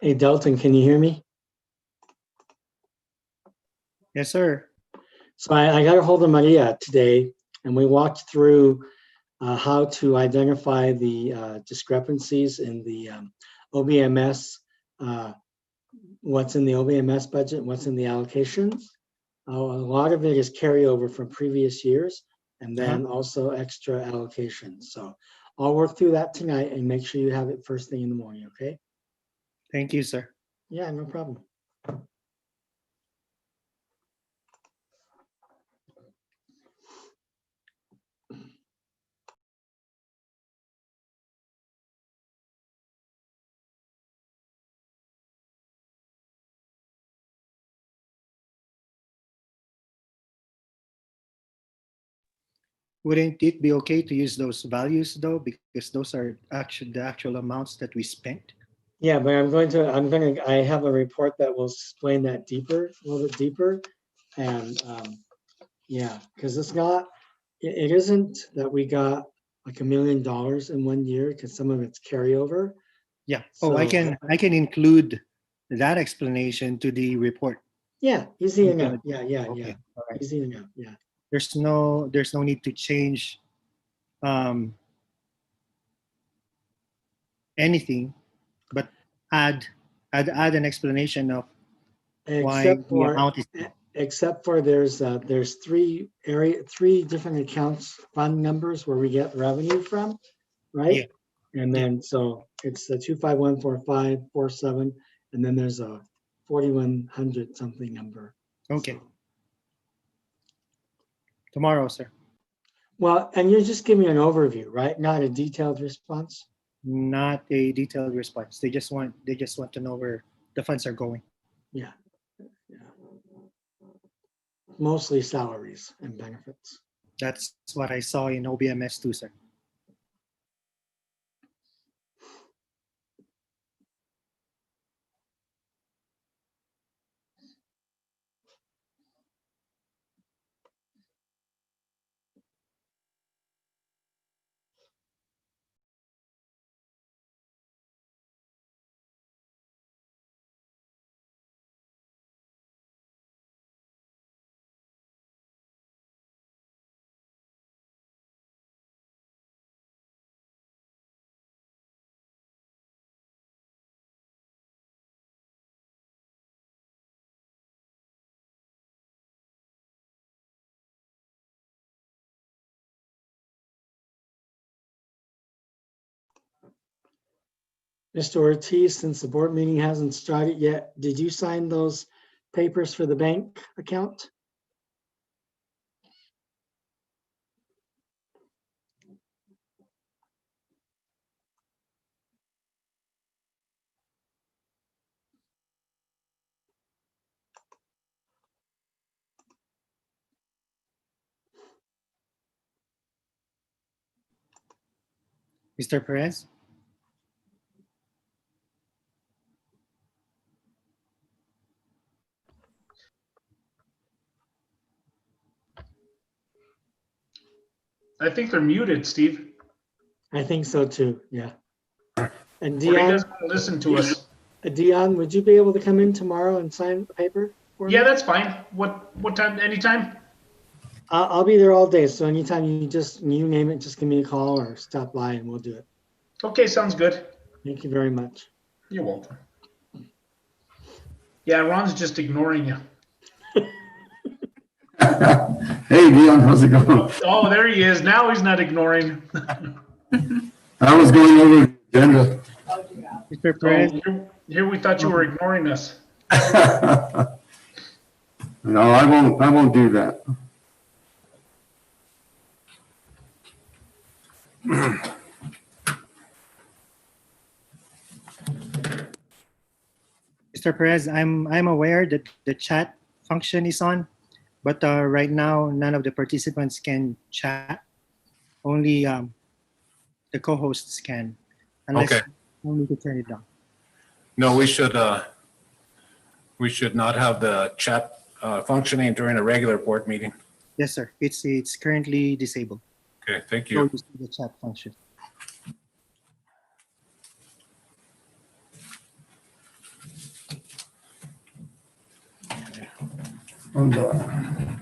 Hey, Dalton, can you hear me? Yes, sir. So I got a hold of Maria today, and we walked through how to identify the discrepancies in the OBMS, uh, what's in the OBMS budget, what's in the allocations. A lot of it is carryover from previous years, and then also extra allocations. So I'll work through that tonight and make sure you have it first thing in the morning, okay? Thank you, sir. Yeah, no problem. Wouldn't it be okay to use those values though, because those are actually the actual amounts that we spent? Yeah, but I have a report that will explain that deeper, a little bit deeper. And yeah, because it isn't that we got like $1 million in one year, because some of it's carryover. Yeah. So I can include that explanation to the report. yeah, easy Okay. enough. Yeah. Okay. All right. Easy enough. Yeah. There's no need to change um, anything, but add add an explanation of why Except the for amount is. there's three different accounts, fund numbers where we get revenue from, right? Yeah. And then, so it's the 2514547, and then there's a 4100 something number. Okay. So, Tomorrow, sir. well, and you're just giving an overview, right? Not a detailed response? Not a detailed response. They just want to know where the funds are going. Yeah. Yeah. Mostly salaries and benefits. That's what I saw in OBMS too, sir. Mr. Ortiz, since the board meeting hasn't started yet, did you sign those papers for the bank account? Mr. Perez? I think they're muted, Steve. I think so too, yeah. And Or he Dion, doesn't listen to us. Dion, would you be able to come in tomorrow and sign the paper for me? Yeah, that's fine. What time? Anytime? I'll be there all day, so anytime you name it, just give me a call or stop by and we'll do it. Okay, sounds good. Thank you very much. You're welcome. Yeah, Ron's just ignoring you. Hey, Dion, how's it going? Oh, there he is. Now he's not ignoring. I was going over the agenda. Mr. Perez? Here we thought you were ignoring us. No, I won't do that. Mr. Perez, I'm aware that the chat function is on, but right now none of the participants can chat. Only the co-hosts can, unless Okay. you need to turn it down. No, we should not have the chat functioning during a regular board meeting. Yes, sir. It's currently disabled. Okay, thank So you. you see the chat function. On the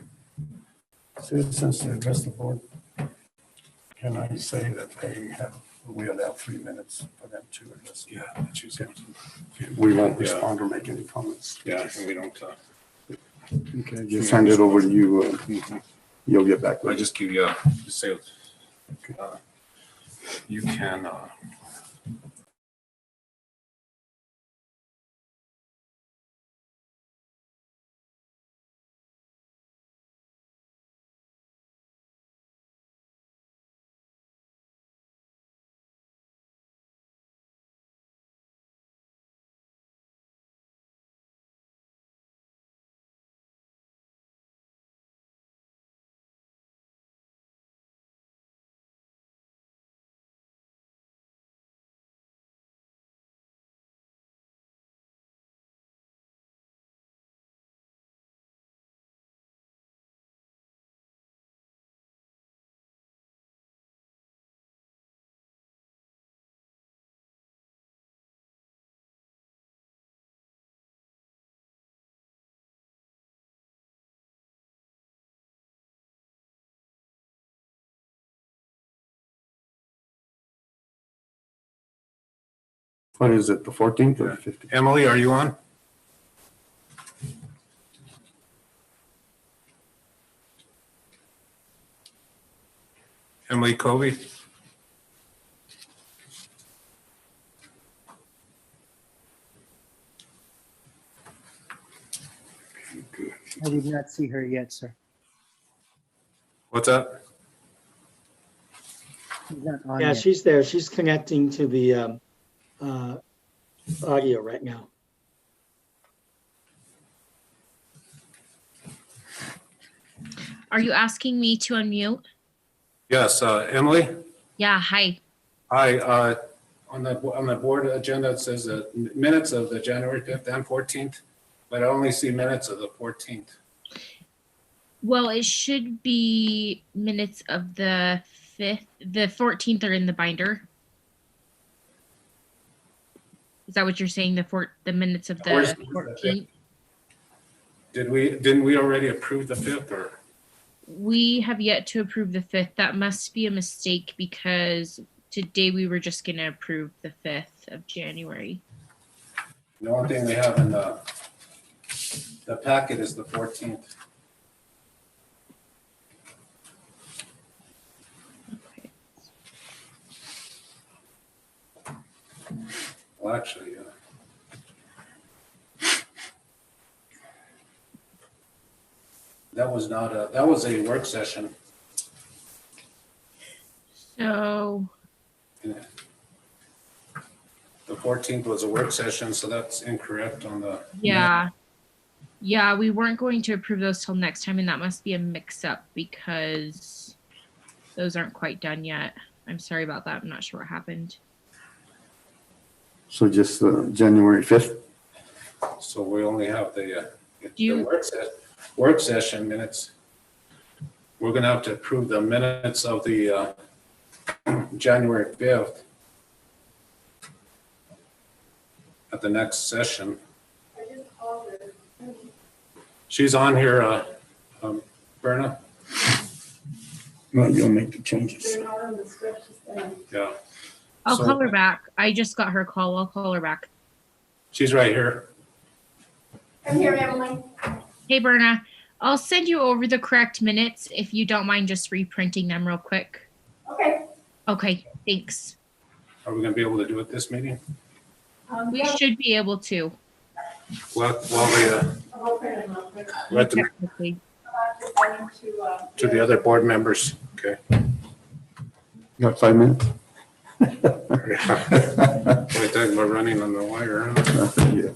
citizens to address the board, can I say that we'll have 3 minutes for them to address? Yeah, that's you said. We won't respond or make any comments. Yeah, and we don't, Okay, just hand it over to you. You'll get back I with just give you, just say, you can, What is it, the 14th or the 15th? Emily, are you on? Emily Covey? I did not see her yet, sir. What's that? She's not on Yeah, yet. she's there. She's connecting to the audio right now. Are you asking me to unmute? Yes, Emily? Yeah, hi. Hi, on the board agenda, it says minutes of the January 5th and 14th, but I only see minutes of the 14th. Well, it should be minutes of the 5th. The 14th are in the binder. Is that what you're saying? The minutes of the Where's the 14th? Didn't we already approve the 5th or? We have yet to approve the 5th. That must be a mistake because today we were just going to approve the 5th of January. The only thing we have in the packet is the 14th. Well, actually, that was a work session. So, The 14th was a work session, so that's incorrect on the. yeah. Yeah, we weren't going to approve those till next time, and that must be a mix-up because those aren't quite done yet. I'm sorry about that. I'm not sure what happened. So just January 5th? So we only have the you- work session minutes. We're gonna have to approve the minutes of the January 5th at the next session. She's on here, Berna. Well, you'll make the changes. Yeah, I'll So- call her back. I just got her call. I'll call her back. she's right here. I'm here, Emily. Hey, Berna, I'll send you over the correct minutes if you don't mind just reprinting them real quick. Okay. Okay, thanks. Are we gonna be able to do it this meeting? We Yeah, should be able to. While we I'll open it real quick. let them Technically. Just I need to the other board members. Okay. Got 5 minutes? We're talking about running on the wire, huh? Yeah.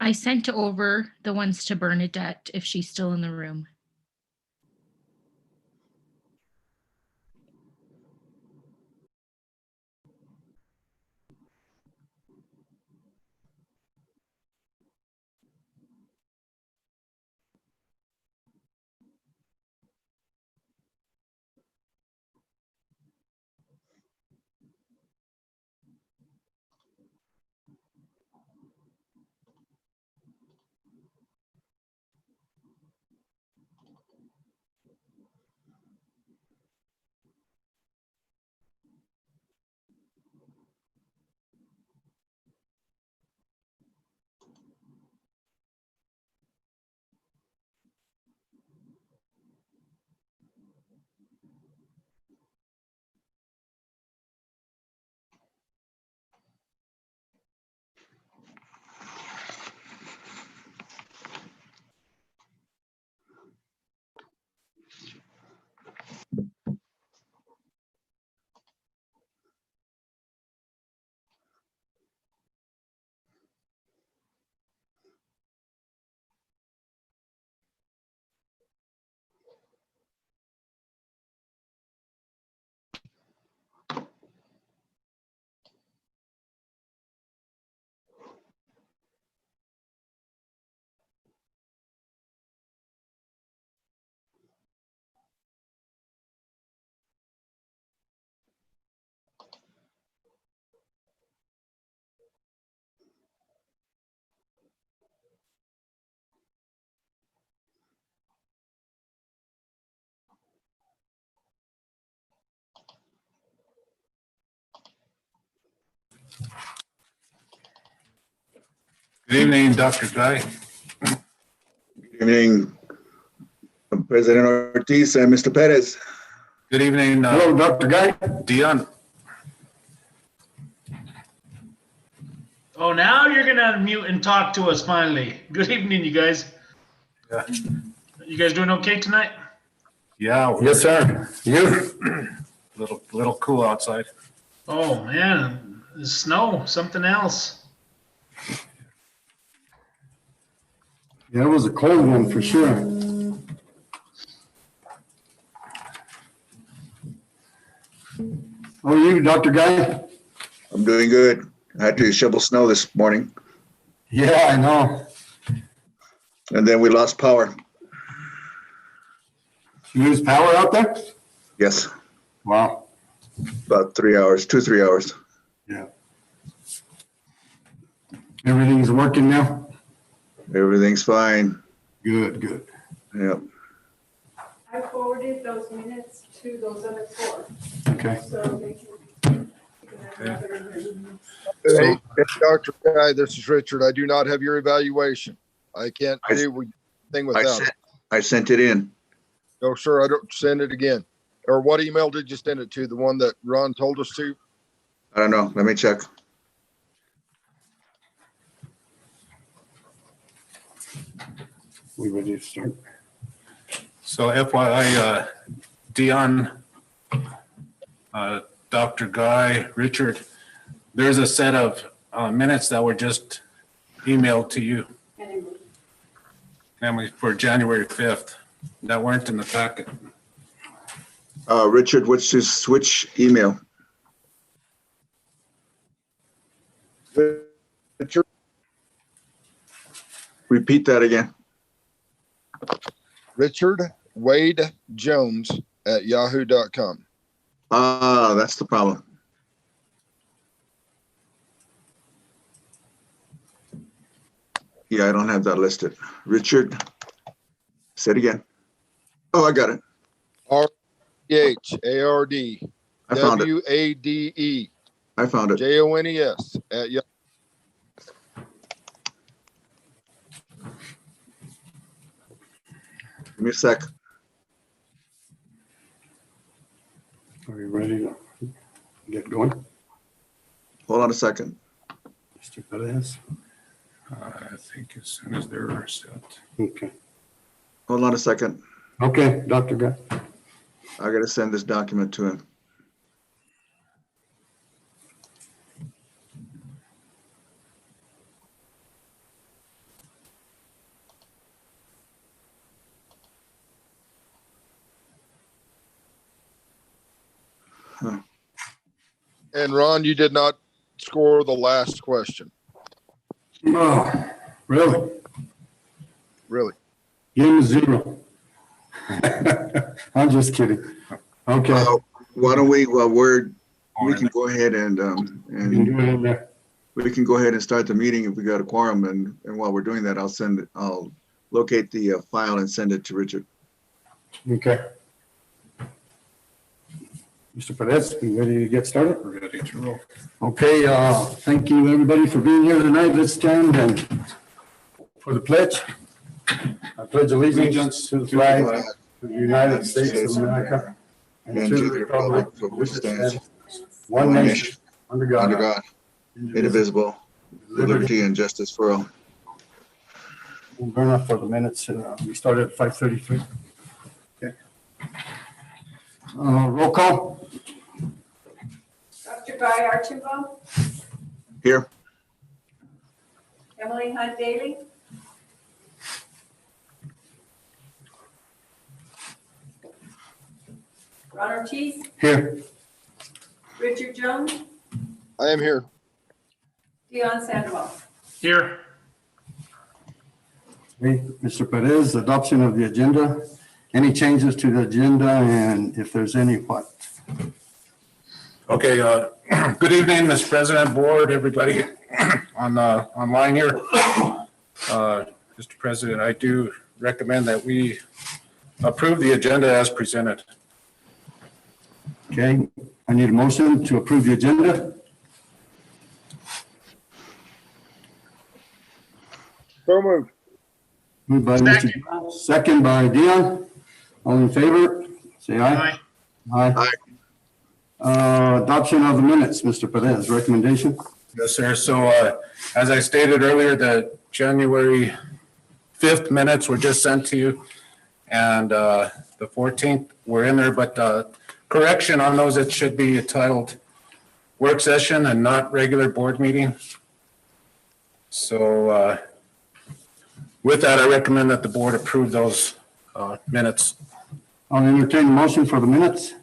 I sent over the ones to Bernadette if she's still in the room. Good evening, Dr. Guy. Good evening, President Ortiz and Mr. Perez. Good evening, Hello, Dr. Guy. Dion. Oh, now you're gonna unmute and talk to us finally. Good evening, you guys. Yeah. You guys doing okay tonight? Yeah, Yes, sir. You? little cool outside. Oh, man, the snow, something else. Yeah, it was a cold one for sure. How are you, Dr. Guy? I'm doing good. I had to shovel snow this morning, Yeah, I know. and then we lost power. You lose power out there? Yes, Wow. about 3 hours, 3 hours. Yeah. Everything's working now? Everything's fine. Good, good. Yep. I forwarded those minutes to those other four, Okay. so they can. Hey, Dr. Guy, this is Richard. I do not have your evaluation. I can't I- do anything I without it. sent it in. No, sir, I don't send it again. Or what email did you send it to? The one that Ron told us to? I don't know. Let me check. We ready to start? So FYI, Dion, Dr. Guy, Richard, there's a set of minutes that were just emailed to you, family, for January 5th that weren't in the packet. Richard, which email? Richard, Repeat that again. Richard Wade Jones at yahoo.com. Ah, that's the problem. Yeah, I don't have that listed. Richard, say it again. Oh, I got it. H-A-R-D I found it. W-A-D-E I found it. J-O-N-E-S at Yahoo. Give me a sec. Are you ready to get going? Hold on a second. Mr. Perez? I think as soon as they're set. Okay. Hold on a second. Okay, Dr. Guy. I gotta send this document to him. And Ron, you did not score the last question, Oh, really? really. Game is 0. I'm just kidding. Okay. Why don't we, we can go ahead You can and do it in there. we can go ahead and start the meeting if we got a quorum. And while we're doing that, I'll locate the file and send it to Richard. Okay. Mr. Perez, you ready to get started? We're ready to roll. Okay, thank you, everybody, for being here tonight. Let's stand and for the pledge. I pledge allegiance to the flag of the United States of America and to the republic for which it stands, one nation, under Under God, God, indivisible, with liberty and justice for all. We'll burn up for the minutes. We started at 5:33. Okay. Roll call. Dr. Guy Archibald, Here, Emily Hunt Daly, Ron Ortiz, Here. Richard Jones, I am here. Dion Sandoval. Here. Okay, Mr. Perez, adoption of the agenda. Any changes to the agenda, and if there's any, what? Okay, good evening, Mr. President, Board, everybody online here. Mr. President, I do recommend that we approve the agenda as presented. Okay, I need a motion to approve the agenda. So moved. Moved by Mr. Jones, second by Dion. All in favor, say aye. Aye. Aye. Adoption of the minutes, Mr. Perez, recommendation. Yes, sir. So as I stated earlier, the January 5th minutes were just sent to you, and the 14th were in there, but correction on those, it should be titled work session and not regular board meeting. So with that, I recommend that the board approve those minutes. I'll entertain a motion for the minutes.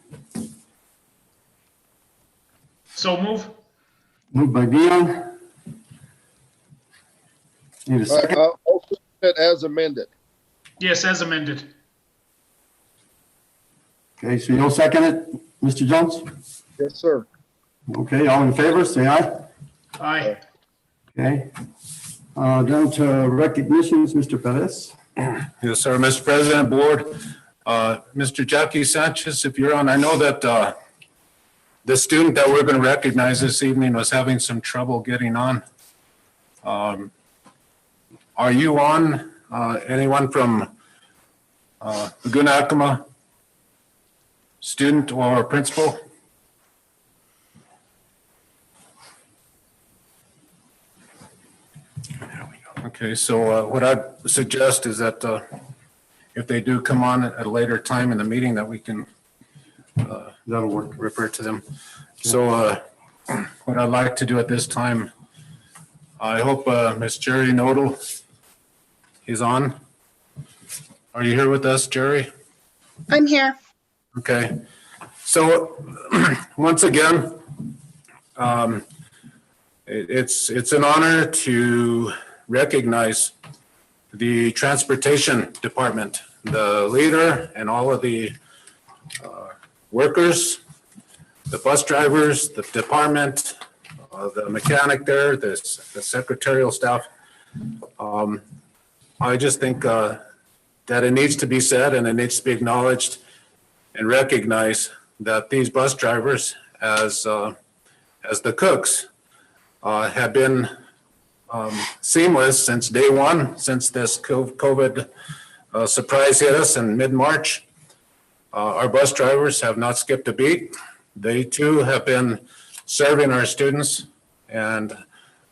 So move. Moved by Dion. Need a second? I'll second it as amended. Yes, as amended. Okay, so you'll second it, Mr. Jones? Yes, sir. Okay, all in favor, say aye. Aye. Okay. Down to recognitions, Mr. Perez. Yes, sir. Mr. President, Board, Mr. Jackie Sanchez, if you're on, I know that the student that we're going to recognize this evening was having some trouble getting on. Are you on? Anyone from Laguna Acoma? Student or principal? Okay, so what I suggest is that if they do come on at a later time in the meeting, that we can That'll work. refer to them. So what I'd like to do at this time, I hope Miss Jerry Nodal is on. Are you here with us, Jerry? I'm here. Okay. So once again, it's an honor to recognize the transportation department, the leader and all of the workers, the bus drivers, the department, the mechanic there, the secretarial staff. I just think that it needs to be said and it needs to be acknowledged and recognized that these bus drivers, as the cooks, have been seamless since day one, since this COVID surprise hit us in mid-March. Our bus drivers have not skipped a beat. They too have been serving our students, and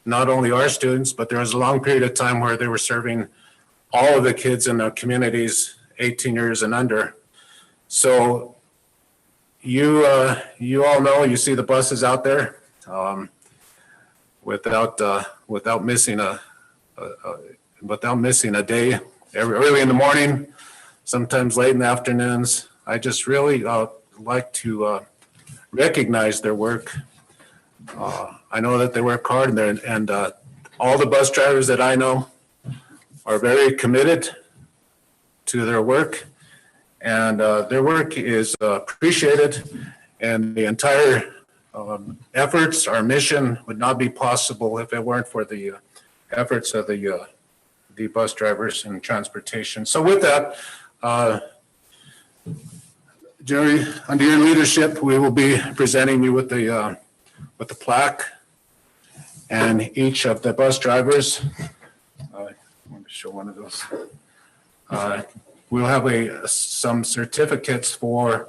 not only our students, but there was a long period of time where they were serving all of the kids in their communities 18 years and under. So you all know, you see the buses out there without missing a day, early in the morning, sometimes late in the afternoons. I just really like to recognize their work. I know that they work hard, and all the bus drivers that I know are very committed to their work, and their work is appreciated, and the entire efforts, our mission would not be possible if it weren't for the efforts of the bus drivers and transportation. So with that, Jerry, under your leadership, we will be presenting you with the plaque, and each of the bus drivers. I want to show one of those. We'll have some certificates for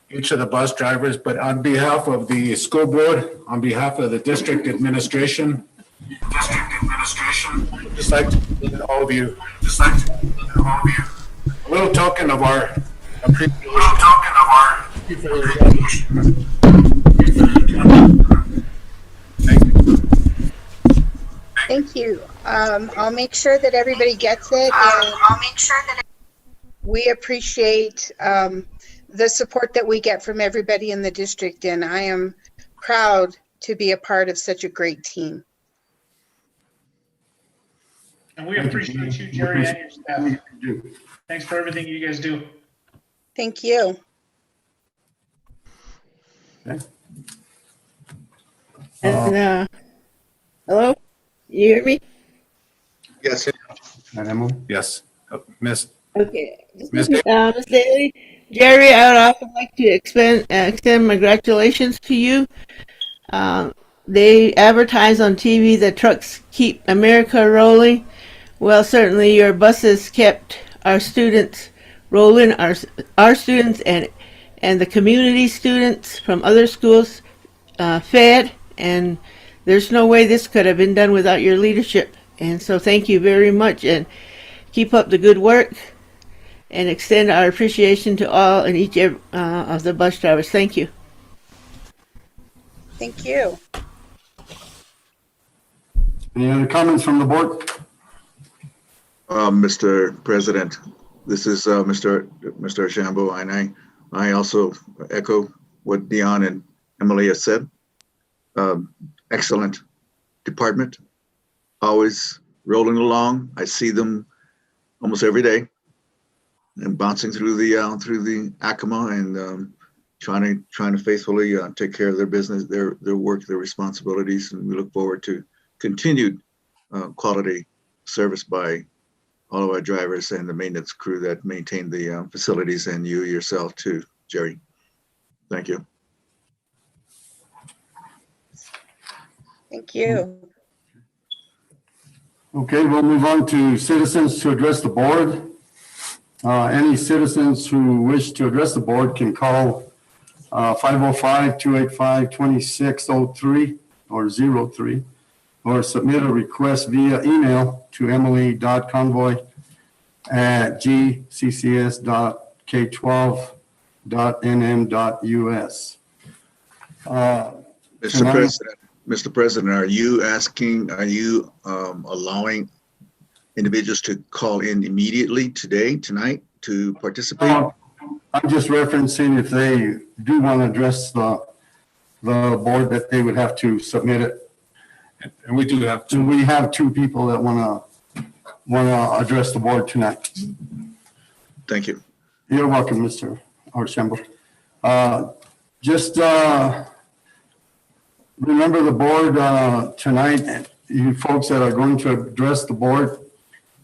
each of the bus drivers, but on behalf of the school board, on behalf of the district administration, just like to give all of you, a little token of our appreciation. Thank you. I'll make sure that everybody gets it. And we appreciate the support that we get from everybody in the district, and I am proud to be a part of such a great team. And we appreciate you, Jerry, and your staff. Thanks for everything you guys do. Thank you. And, hello? You hear me? Yes. Yes, Miss. Okay. Ms. Ms. Daly, Jerry, I would also like to extend my congratulations to you. They advertise on TV that trucks keep America rolling. Well, certainly your buses kept our students rolling, our students and the community students from other schools fed, and there's no way this could have been done without your leadership. And so thank you very much, and keep up the good work, and extend our appreciation to all and each of the bus drivers. Thank you. Thank you. Any other comments from the board? Mr. President, this is Mr. Shambo, and I also echo what Dion and Emily have said. Excellent department, always rolling along. I see them almost every day and bouncing through the Acoma and trying to faithfully take care of their business, their work, their responsibilities, and we look forward to continued quality service by all of our drivers and the maintenance crew that maintain the facilities, and you yourself too, Jerry. Thank you. Thank you. Okay, we'll move on to citizens to address the board. Any citizens who wish to address the board can call 505-285-2603 or 03, or submit a request via email to emily.convoy@gccs.k12.nm.us. Mr. President, are you allowing individuals to call in immediately tonight to participate? I'm just referencing if they do want to address the board, that they would have to submit it. And we do have two. And we have two people that want to address the board tonight. Thank you. You're welcome, Mr. Archambault. Just remember the board tonight, you folks that are going to address the board,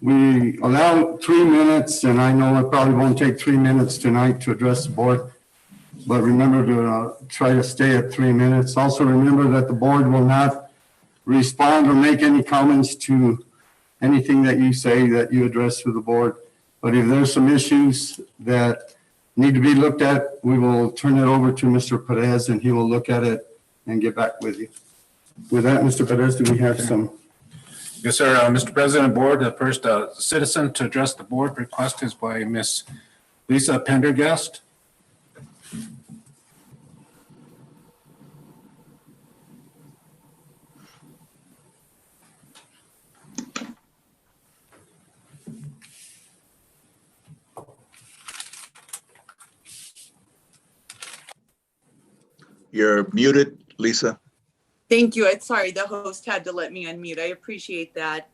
we allow 3 minutes, and I know it probably won't take 3 minutes tonight to address the board, but remember to try to stay at 3 minutes. Also remember that the board will not respond or make any comments to anything that you say that you address to the board. But if there's some issues that need to be looked at, we will turn it over to Mr. Perez, and he will look at it and get back with you. With that, Mr. Perez, do we have some? Yes, sir. Mr. President, board, the first citizen to address the board request is by Miss Lisa Pendergast. You're muted, Lisa. Thank you. Sorry, the host had to let me unmute. I appreciate that.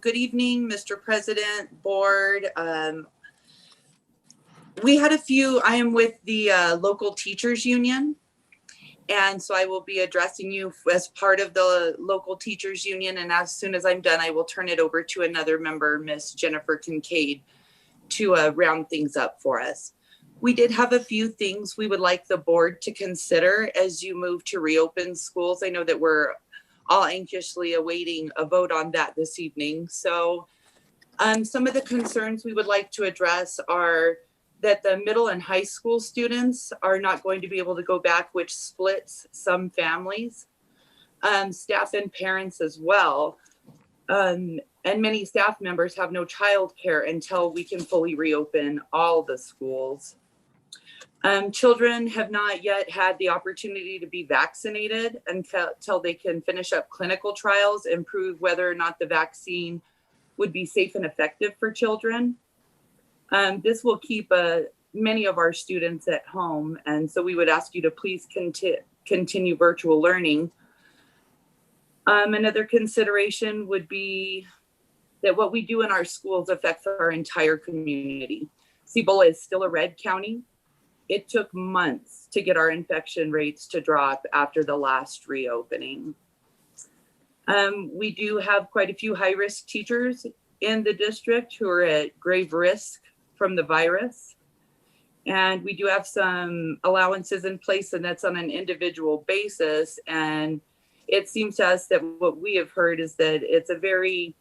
Good evening, Mr. President, board. We had a few, I am with the local teachers union. And so I will be addressing you as part of the local teachers union. And as soon as I'm done, I will turn it over to another member, Miss Jennifer Kincaid, to round things up for us. We did have a few things we would like the board to consider as you move to reopen schools. I know that we're all anxiously awaiting a vote on that this evening. So some of the concerns we would like to address are that the middle and high school students are not going to be able to go back, which splits some families, staff and parents as well. And many staff members have no childcare until we can fully reopen all the schools. Children have not yet had the opportunity to be vaccinated until they can finish up clinical trials and prove whether or not the vaccine would be safe and effective for children. This will keep many of our students at home. And so we would ask you to please continue virtual learning. Another consideration would be that what we do in our schools affects our entire community. Cibola is still a red county. It took months to get our infection rates to drop after the last reopening. We do have quite a few high-risk teachers in the district who are at grave risk from the virus. And we do have some allowances in place, and that's on an individual basis. And it seems to us that what we have heard is that it's a very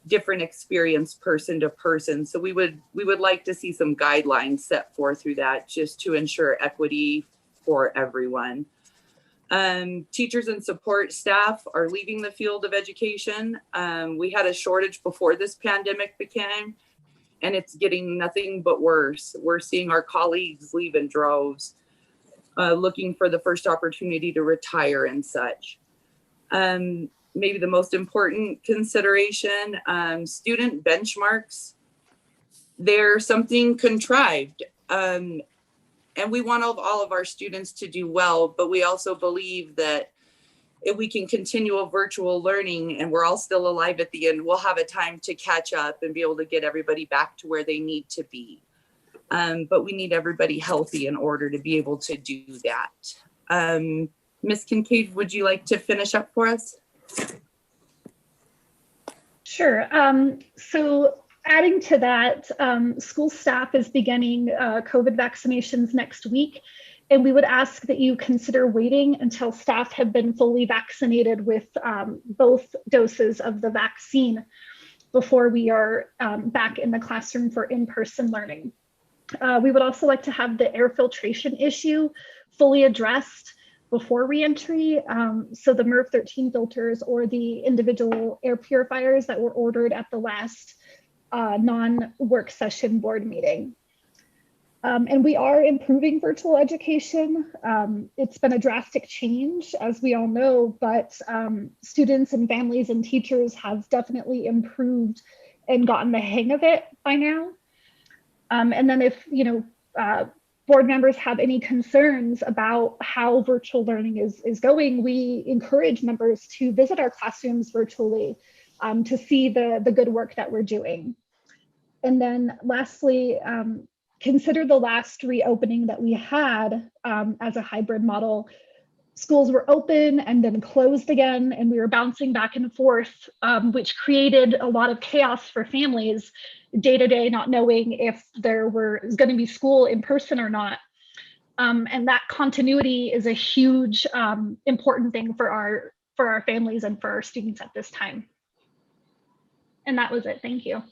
different experience person to person. So we would like to see some guidelines set forth through that just to ensure equity for everyone. Teachers and support staff are leaving the field of education. We had a shortage before this pandemic began, and it's getting nothing but worse. We're seeing our colleagues leave in droves, looking for the first opportunity to retire and such. Maybe the most important consideration, student benchmarks. They're something contrived. And we want all of our students to do well, but we also believe that if we can continue a virtual learning and we're all still alive at the end, we'll have a time to catch up and be able to get everybody back to where they need to be. But we need everybody healthy in order to be able to do that. Ms. Kincaid, would you like to finish up for us? Sure. So adding to that, school staff is beginning COVID vaccinations next week, and we would ask that you consider waiting until staff have been fully vaccinated with both doses of the vaccine before we are back in the classroom for in-person learning. We would also like to have the air filtration issue fully addressed before reentry. So the MERV 13 filters or the individual air purifiers that were ordered at the last non-work session board meeting. And we are improving virtual education. It's been a drastic change, as we all know, but students and families and teachers have definitely improved and gotten the hang of it by now. And then if, board members have any concerns about how virtual learning is going, we encourage members to visit our classrooms virtually to see the good work that we're doing. And then lastly, consider the last reopening that we had as a hybrid model. Schools were open and then closed again, and we were bouncing back and forth, which created a lot of chaos for families day to day, not knowing if there was going to be school in person or not. And that continuity is a huge important thing for our families and for our students at this time. And that was it. Thank you.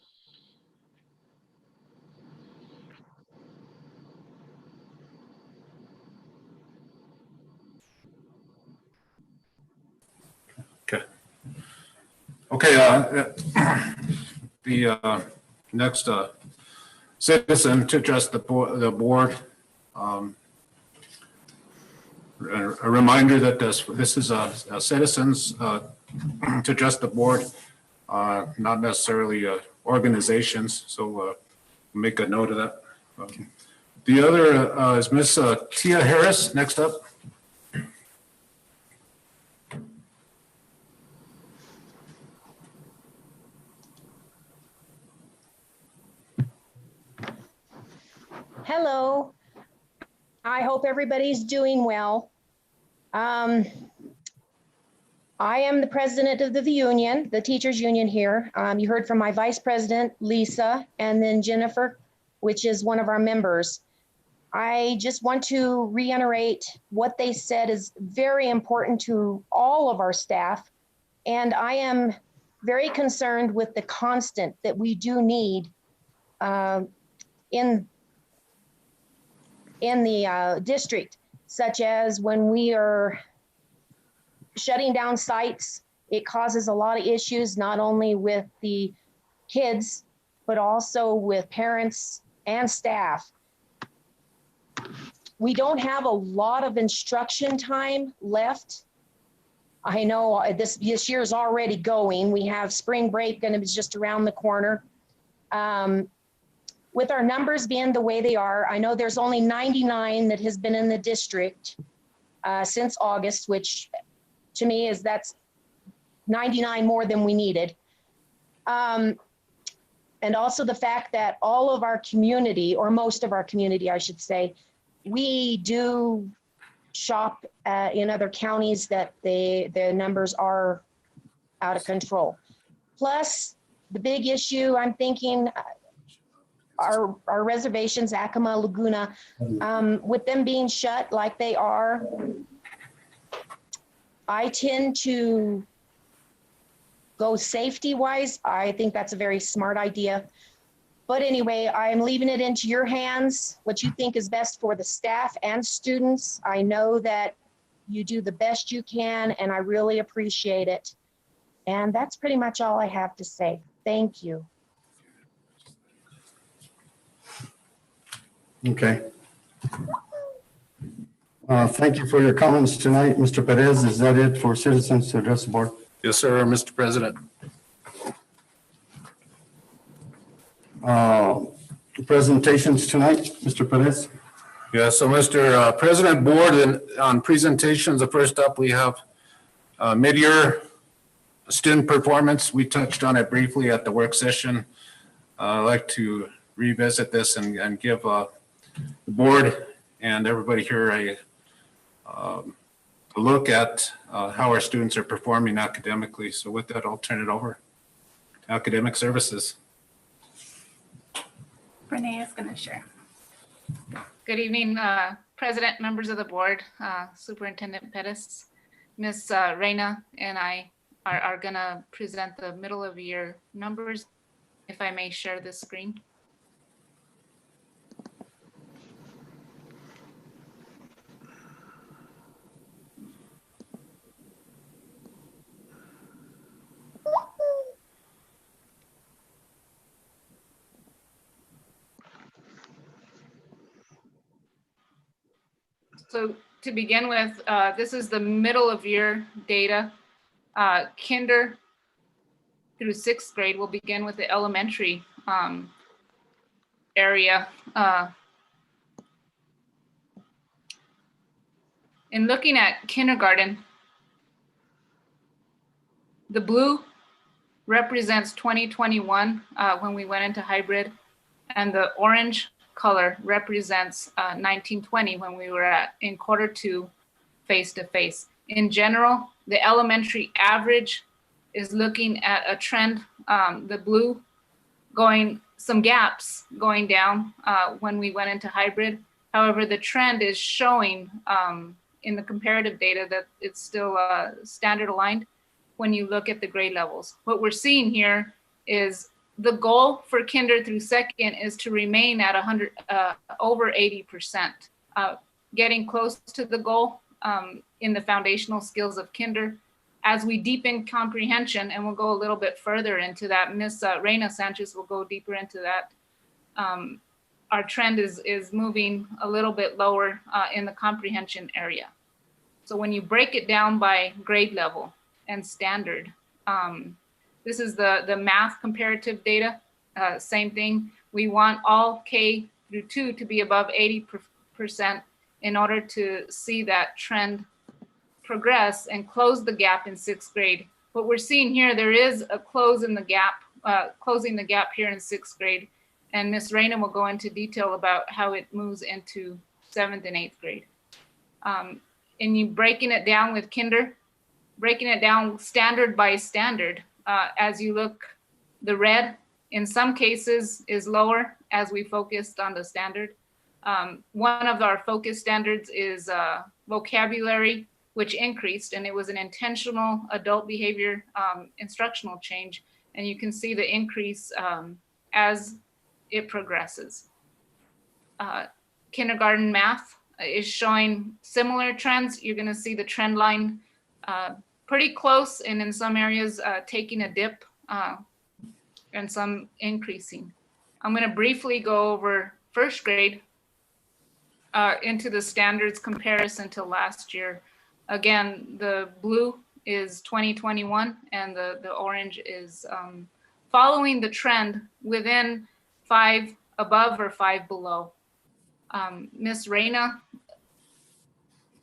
Okay, the next citizen to address the board. A reminder that this is a citizens to address the board, not necessarily organizations. So make a note of that. The other is Miss Tia Harris. Next up. Hello. I hope everybody's doing well. I am the president of the union, the teachers union here. You heard from my vice president, Lisa, and then Jennifer, which is one of our members. I just want to reiterate what they said is very important to all of our staff. And I am very concerned with the constant that we do need in the district, such as when we are shutting down sites, it causes a lot of issues, not only with the kids, but also with parents and staff. We don't have a lot of instruction time left. I know this year is already going. We have spring break going to be just around the corner. With our numbers being the way they are, I know there's only 99 that has been in the district since August, which to me that's 99 more than we needed. And also the fact that all of our community, or most of our community, I should say, we do shop in other counties that the numbers are out of control. Plus, the big issue I'm thinking, our reservations, Acoma, Laguna, with them being shut like they are, I tend to go safety-wise. I think that's a very smart idea. But anyway, I'm leaving it into your hands, what you think is best for the staff and students. I know that you do the best you can, and I really appreciate it. And that's pretty much all I have to say. Thank you. Okay. Thank you for your comments tonight. Mr. Perez, is that it for citizens to address the board? Yes, sir, Mr. President. Presentations tonight, Mr. Perez? Yeah, so Mr. President, board, and on presentations, the first up, we have mid-year student performance. We touched on it briefly at the work session. I'd like to revisit this and give the board and everybody here a look at how our students are performing academically. So with that, I'll turn it over to Academic Services. Renee is going to share. Good evening, President, members of the board, Superintendent Pettis. Ms. Reina and I are going to present the middle of year numbers. If I may share the screen. So to begin with, this is the middle of year data. Kinder through 6th grade, we'll begin with the elementary area. In looking at kindergarten, the blue represents 2021 when we went into hybrid, and the orange color represents 1920 when we were in Q2 face-to-face. In general, the elementary average is looking at a trend, the blue going, some gaps going down when we went into hybrid. However, the trend is showing in the comparative data that it's still standard aligned when you look at the grade levels. What we're seeing here is the goal for kinder through 2nd is to remain at 100, over 80%, getting close to the goal in the foundational skills of kinder. As we deepen comprehension, and we'll go a little bit further into that, Ms. Reina Sanchez will go deeper into that. Our trend is moving a little bit lower in the comprehension area. So when you break it down by grade level and standard, this is the math comparative data, same thing. We want all K through 2 to be above 80% in order to see that trend progress and close the gap in 6th grade. What we're seeing here, there is a closing the gap here in 6th grade. And Ms. Reyna will go into detail about how it moves into 7th and 8th grade. And you breaking it down with kinder, breaking it down standard by standard. As you look, the red in some cases is lower as we focused on the standard. One of our focus standards is vocabulary, which increased, and it was an intentional adult behavior instructional change. And you can see the increase as it progresses. Kindergarten math is showing similar trends. You're gonna see the trend line pretty close, and in some areas taking a dip and some increasing. I'm gonna briefly go over 1st grade into the standards comparison to last year. Again, the blue is 2021 and the orange is following the trend within 5 above or 5 below. Ms. Reyna,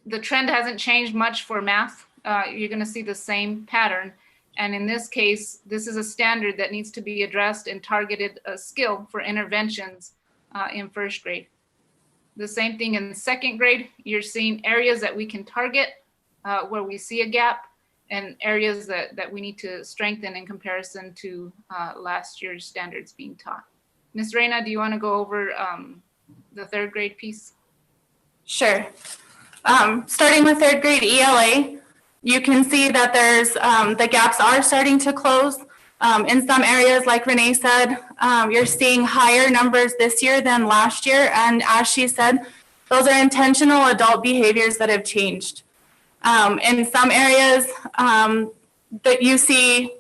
the trend hasn't changed much for math. You're gonna see the same pattern. And in this case, this is a standard that needs to be addressed and targeted a skill for interventions in 1st grade. The same thing in 2nd grade, you're seeing areas that we can target where we see a gap, and areas that we need to strengthen in comparison to last year's standards being taught. Ms. Reyna, do you want to go over the 3rd grade piece? Sure. Starting with 3rd grade ELA, you can see that there's the gaps are starting to close. In some areas, like Renee said, you're seeing higher numbers this year than last year. And as she said, those are intentional adult behaviors that have changed. In some areas that you see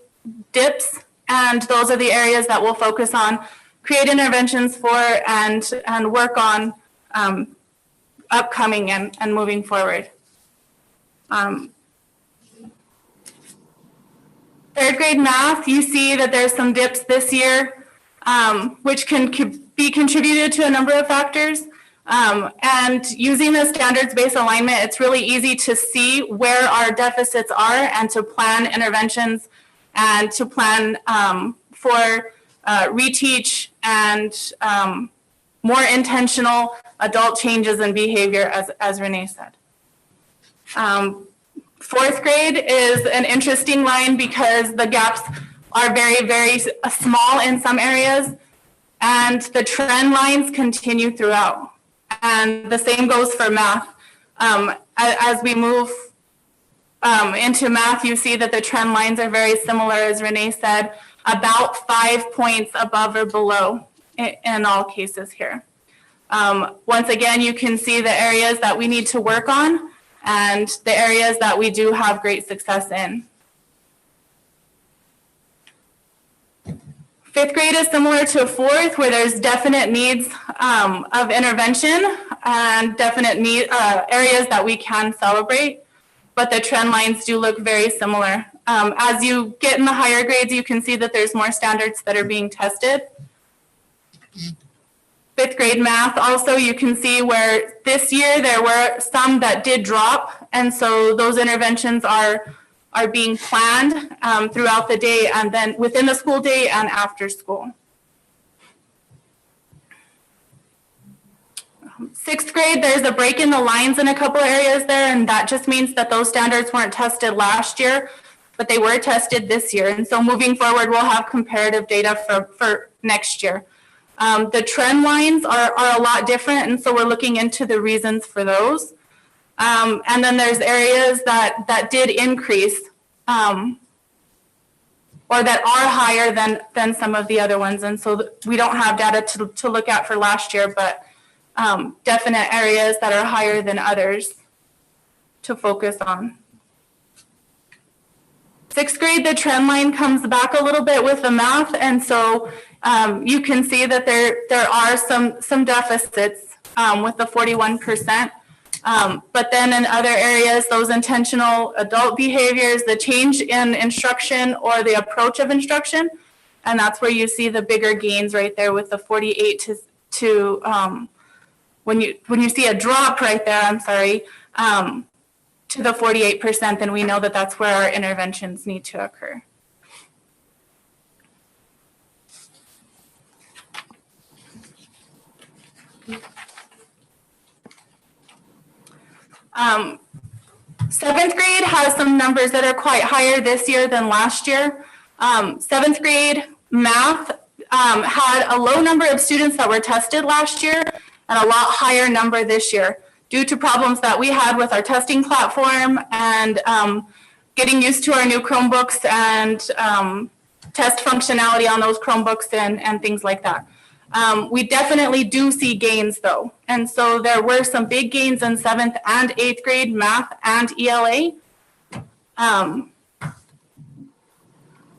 dips, and those are the areas that we'll focus on, create interventions for, and work on upcoming and moving forward. 3rd grade math, you see that there's some dips this year, which can be contributed to a number of factors. And using the standards-based alignment, it's really easy to see where our deficits are and to plan interventions and to plan for reteach and more intentional adult changes in behavior, as Renee said. 4th grade is an interesting line because the gaps are very, very small in some areas, and the trend lines continue throughout. And the same goes for math. As we move into math, you see that the trend lines are very similar, as Renee said, about 5 points above or below in all cases here. Once again, you can see the areas that we need to work on and the areas that we do have great success in. 5th grade is similar to 4th, where there's definite needs of intervention and definite areas that we can celebrate, but the trend lines do look very similar. As you get in the higher grades, you can see that there's more standards that are being tested. 5th grade math, also you can see where this year there were some that did drop, and so those interventions are being planned throughout the day and then within the school day and after school. 6th grade, there's a break in the lines in a couple areas there, and that just means that those standards weren't tested last year, but they were tested this year. And so moving forward, we'll have comparative data for next year. The trend lines are a lot different, and so we're looking into the reasons for those. And then there's areas that did increase or that are higher than some of the other ones. And so we don't have data to look at for last year, but definite areas that are higher than others to focus on. 6th grade, the trend line comes back a little bit with the math. And so you can see that there are some deficits with the 41%. But then in other areas, those intentional adult behaviors, the change in instruction or the approach of instruction, and that's where you see the bigger gains right there with the 48 to when you see a drop right there, I'm sorry, to the 48%, then we know that that's where our interventions need to occur. Seventh grade has some numbers that are quite higher this year than last year. Seventh grade math had a low number of students that were tested last year and a lot higher number this year due to problems that we had with our testing platform and getting used to our new Chromebooks and test functionality on those Chromebooks and things like that. We definitely do see gains though. And so there were some big gains in 7th and 8th grade math and ELA.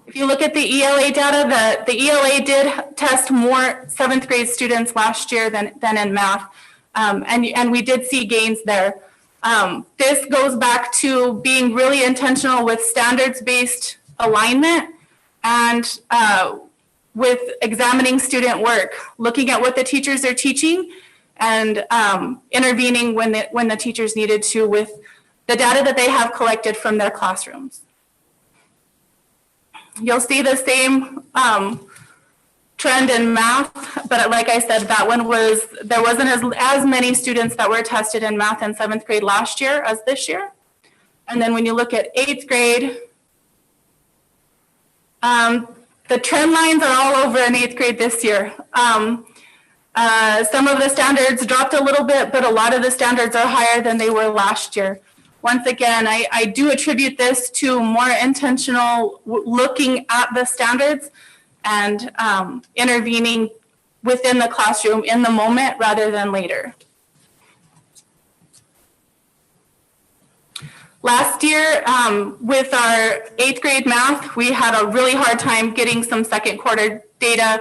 If you look at the ELA data, the ELA did test more 7th grade students last year than in math. And we did see gains there. This goes back to being really intentional with standards-based alignment and with examining student work, looking at what the teachers are teaching and intervening when the teachers needed to with the data that they have collected from their classrooms. You'll see the same trend in math, but like I said, there wasn't as many students that were tested in math in 7th grade last year as this year. And then when you look at 8th grade, the trend lines are all over in 8th grade this year. Some of the standards dropped a little bit, but a lot of the standards are higher than they were last year. Once again, I do attribute this to more intentional looking at the standards and intervening within the classroom in the moment rather than later. Last year, with our 8th grade math, we had a really hard time getting some second quarter data,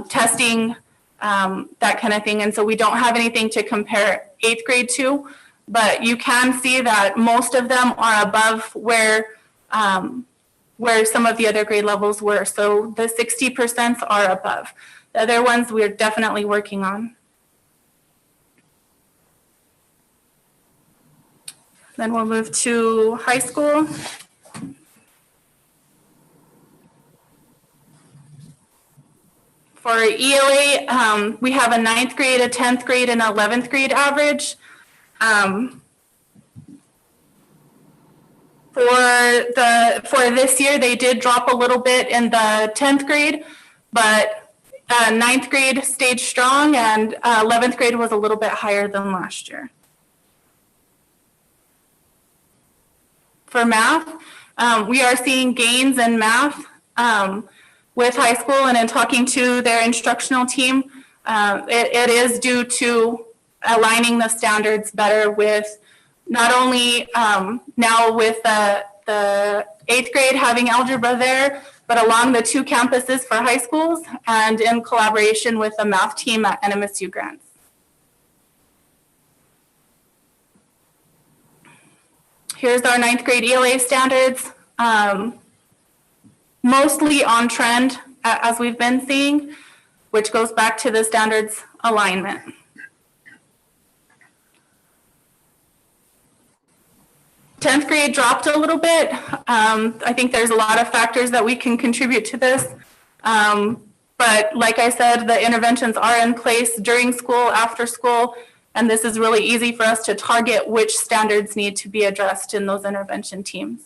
testing, that kind of thing. And so we don't have anything to compare 8th grade to, but you can see that most of them are above where some of the other grade levels were. So the 60% are above. The other ones we're definitely working on. Then we'll move to high school. For ELA, we have a 9th grade, a 10th grade, and 11th grade average. For this year, they did drop a little bit in the 10th grade, but 9th grade stayed strong and 11th grade was a little bit higher than last year. For math, we are seeing gains in math with high school, and in talking to their instructional team, it is due to aligning the standards better with not only now with the 8th grade having algebra there, but along the 2 campuses for high schools and in collaboration with the math team at NMSU Grants. Here's our 9th grade ELA standards, mostly on trend as we've been seeing, which goes back to the standards alignment. Tenth grade dropped a little bit. I think there's a lot of factors that we can contribute to this. But like I said, the interventions are in place during school, after school, and this is really easy for us to target which standards need to be addressed in those intervention teams.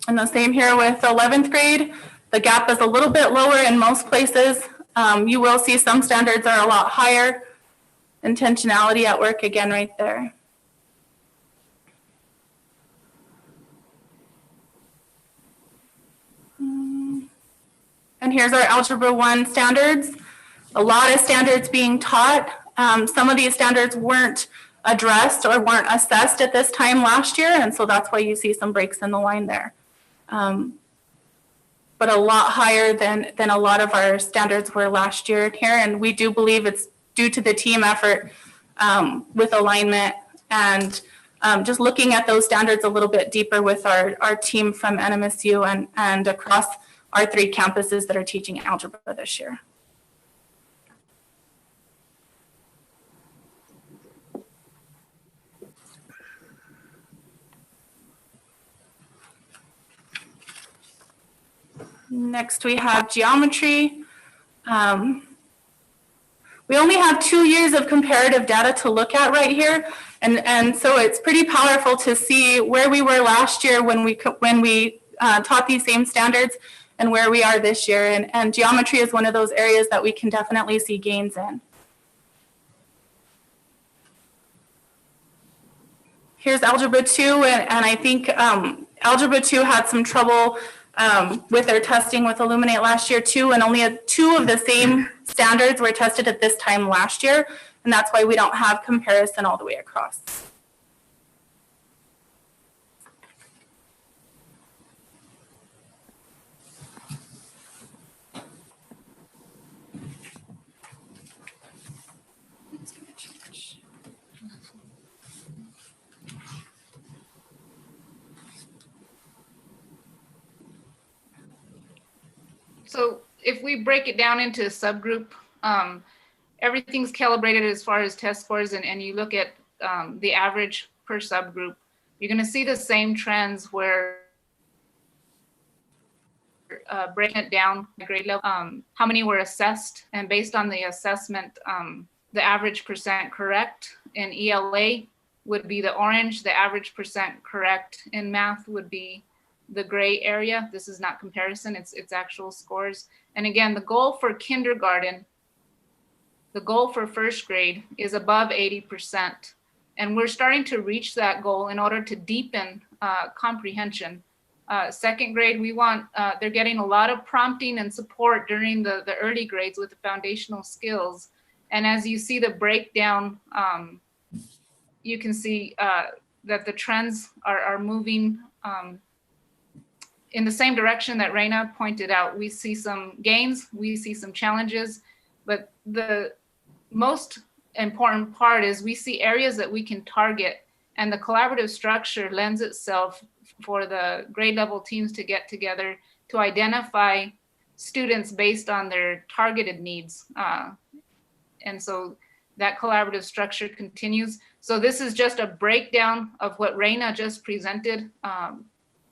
And the same here with 11th grade. The gap is a little bit lower in most places. You will see some standards are a lot higher. Intentionality at work again right there. And here's our Algebra 1 standards. A lot of standards being taught. Some of these standards weren't addressed or weren't assessed at this time last year, and so that's why you see some breaks in the line there. But a lot higher than a lot of our standards were last year here, and we do believe it's due to the team effort with alignment and just looking at those standards a little bit deeper with our team from NMSU and across our 3 campuses that are teaching algebra this year. Next, we have geometry. We only have 2 years of comparative data to look at right here. And so it's pretty powerful to see where we were last year when we taught these same standards and where we are this year. And geometry is one of those areas that we can definitely see gains in. Here's Algebra 2, and I think Algebra 2 had some trouble with their testing with Illuminate last year too, and only 2 of the same standards were tested at this time last year, and that's why we don't have comparison all the way across. So if we break it down into a subgroup, everything's calibrated as far as test scores, and you look at the average per subgroup, you're going to see the same trends where breaking it down by grade level, how many were assessed, and based on the assessment, the average percent correct in ELA would be the orange, the average percent correct in math would be the gray area. This is not comparison, it's actual scores. And again, the goal for kindergarten, the goal for first grade is above 80%. And we're starting to reach that goal in order to deepen comprehension. Second grade, we want, they're getting a lot of prompting and support during the early grades with the foundational skills. And as you see the breakdown, you can see that the trends are moving in the same direction that Reina pointed out. We see some gains, we see some challenges, but the most important part is we see areas that we can target, and the collaborative structure lends itself for the grade level teams to get together to identify students based on their targeted needs. And so that collaborative structure continues. So this is just a breakdown of what Reina just presented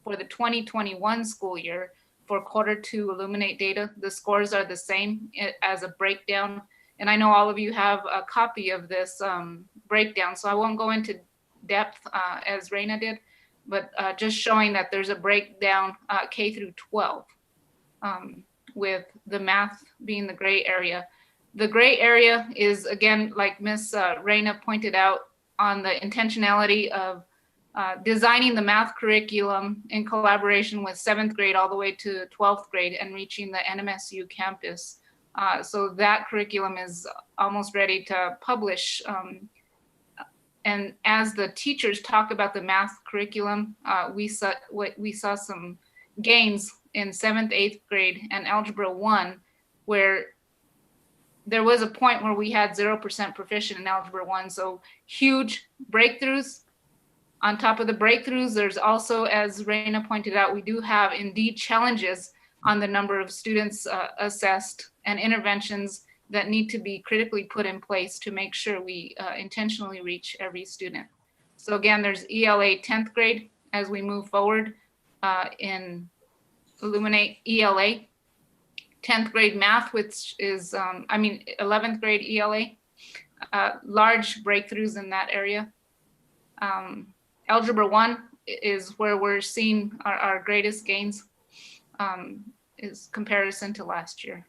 for the 2021 school year for Q2 Illuminate data. The scores are the same as a breakdown. And I know all of you have a copy of this breakdown, so I won't go into depth as Reina did, but just showing that there's a breakdown K through 12 with the math being the gray area. The gray area is, again, like Miss Reina pointed out, on the intentionality of designing the math curriculum in collaboration with 7th grade all the way to 12th grade and reaching the NMSU campus. So that curriculum is almost ready to publish. And as the teachers talk about the math curriculum, we saw some gains in 7th, 8th grade and Algebra 1, where there was a point where we had 0% proficient in Algebra 1. So huge breakthroughs. On top of the breakthroughs, there's also, as Reina pointed out, we do have indeed challenges on the number of students assessed and interventions that need to be critically put in place to make sure we intentionally reach every student. So again, there's ELA 10th grade as we move forward in Illuminate ELA. 10th grade math, which is, 11th grade ELA, large breakthroughs in that area. Algebra 1 is where we're seeing our greatest gains, is comparison to last year.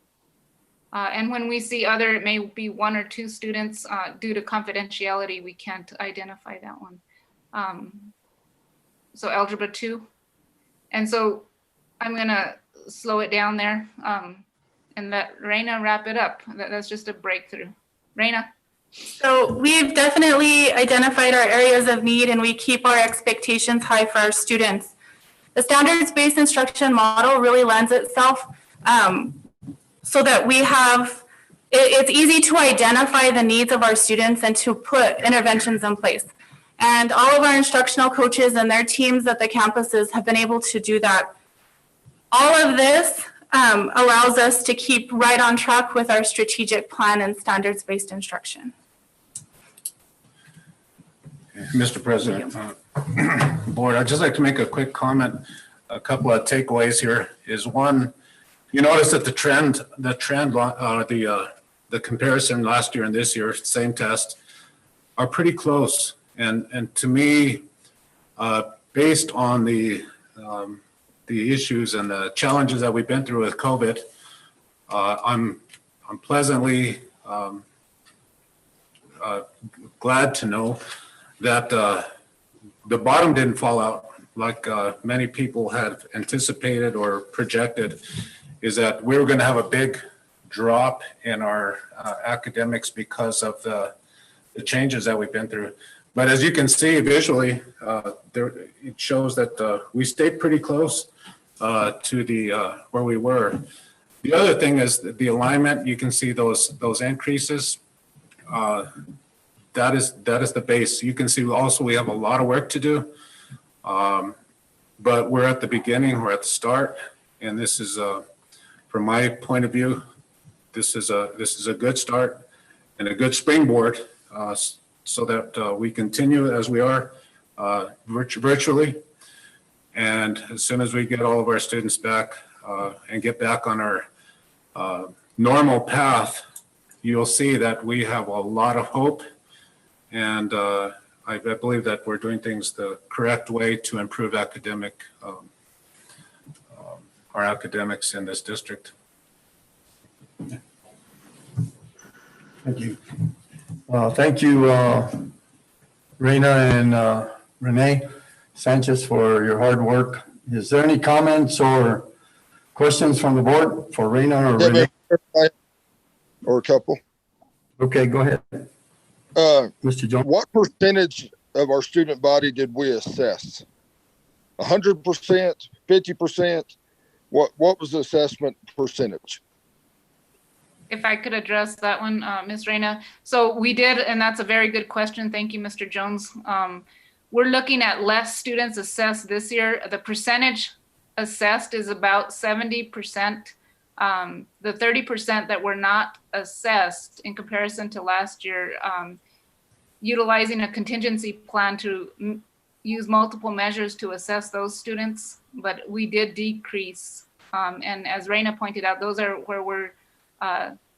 And when we see other, it may be 1 or 2 students due to confidentiality, we can't identify that one. So Algebra 2. And so I'm gonna slow it down there and let Reina wrap it up. That's just a breakthrough. Reina. So we've definitely identified our areas of need, and we keep our expectations high for our students. The standards-based instruction model really lends itself so that we have, it's easy to identify the needs of our students and to put interventions in place. And all of our instructional coaches and their teams at the campuses have been able to do that. All of this allows us to keep right on track with our strategic plan and standards-based instruction. Mr. President, Board, I'd just like to make a quick comment. A couple of takeaways here is, one, you notice that the the comparison last year and this year, same test, are pretty close. And to me, based on the issues and the challenges that we've been through with COVID, I'm pleasantly glad to know that the bottom didn't fall out like many people had anticipated or projected, is that we were going to have a big drop in our academics because of the changes that we've been through. But as you can see visually, it shows that we stayed pretty close to the where we were. The other thing is the alignment. You can see those increases. That is the base. You can see also we have a lot of work to do, but we're at the beginning. We're at the start, and this is from my point of view, this is a good start and a good springboard, so that we continue as we are virtually. And as soon as we get all of our students back and get back on our normal path, you'll see that we have a lot of hope. And I believe that we're doing things the correct way to improve our academics in this district. Thank you. Thank you, Reina and Renee Sanchez, for your hard work. Is there any comments or questions from the board for Reina or Renee? Or a couple. Okay, go ahead. Mr. Jones. What percentage of our student body did we assess? 100%, 50%? What was the assessment percentage? If I could address that one, Ms. Reina. So we did, and that's a very good question. Thank you, Mr. Jones. We're looking at less students assessed this year. The percentage assessed is about 70%. The 30% that were not assessed in comparison to last year, utilizing a contingency plan to use multiple measures to assess those students, but we did decrease. And as Reina pointed out, those are where we're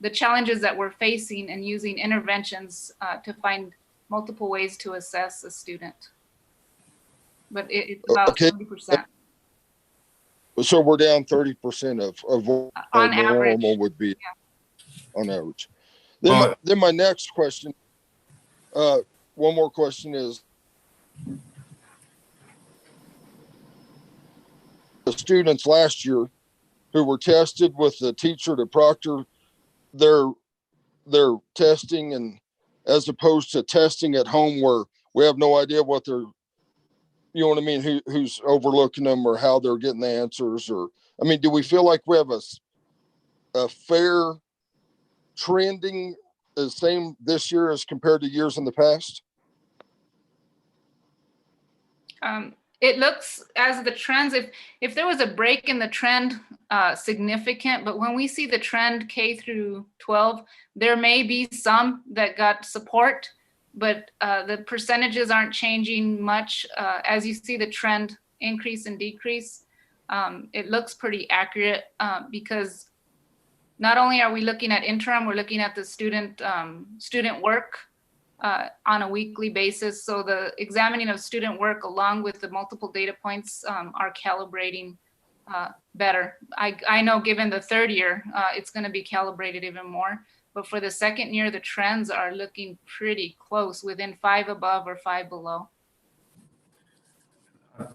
the challenges that we're facing and using interventions to find multiple ways to assess a student. But it's about 70%. So we're down 30% of what on normal average would be on average. Then my next question, one more question is, the students last year who were tested with the teacher to proctor their testing, and as opposed to testing at home where we have no idea what they're, you know what I mean, who's overlooking them or how they're getting the answers, or, I mean, do we feel like we have a fair trending the same this year as compared to years in the past? It looks as the trends, if there was a break in the trend, significant, but when we see the trend K through 12, there may be some that got support, but the percentages aren't changing much. As you see the trend increase and decrease, it looks pretty accurate because not only are we looking at interim, we're looking at the student work on a weekly basis. So the examining of student work along with the multiple data points are calibrating better. I know given the third year, it's going to be calibrated even more. But for the second year, the trends are looking pretty close, within 5 above or 5 below.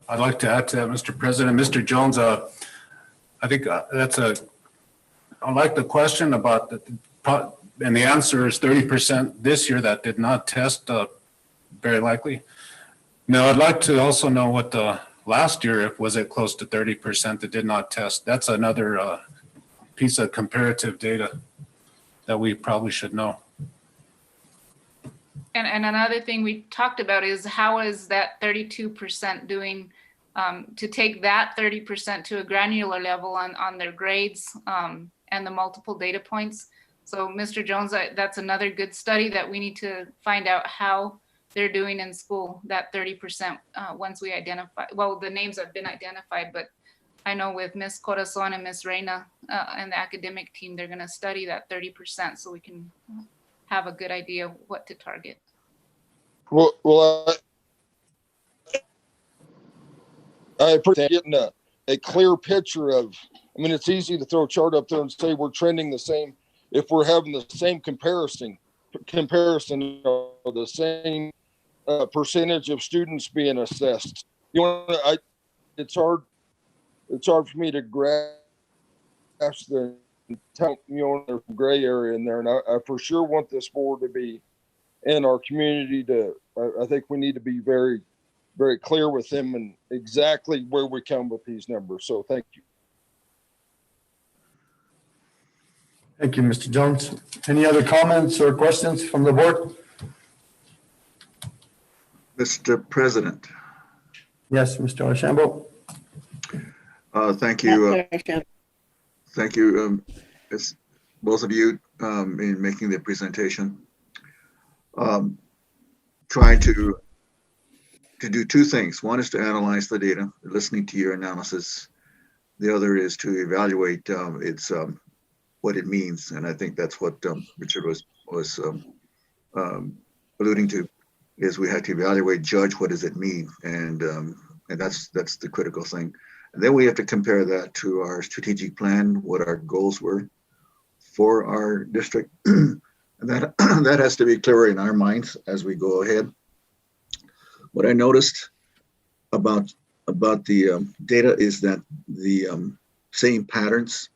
I'd like to add to that, Mr. President. Mr. Jones, I think I like the question about and the answer is 30% this year that did not test, very likely. Now, I'd like to also know what last year, was it close to 30% that did not test? That's another piece of comparative data that we probably should know. And another thing we talked about is how is that 32% doing to take that 30% to a granular level on their grades and the multiple data points. So Mr. Jones, that's another good study that we need to find out how they're doing in school, that 30% once we identify, well, the names have been identified, but I know with Miss Corazon and Miss Reina and the academic team, they're going to study that 30% so we can have a good idea of what to target. Well, I appreciate getting a clear picture of, I mean, it's easy to throw a chart up there and say we're trending the same if we're having the same comparison of the same percentage of students being assessed. You know, it's hard for me to grasp the gray area in there, and I for sure want this board to be in our community. I think we need to be very, very clear with them and exactly where we come with these numbers. So thank you. Thank you, Mr. Jones. Any other comments or questions from the board? Mr. President. Yes, Mr. Archambault. Thank you. Thank you, both of you, in making the presentation. Trying to do two things. One is to analyze the data, listening to your analysis. The other is to evaluate what it means, and I think that's what Richard was alluding to. Is we had to evaluate, judge, what does it mean, and that's the critical thing. And then we have to compare that to our strategic plan, what our goals were for our district, and that has to be clearer in our minds as we go ahead. What I noticed about the data is that the same patterns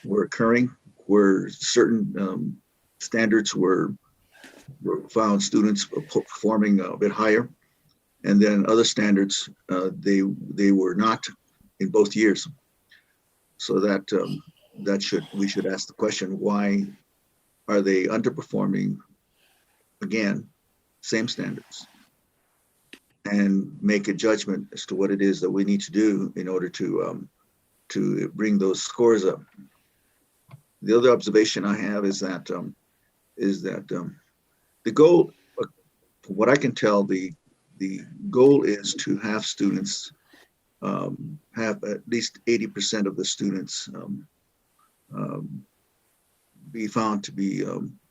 were occurring, where certain standards were found students performing a bit higher, and then other standards they were not in both years. So we should ask the question, why are they underperforming again, same standards, and make a judgment as to what it is that we need to do in order to bring those scores up. The other observation I have is that the goal, from what I can tell, the goal is to have students have at least 80% of the students be found to be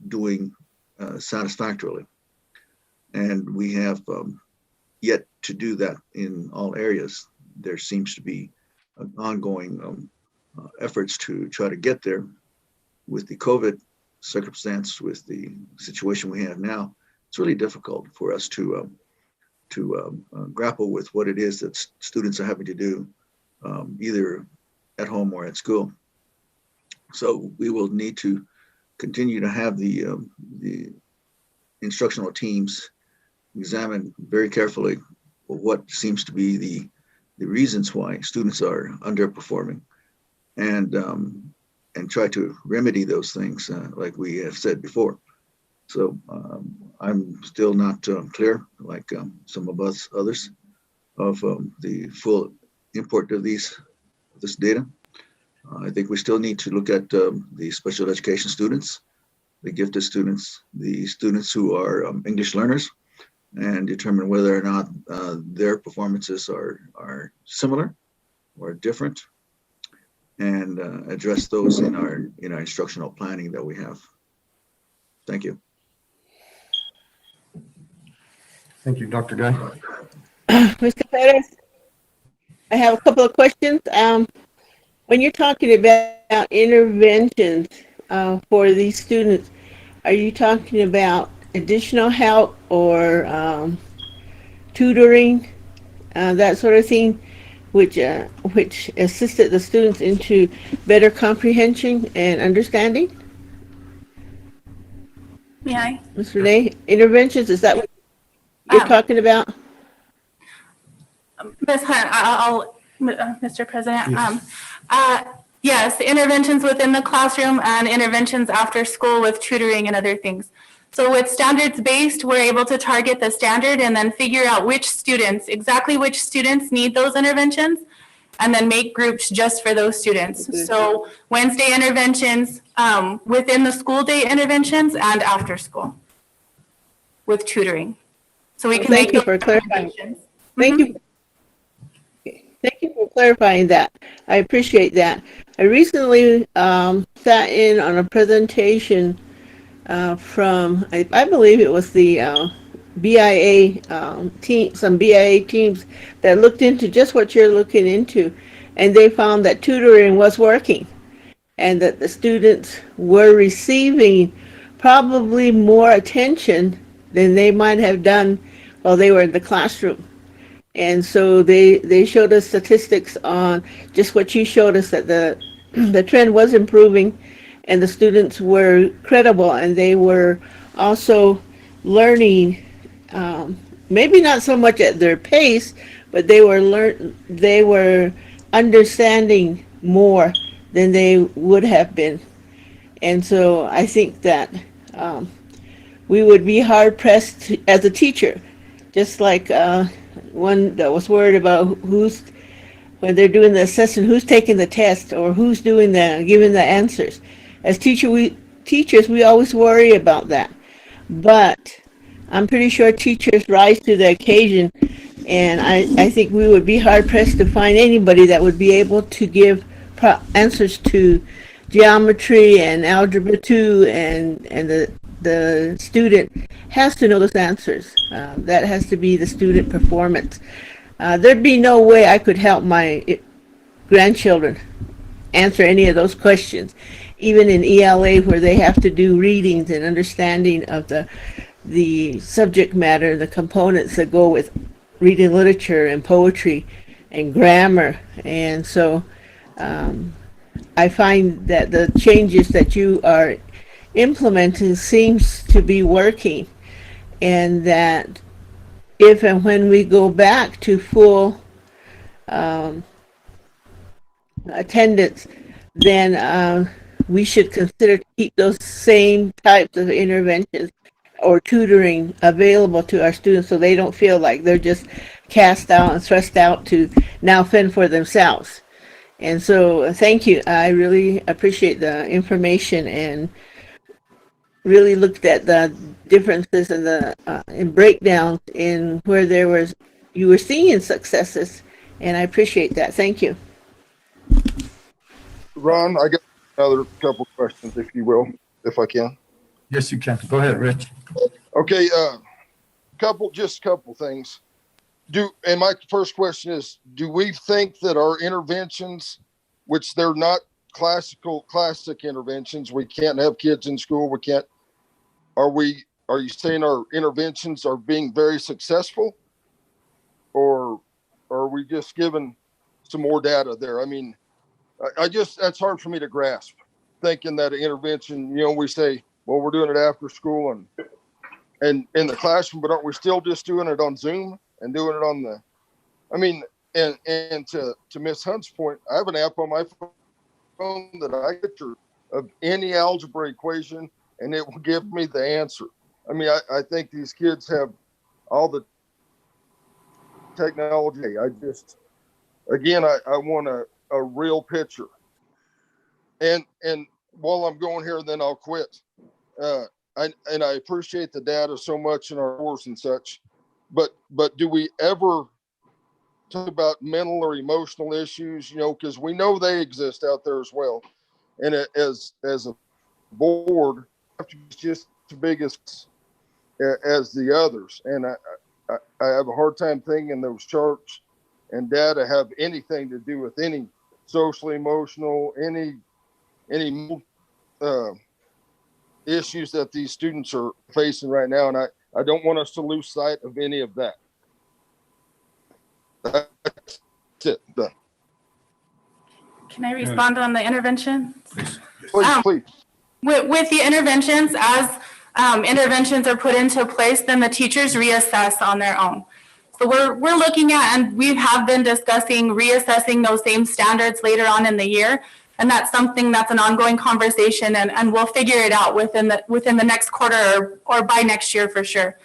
doing satisfactorily. And we have yet to do that in all areas. There seems to be ongoing efforts to try to get there. With the COVID circumstance, with the situation we have now, it's really difficult for us to grapple with what it is that students are having to do, either at home or at school. So we will need to continue to have the instructional teams examine very carefully what seems to be the reasons why students are underperforming, and try to remedy those things, like we have said before. So I'm still not clear, like some of us others, of the full import of this data. I think we still need to look at the special education students, the gifted students, the students who are English learners, and determine whether or not their performances are similar or different, and address those in our instructional planning that we have. Thank you. Thank you, Dr. Guy. Mr. Perez, I have a couple of questions. When you're talking about interventions for these students, are you talking about additional help or tutoring, that sort of thing, which assisted the students into better comprehension and understanding? May I? Ms. Renee, interventions, is that what you're talking about? Ms. Hunt, Mr. President. Yes, interventions within the classroom and interventions after school with tutoring and other things. So with standards-based, we're able to target the standard and then figure out exactly which students need those interventions, and then make groups just for those students. Okay. So Wednesday interventions, within the school day interventions, and after school with tutoring. So we can Thank you for clarifying. Thank you. Thank you for clarifying that. I appreciate that. I recently sat in on a presentation from, I believe it was the BIA team, some BIA teams that looked into just what you're looking into, and they found that tutoring was working and that the students were receiving probably more attention than they might have done while they were in the classroom. And so they showed us statistics on just what you showed us, that the trend was improving and the students were credible and they were also learning, maybe not so much at their pace, but they were understanding more than they would have been. And so I think that we would be hard pressed as a teacher, just like one that was worried about when they're doing the assessment, who's taking the test or who's giving the answers. As teachers, we always worry about that. But I'm pretty sure teachers rise to the occasion, and I think we would be hard pressed to find anybody that would be able to give answers to geometry and algebra 2, and the student has to know those answers. That has to be the student performance. There'd be no way I could help my grandchildren answer any of those questions, even in ELA where they have to do readings and understanding of the subject matter, the components that go with reading literature and poetry and grammar. And so I find that the changes that you are implementing seems to be working, and that if and when we go back to full attendance, then we should consider to keep those same types of interventions or tutoring available to our students so they don't feel like they're just cast out and thrust out to now fend for themselves. And so thank you. I really appreciate the information and really looked at the differences and the breakdowns in where you were seeing successes, and I appreciate that. Thank you. Ron, I got another couple questions, if you will, if I can. Yes, you can. Go ahead, Rich. Okay, just a couple things. And my first question is, do we think that our interventions, which they're not classic interventions, we can't have kids in school, are you saying our interventions are being very successful, or are we just given some more data there? I mean, that's hard for me to grasp, thinking that an intervention, we say, well, we're doing it after school and in the classroom, but aren't we still just doing it on Zoom and doing it and to Ms. Hunt's point, I have an app on my phone that I get of any algebra equation and it will give me the answer. I mean, I think these kids have all the technology. I want a real picture. And while I'm going here, then I'll quit. I appreciate the data so much in our course and such, but do we ever talk about mental or emotional issues, because we know they exist out there as well. And as a board, have to be just as big as the others. And I have a hard time thinking those charts and data have anything to do with any social, emotional, any issues that these students are facing right now. And I don't want us to lose sight of any of that. That's it. Done. Can I respond on the intervention? Please. With the interventions, as interventions are put into place, then the teachers reassess on their own. So we're looking at, and we have been discussing reassessing those same standards later on in the year. And that's something that's an ongoing conversation, and we'll figure it out within the next quarter or by next year for sure.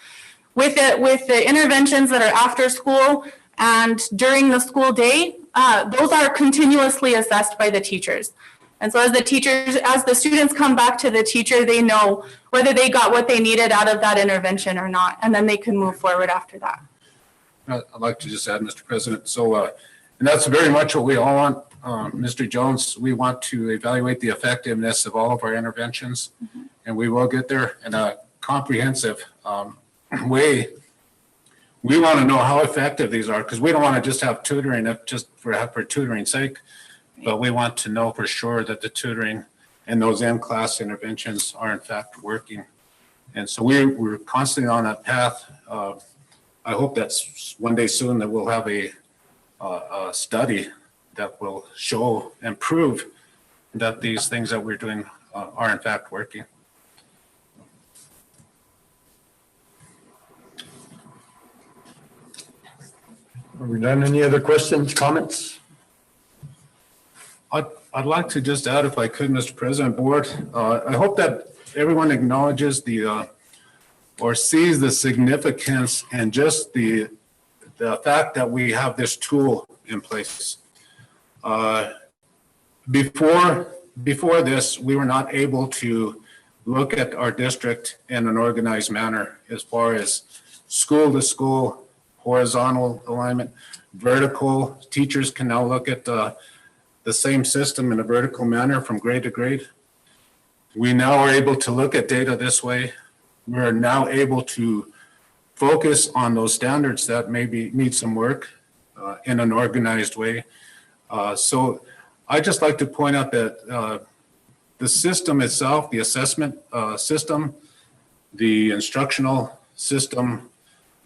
With the interventions that are after school and during the school day, those are continuously assessed by the teachers. And so as the students come back to the teacher, they know whether they got what they needed out of that intervention or not, and then they can move forward after that. I'd like to just add, Mr. President. So And that's very much what we all want, Mr. Jones. We want to evaluate the effectiveness of all of our interventions, and we will get there in a comprehensive way. We want to know how effective these are, because we don't want to just have tutoring just for tutoring's sake, but we want to know for sure that the tutoring and those in-class interventions are in fact working. And so we're constantly on that path. I hope that's one day soon that we'll have a study that will show and prove that these things that we're doing are in fact working. Are we done? Any other questions, comments? I'd like to just add, if I could, Mr. President, Board, I hope that everyone acknowledges or sees the significance and just the fact that we have this tool in place. Before this, we were not able to look at our district in an organized manner as far as school to school, horizontal alignment, vertical. Teachers can now look at the same system in a vertical manner from grade to grade. We now are able to look at data this way. We're now able to focus on those standards that maybe need some work in an organized way. So I'd just like to point out that the system itself, the assessment system, the instructional system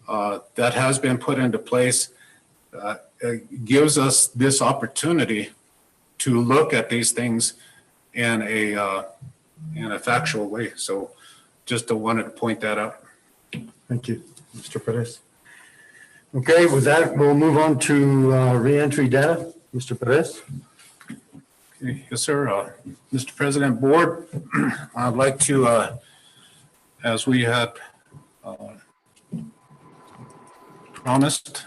that has been put into place gives us this opportunity to look at these things in a factual way. So just wanted to point that out. Thank you, Mr. Perez. Okay, with that, we'll move on to reentry data. Mr. Perez. Yes, sir. Mr. President, Board, I'd like to, as we had promised,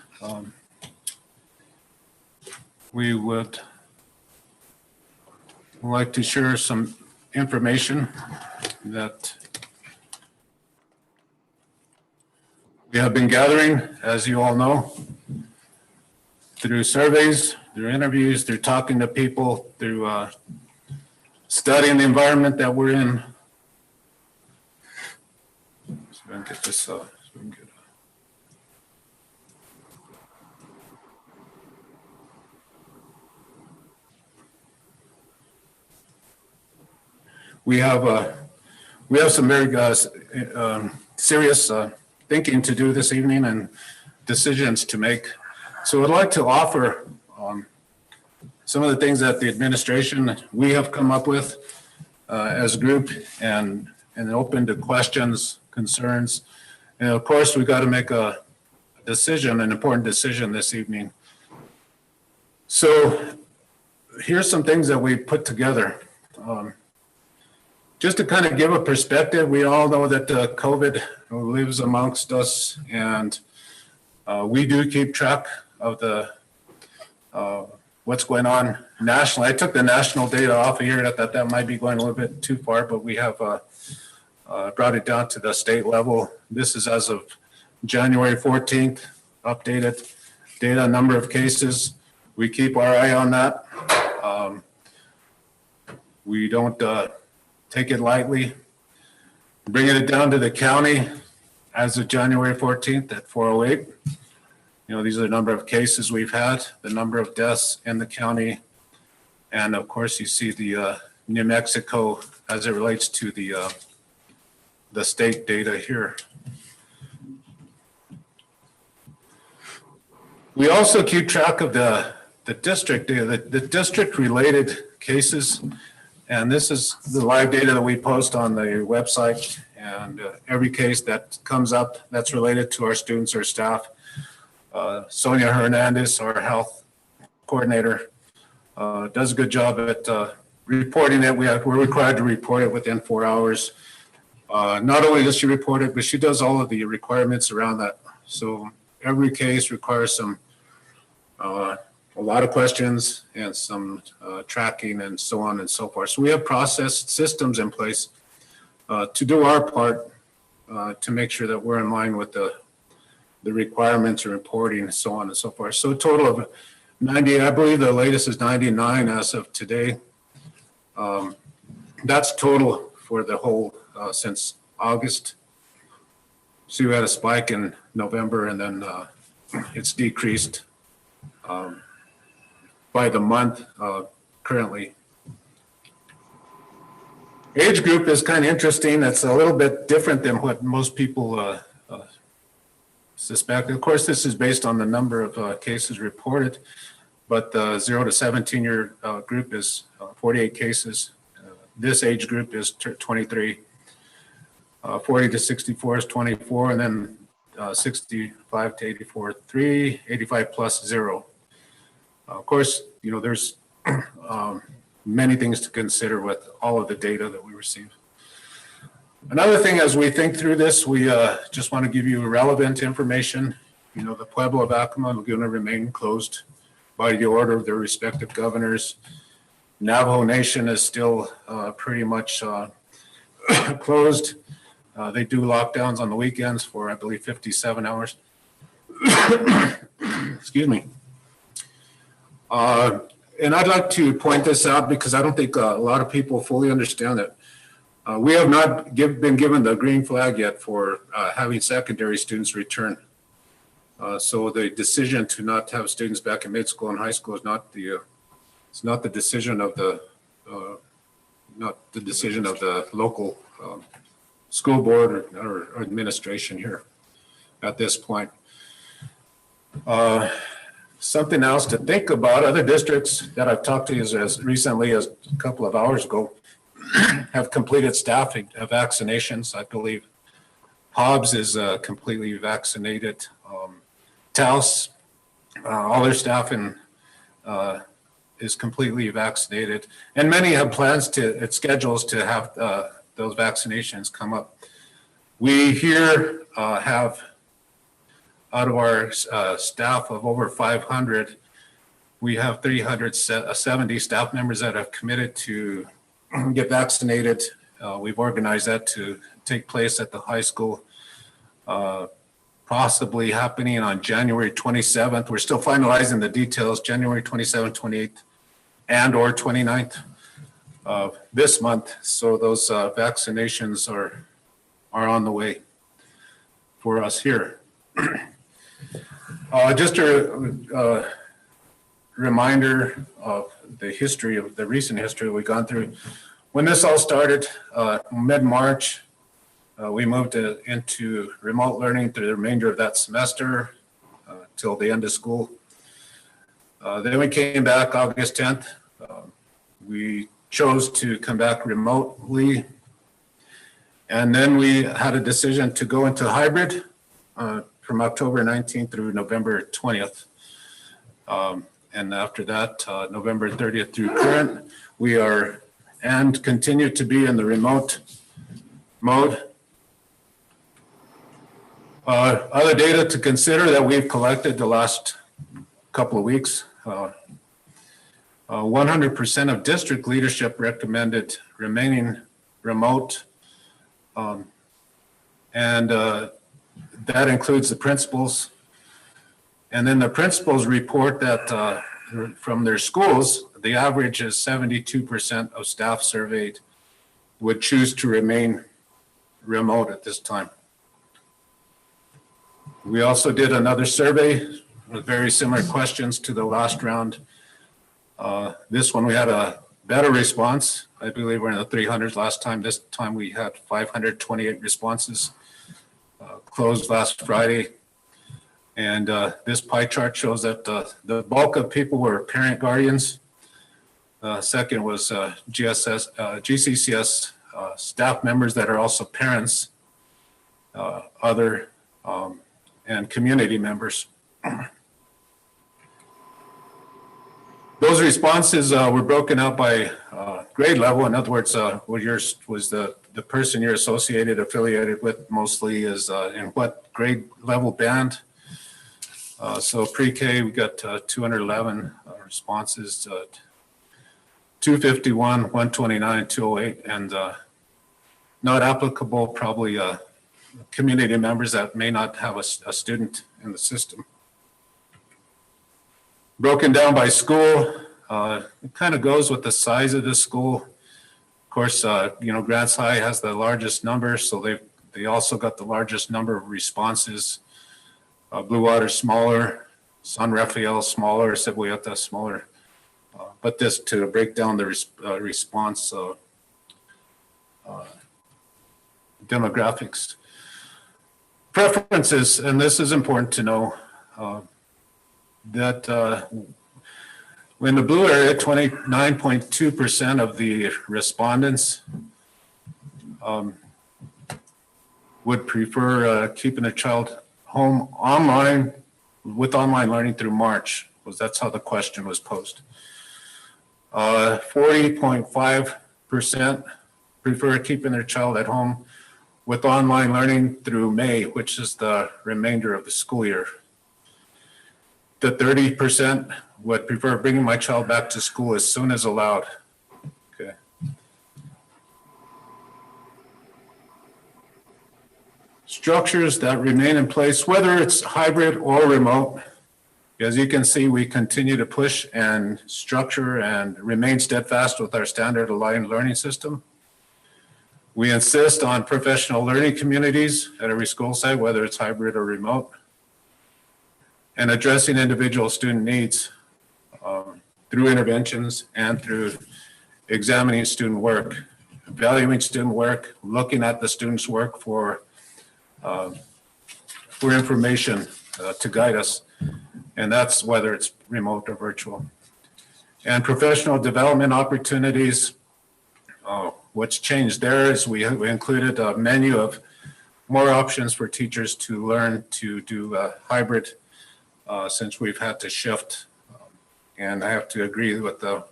we would like to share some information that we have been gathering, as you all know, through surveys, through interviews, through talking to people, through studying the environment that we're in. So I can get this, so we can get we have some very serious thinking to do this evening and decisions to make. So I'd like to offer some of the things that the administration, we have come up with as a group and open to questions, concerns. And of course, we've got to make a decision, an important decision this evening. So here's some things that we put together. Just to kind of give a perspective, we all know that COVID lives amongst us, and we do keep track of the what's going on nationally. I took the national data off of here. I thought that might be going a little bit too far, but we have brought it down to the state level. This is as of January 14th, updated data, number of cases. We keep our eye on that. We don't take it lightly. Bringing it down to the county as of January 14th at 408. You know, these are the number of cases we've had, the number of deaths in the county. And of course, you see the New Mexico as it relates to the state data here. We also keep track of the district data, the district related cases. And this is the live data that we post on the website, and every case that comes up that's related to our students or staff. Sonia Hernandez, our health coordinator, does a good job at reporting it. We're required to report it within 4 hours. Not only does she report it, but she does all of the requirements around that. So every case requires some a lot of questions and some tracking and so on and so forth. So we have process systems in place to do our part to make sure that we're in line with the requirements of reporting and so on and so forth. So a total of 90, I believe the latest is 99 as of today. That's total for the whole, since August. So we had a spike in November and then it's decreased by the month currently. Age group is kind of interesting. It's a little bit different than what most people suspect. Of course, this is based on the number of cases reported, but the 0 to 17 year group is 48 cases. This age group is 23. 40 to 64 is 24, and then 65 to 84, 3, 85 plus 0. Of course, you know, there's many things to consider with all of the data that we receive. Another thing, as we think through this, we just want to give you relevant information. You know, the Pueblo of Acoma and Laguna remain closed by the order of their respective governors. Navajo Nation is still pretty much closed. They do lockdowns on the weekends for, I believe, 57 hours. Excuse me. And I'd like to point this out because I don't think a lot of people fully understand it. We have not been given the green flag yet for having secondary students return. So the decision to not have students back in mid school and high school is not the it's not the decision of the local school board or administration here at this point. Something else to think about, other districts that I've talked to as recently as a couple of hours ago have completed staff vaccinations. I believe Hobbs is completely vaccinated. Taos, all their staff is completely vaccinated. And many have plans schedules to have those vaccinations come up. We here have, out of our staff of over 500, we have 370 staff members that have committed to get vaccinated. We've organized that to take place at the high school, possibly happening on January 27th. We're still finalizing the details, January 27th, 28th, and or 29th of this month. So those vaccinations are on the way for us here. Just a reminder of the history of the recent history we've gone through. When this all started, mid-March, we moved into remote learning through the remainder of that semester till the end of school. Then we came back August 10th. We chose to come back remotely. And then we had a decision to go into hybrid from October 19th through November 20th. And after that, November 30th through current, we are and continue to be in the remote mode. Other data to consider that we've collected the last couple of weeks. 100% of district leadership recommended remaining remote. And that includes the principals. And then the principals report that from their schools, the average is 72% of staff surveyed would choose to remain remote at this time. We also did another survey with very similar questions to the last round. This one we had a better response. I believe we're in the 300s last time. This time we had 528 responses. Closed last Friday. And this pie chart shows that the bulk of people were parent guardians. Second was GCCS staff members that are also parents, and community members. Those responses were broken out by grade level. In other words, what yours was the person you're affiliated with mostly is in what grade level band. So pre-K, we got 211 responses, 251, 129, 208, and not applicable, probably community members that may not have a student in the system. Broken down by school, it kind of goes with the size of the school. Of course, Grants High has the largest number, so they also got the largest number of responses. Blue Water smaller, San Rafael smaller, Cebueta smaller. But this to break down the response demographics. Preferences, and this is important to know, that in the blue area, 29.2% of the respondents would prefer keeping a child home online with online learning through March, because that's how the question was posed. 40.5% prefer keeping their child at home with online learning through May, which is the remainder of the school year. The 30% would prefer bringing my child back to school as soon as allowed. Okay. Structures that remain in place, whether it's hybrid or remote. As you can see, we continue to push and structure and remain steadfast with our standard aligned learning system. We insist on professional learning communities at every school site, whether it's hybrid or remote, and addressing individual student needs through interventions and through examining student work, valuing student work, looking at the student's work for information to guide us. And that's whether it's remote or virtual. And professional development opportunities. What's changed there is we included a menu of more options for teachers to learn to do hybrid since we've had to shift. And I have to agree with the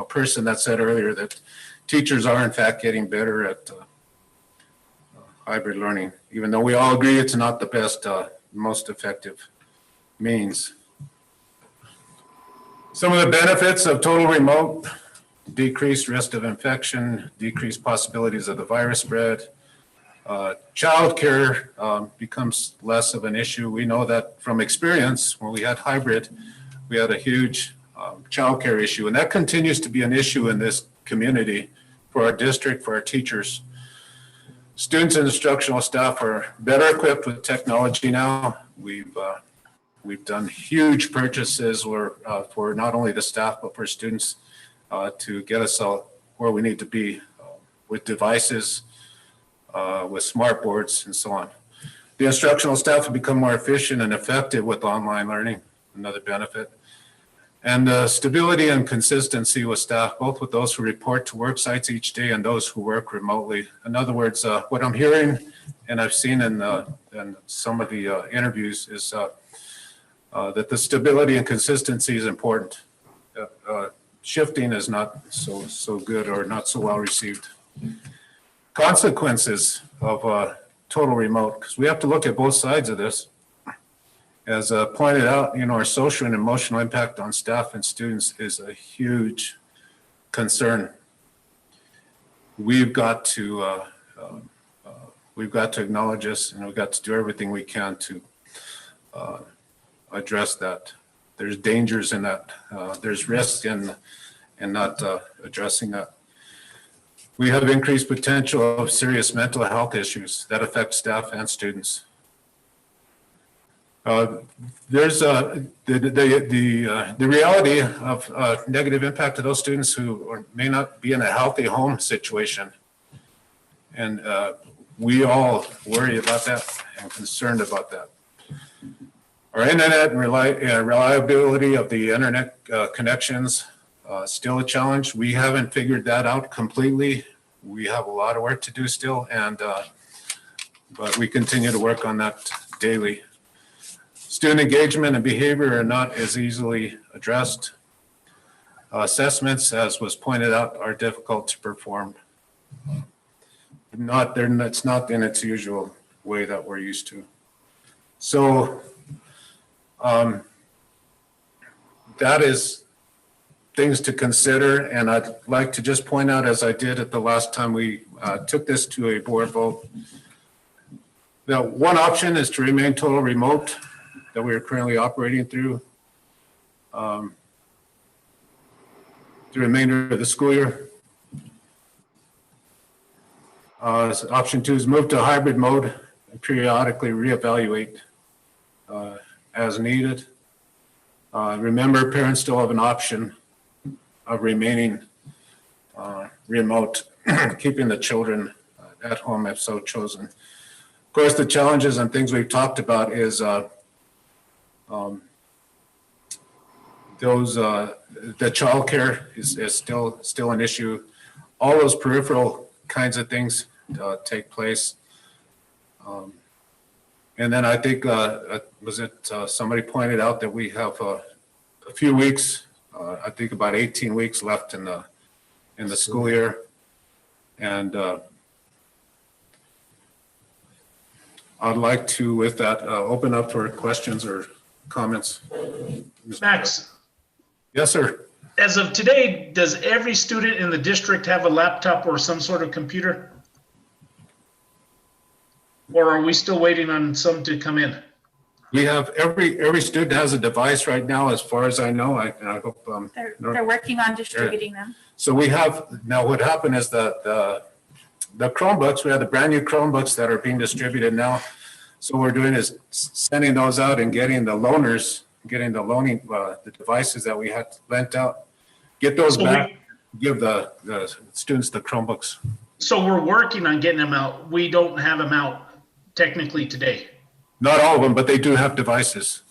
person that said earlier that teachers are in fact getting better at hybrid learning, even though we all agree it's not the best, most effective means. Some of the benefits of total remote: decreased risk of infection, decreased possibilities of the virus spread. Childcare becomes less of an issue. We know that from experience, when we had hybrid, we had a huge childcare issue, and that continues to be an issue in this community for our district, for our teachers. Students and instructional staff are better equipped with technology now. We've done huge purchases for not only the staff, but for students to get us where we need to be with devices, with smart boards and so on. The instructional staff have become more efficient and effective with online learning, another benefit. And stability and consistency with staff, both with those who report to work sites each day and those who work remotely. In other words, what I'm hearing and I've seen in some of the interviews is that the stability and consistency is important. Shifting is not so good or not so well received. Consequences of total remote, because we have to look at both sides of this. As pointed out, our social and emotional impact on staff and students is a huge concern. We've got to acknowledge this, and we've got to do everything we can to address that. There's dangers in that. There's risks in not addressing that. We have increased potential of serious mental health issues that affect staff and students. There's the reality of negative impact to those students who may not be in a healthy home situation. And we all worry about that and concerned about that. Our internet and reliability of the internet connections still a challenge. We haven't figured that out completely. We have a lot of work to do still, but we continue to work on that daily. Student engagement and behavior are not as easily addressed. Assessments, as was pointed out, are difficult to perform. It's not in its usual way that we're used to. So that is things to consider, and I'd like to just point out, as I did at the last time we took this to a board vote, that one option is to remain total remote that we are currently operating through. the remainder of the school year. Option 2 is move to hybrid mode and periodically reevaluate as needed. Remember, parents still have an option of remaining remote, keeping the children at home if so chosen. Of course, the challenges and things we've talked about is the childcare is still an issue. All those peripheral kinds of things take place. And then I think, somebody pointed out that we have a few weeks, I think about 18 weeks left in the school year. And I'd like to, with that, open up for questions or comments. Max, Yes, sir. as of today, does every student in the district have a laptop or some sort of computer? Or are we still waiting on some to come in? We have every student has a device right now, as far as I know. I hope. They're working on distributing them. So we have, now what happened is the Chromebooks, we have the brand new Chromebooks that are being distributed now. So what we're doing is sending those out and getting the loaners, the devices that we had lent out, get those back, give the students the Chromebooks. So we're working on getting them out. We don't have them out technically today. Not all of them, but they do have devices.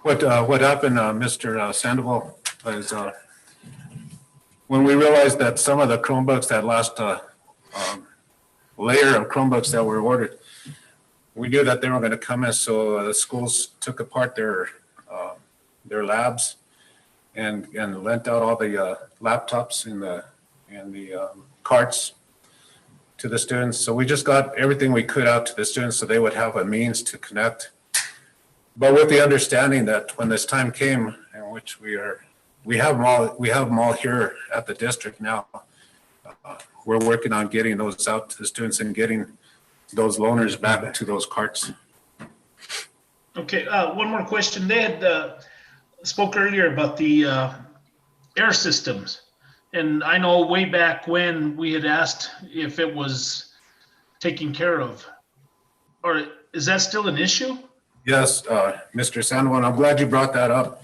What happened, Mr. Sandoval, is when we realized that some of the Chromebooks, that last layer of Chromebooks that were ordered, we knew that they were going to come in, so the schools took apart their labs and lent out all the laptops and the carts to the students. So we just got everything we could out to the students so they would have a means to connect. But with the understanding that when this time came, in which we have them all here at the district now, we're working on getting those out to the students and getting those loaners back to those carts. Okay, one more question. They had spoke earlier about the air systems. And I know way back when we had asked if it was taken care of. Or is that still an issue? Yes, Mr. Sandoval, I'm glad you brought that up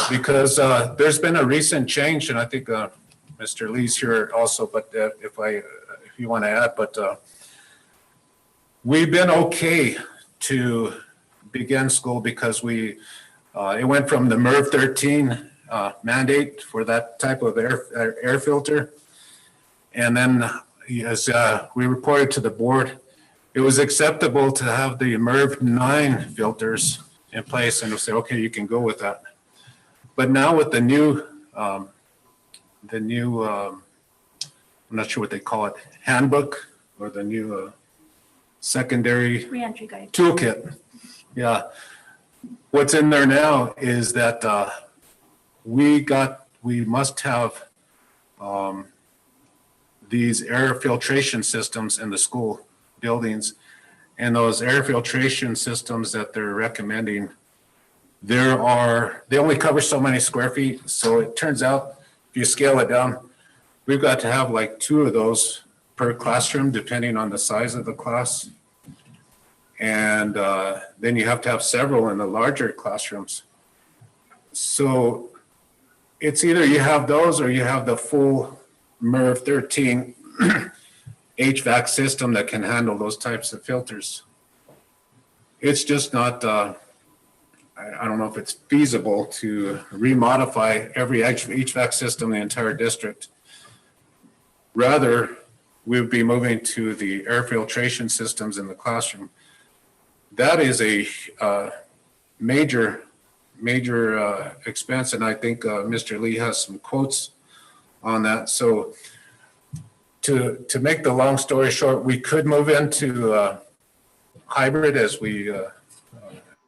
because there's been a recent change, and I think Mr. Lee's here also, but if you want to add, but we've been okay to begin school because it went from the MERV 13 mandate for that type of air filter. And then as we reported to the board, it was acceptable to have the MERV 9 filters in place and we'll say, okay, you can go with that. But now with the new, I'm not sure what they call it, handbook or the new secondary Reentry guide. toolkit. Yeah. What's in there now is that we must have these air filtration systems in the school buildings, and those air filtration systems that they're recommending, they only cover so many square feet. So it turns out if you scale it down, we've got to have like 2 of those per classroom, depending on the size of the class. And then you have to have several in the larger classrooms. So it's either you have those or you have the full MERV 13 HVAC system that can handle those types of filters. It's just not, I don't know if it's feasible to remodify every HVAC system in the entire district. Rather, we'd be moving to the air filtration systems in the classroom. That is a major expense, and I think Mr. Lee has some quotes on that. So to make the long story short, we could move into hybrid as we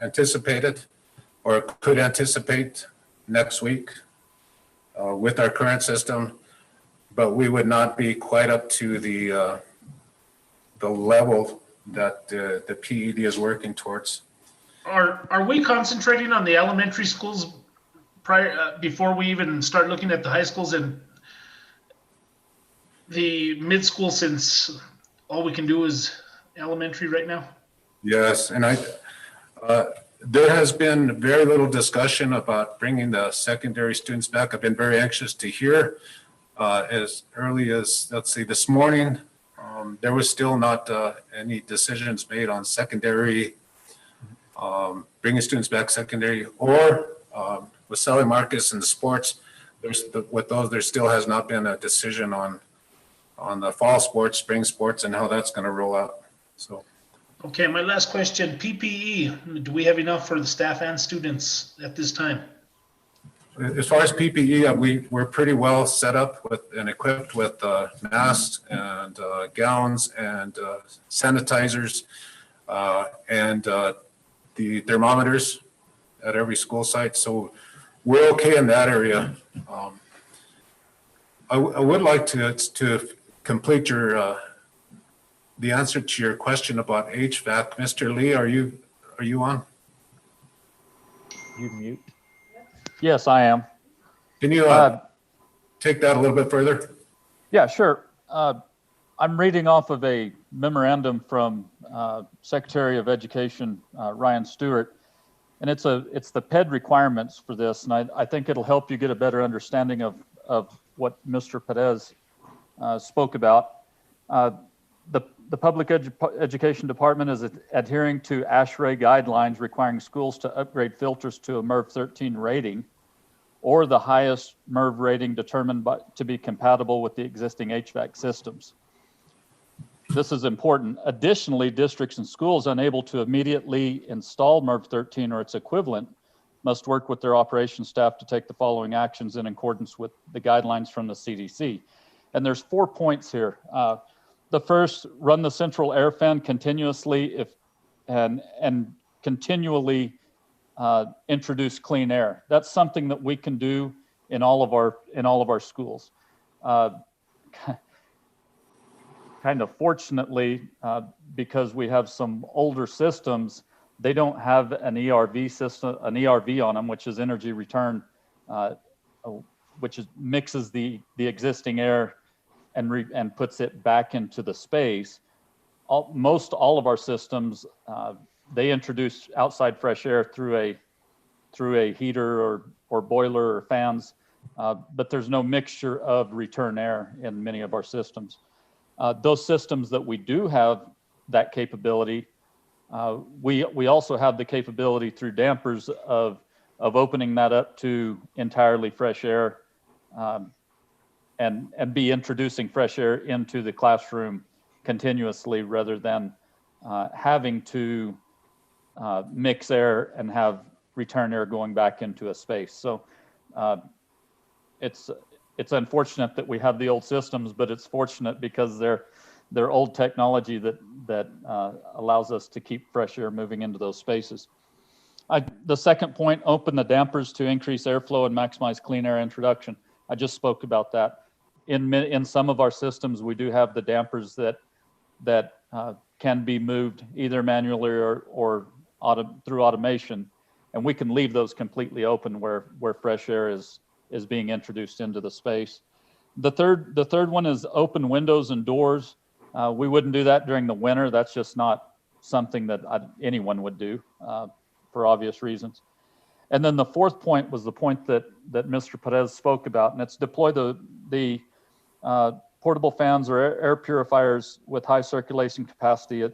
anticipated, or could anticipate next week with our current system, but we would not be quite up to the level that the PED is working towards. Are we concentrating on the elementary schools prior before we even start looking at the high schools and the mid school, since all we can do is elementary right now? Yes, and there has been very little discussion about bringing the secondary students back. I've been very anxious to hear as early as, let's see, this morning. There was still not any decisions made on secondary, bringing students back secondary, or with Sally Marcus and the sports. With those, there still has not been a decision on the fall sports, spring sports, and how that's going to roll out. So. Okay, my last question, PPE, do we have enough for the staff and students at this time? As far as PPE, we're pretty well set up with and equipped with masks and gowns and sanitizers and the thermometers at every school site. So we're okay in that area. I would like to complete your the answer to your question about HVAC. Mr. Lee, are you on? You mute. Yes, I am. Can you take that a little bit further? Yeah, sure. I'm reading off of a memorandum from Secretary of Education Ryan Stewart, and it's the PED requirements for this, and I think it'll help you get a better understanding of what Mr. Perez spoke about. The Public Education Department is adhering to ASHRAE guidelines requiring schools to upgrade filters to a MERV 13 rating or the highest MERV rating determined to be compatible with the existing HVAC systems. This is important. Additionally, districts and schools unable to immediately install MERV 13 or its equivalent must work with their operations staff to take the following actions in accordance with the guidelines from the CDC. And there's 4 points here. The first, run the central air fan continuously and continually introduce clean air. That's something that we can do in all of our schools. Kind of fortunately, because we have some older systems, they don't have an ERV system, an ERV on them, which is energy return, which mixes the existing air and puts it back into the space. Most all of our systems, they introduce outside fresh air through a heater or boiler or fans, but there's no mixture of return air in many of our systems. Those systems that we do have that capability, we also have the capability through dampers of opening that up to entirely fresh air, and be introducing fresh air into the classroom continuously rather than having to mix air and have return air going back into a space. So it's unfortunate that we have the old systems, but it's fortunate because they're old technology that allows us to keep fresh air moving into those spaces. The second point, open the dampers to increase airflow and maximize clean air introduction. I just spoke about that. In some of our systems, we do have the dampers that can be moved either manually or through automation, and we can leave those completely open where fresh air is being introduced into the space. The third one is open windows and doors. We wouldn't do that during the winter. That's just not something that anyone would do for obvious reasons. And then the fourth point was the point that Mr. Perez spoke about, and it's deploy the portable fans or air purifiers with high circulation capacity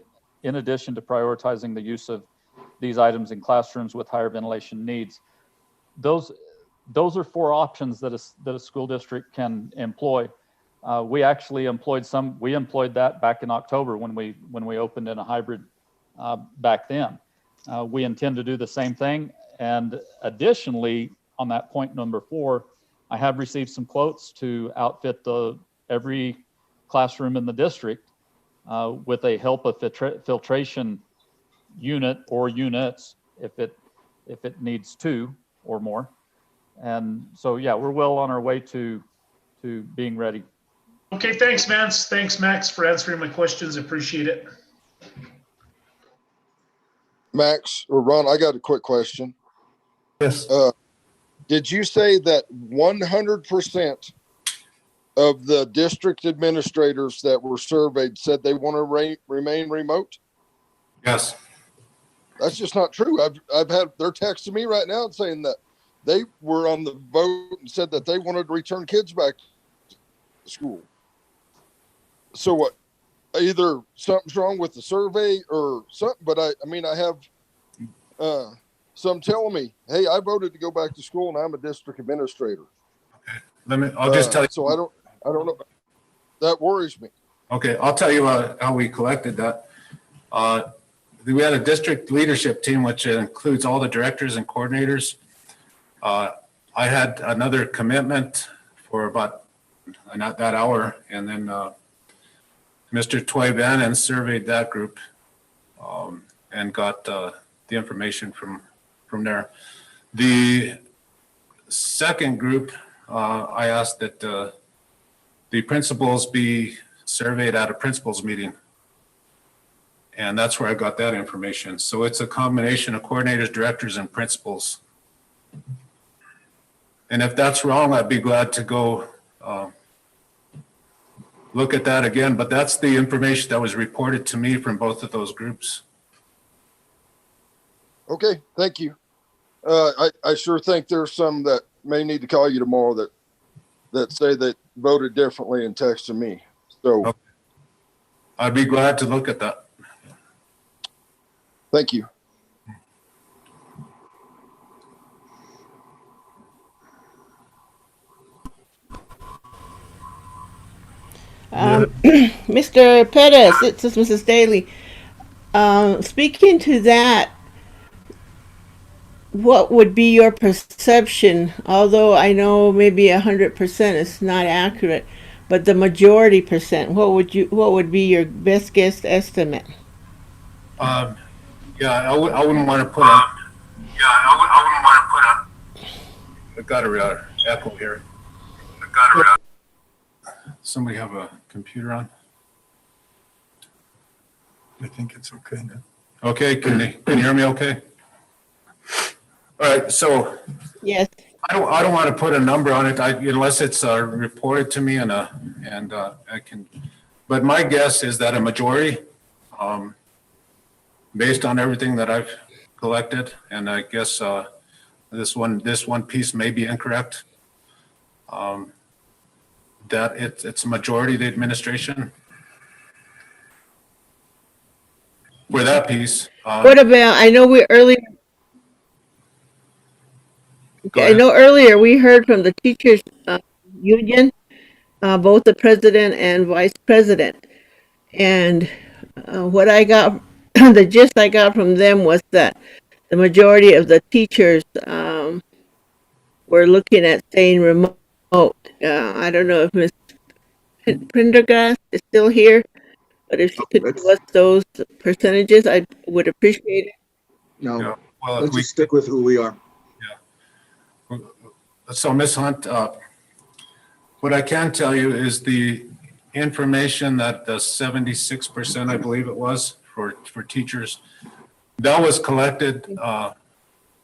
in addition to prioritizing the use of these items in classrooms with higher ventilation needs. Those are 4 options that a school district can employ. We actually employed that back in October when we opened in a hybrid back then. We intend to do the same thing. And additionally, on that point number 4, I have received some quotes to outfit every classroom in the district with a HEPA filtration unit or units if it needs 2 or more. And so, yeah, we're well on our way to being ready. Okay, thanks, Vance. Thanks, Max, for answering my questions. Appreciate it. Max or Ron, I got a quick question. Yes. Did you say that 100% of the district administrators that were surveyed said they want to remain remote? Yes. That's just not true. I've had, they're texting me right now and saying that they were on the vote and said that they wanted to return kids back to school. So what? Either something's wrong with the survey or something, but I mean, I have some telling me, hey, I voted to go back to school and I'm a district administrator. I'll just tell you. So I don't know. That worries me. Okay, I'll tell you how we collected that. We had a district leadership team, which includes all the directors and coordinators. I had another commitment for about not that hour, and then Mr. Toy Bannon surveyed that group and got the information from there. The second group, I asked that the principals be surveyed at a principals meeting. And that's where I got that information. So it's a combination of coordinators, directors, and principals. And if that's wrong, I'd be glad to go look at that again. But that's the information that was reported to me from both of those groups. Okay, thank you. I sure think there's some that may need to call you tomorrow that say that voted differently and texted me. So okay. I'd be glad to look at that. Thank you. Mr. Pettis, it's just Mrs. Daly. Speaking to that, what would be your perception? Although I know maybe 100% is not accurate, but the majority percent, what would be your best guess estimate? Yeah, I wouldn't want to put a. I wouldn't want to put a. I got a echo here. Somebody have a computer on? I think it's okay now. Okay, can you hear me okay? All right, so yes, I don't want to put a number on it unless it's reported to me and I can. But my guess is that a majority, based on everything that I've collected, and I guess this one piece may be incorrect. That it's a majority of the administration for that piece. What about? I know we earlier. Okay, I know earlier we heard from the teachers union, both the president and vice president, and what I got, the gist I got from them was that the majority of the teachers were looking at staying remote. I don't know if Ms. Prendergast is still here, but if she could give us those percentages, I would appreciate it. No, Yeah, well, let's just stick with who we are. So Ms. Hunt, what I can tell you is the information that the 76%, I believe it was, for teachers, that was collected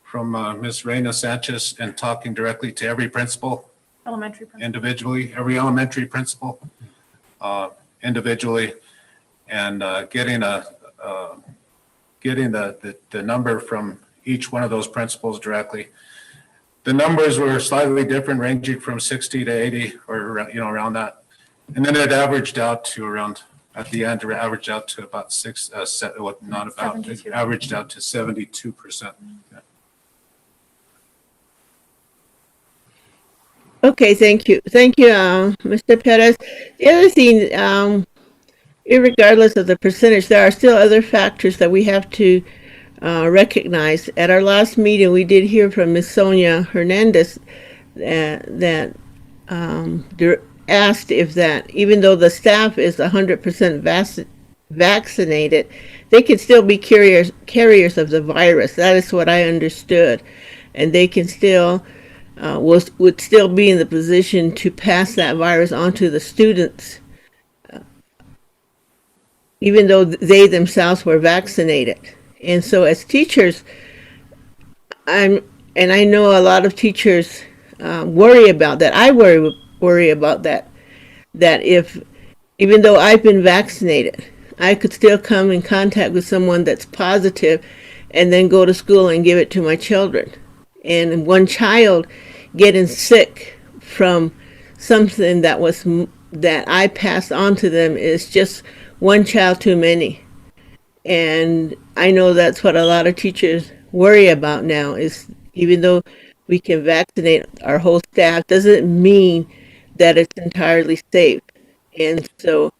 from Ms. Reina Sanchez and talking directly to every principal. Elementary principal. Individually, every elementary principal individually, and getting the number from each one of those principals directly. The numbers were slightly different, ranging from 60 to 80, or around that, and then it averaged out to around at the end. It averaged out to about averaged out to 72%. Yeah. Okay, thank you, Mr. Perez. The other thing, irregardless of the percentage, there are still other factors that we have to recognize. At our last meeting, we did hear from Ms. Sonia Hernandez that asked if that, even though the staff is 100% vaccinated, they can still be carriers of the virus. That is what I understood, and they can still would still be in the position to pass that virus on to the students, even though they themselves were vaccinated. And so as teachers, I know a lot of teachers worry about that. I worry about that. That if, even though I've been vaccinated, I could still come in contact with someone that's positive and then go to school and give it to my children. And one child getting sick from something that I passed on to them is just one child too many. And I know that's what a lot of teachers worry about now, is even though we can vaccinate our whole staff, doesn't mean that it's entirely safe. And so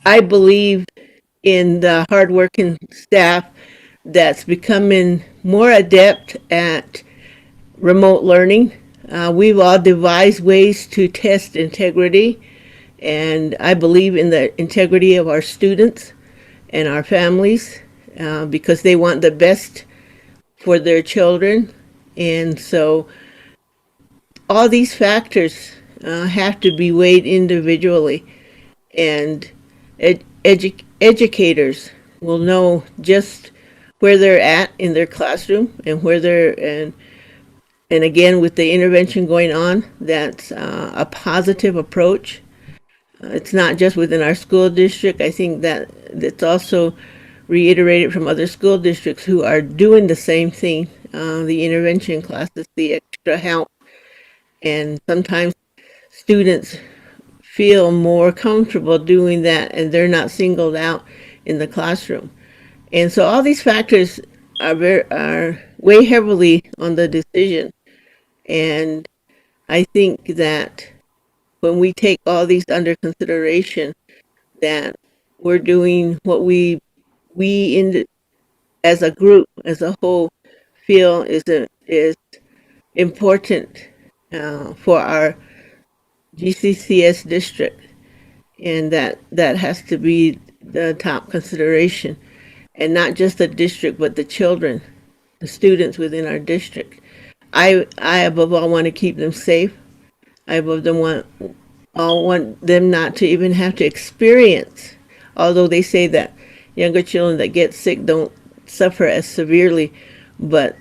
I believe in the hardworking staff that's becoming more adept at remote learning. We've all devised ways to test integrity, and I believe in the integrity of our students and our families because they want the best for their children. And so all these factors have to be weighed individually, and educators will know just where they're at in their classroom and where they're, and again, with the intervention going on, that's a positive approach. It's not just within our school district. I think that it's also reiterated from other school districts who are doing the same thing, the intervention classes, the extra help. And sometimes students feel more comfortable doing that and they're not singled out in the classroom. And so all these factors are weigh heavily on the decision. And I think that when we take all these under consideration, that we're doing what we as a group, as a whole, feel is important for our GCCS district, and that has to be the top consideration, and not just the district, but the children, the students within our district. I above all want to keep them safe. I above all want them not to even have to experience, although they say that younger children that get sick don't suffer as severely, but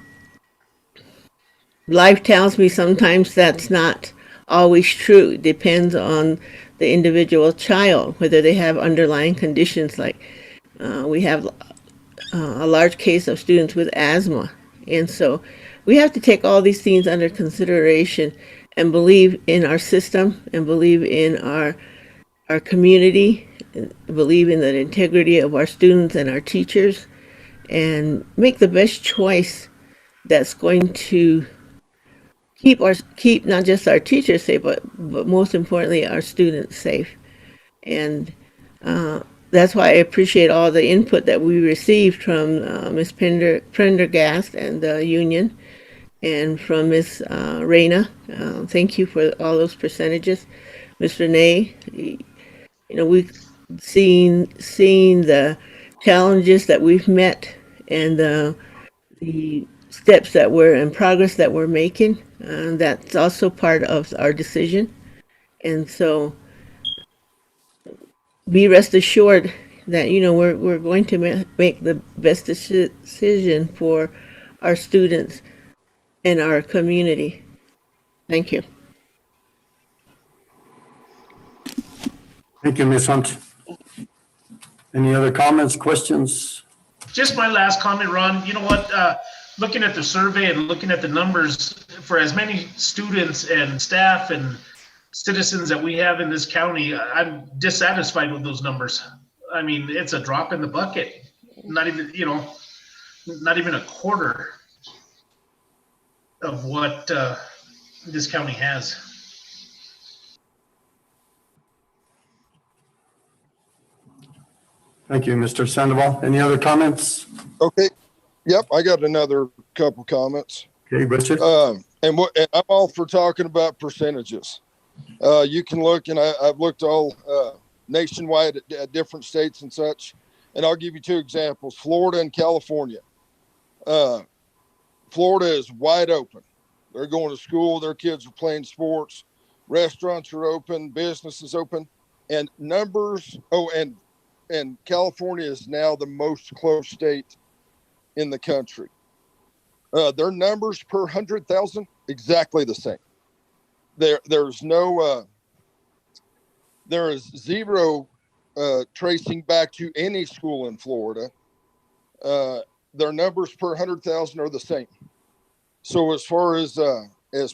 life tells me sometimes that's not always true. It depends on the individual child, whether they have underlying conditions like we have a large case of students with asthma. And so we have to take all these things under consideration and believe in our system and believe in our community, and believe in the integrity of our students and our teachers, and make the best choice that's going to keep not just our teachers safe, but most importantly our students safe. And that's why I appreciate all the input that we received from Ms. Prendergast and the union, and from Ms. Reyna. Thank you for all those percentages. Ms. Renee, we've seen the challenges that we've met and the steps that we're in progress that we're making. That's also part of our decision. And so be rest assured that, we're going to make the best decision for our students and our community. Thank you. Thank you, Ms. Hunt. Any other comments, questions? Just my last comment, Ron. You know what? Looking at the survey and looking at the numbers for as many students and staff and citizens that we have in this county, I'm dissatisfied with those numbers. I mean, it's a drop in the bucket. Not even a quarter of what this county has. Thank you, Mr. Sandoval. Any other comments? Okay. Yep, I got another couple comments. Okay, Richard. And I'm all for talking about percentages. You can look, and I've looked all nationwide at different states and such, and I'll give you two examples: Florida and California. Florida is wide open. They're going to school. Their kids are playing sports. Restaurants are open. Business is open. And numbers. Oh, and and California is now the most closed state in the country. Their numbers per 100,000 exactly the same. There's no there is zero tracing back to any school in Florida. Their numbers per 100,000 are the same. So as far as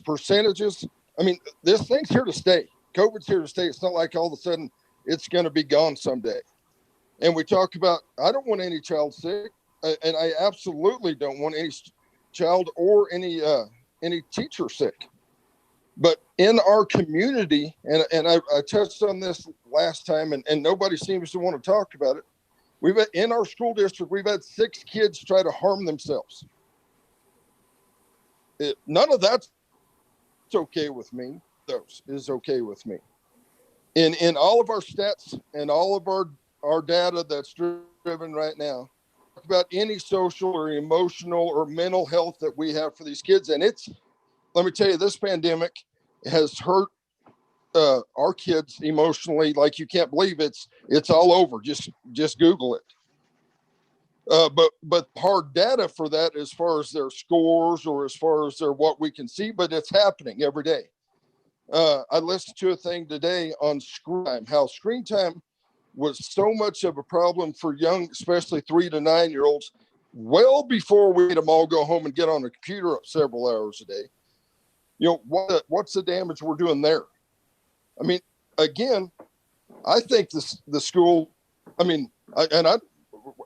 percentages, I mean, this thing's here to stay. COVID's here to stay. It's not like all of a sudden it's going to be gone someday. And we talk about, I don't want any child sick, and I absolutely don't want any child or any teacher sick. But in our community, and I touched on this last time, and nobody seems to want to talk about it. In our school district, we've had 6 kids try to harm themselves. None of that's okay with me. Those is okay with me. In all of our stats and all of our data that's driven right now, about any social or emotional or mental health that we have for these kids. And let me tell you, this pandemic has hurt our kids emotionally like you can't believe. It's all over. Just Google it. But hard data for that as far as their scores or as far as what we can see, but it's happening every day. I listened to a thing today on screen time, how screen time was so much of a problem for young, especially 3 to 9 year olds, well before we made them all go home and get on a computer several hours a day. You know, what's the damage we're doing there? I mean, again, I think the school, I mean,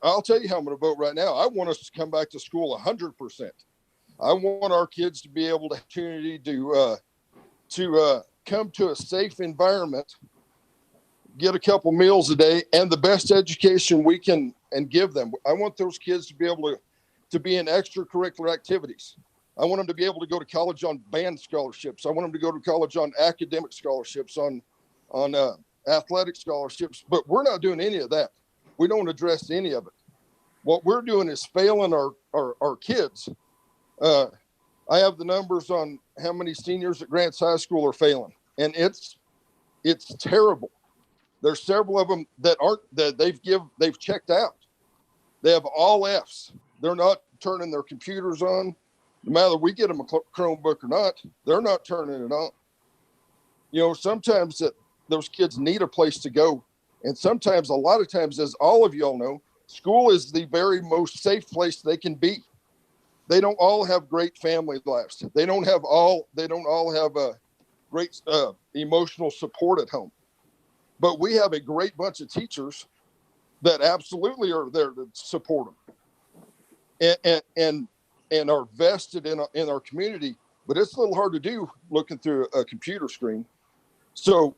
I'll tell you how I'm going to vote right now. I want us to come back to school 100%. I want our kids to be able to have the opportunity to come to a safe environment, get a couple meals a day, and the best education we can and give them. I want those kids to be able to be in extracurricular activities. I want them to be able to go to college on band scholarships. I want them to go to college on academic scholarships, on athletic scholarships. But we're not doing any of that. We don't address any of it. What we're doing is failing our kids. I have the numbers on how many seniors at Grants High School are failing, and it's terrible. There's several of them that they've checked out. They have all Fs. They're not turning their computers on. No matter we get them a Chromebook or not, they're not turning it on. You know, sometimes those kids need a place to go. And sometimes, a lot of times, as all of y'all know, school is the very most safe place they can be. They don't all have great family lives. They don't all have a great emotional support at home. But we have a great bunch of teachers that absolutely are there to support them and are vested in our community. But it's a little hard to do looking through a computer screen. So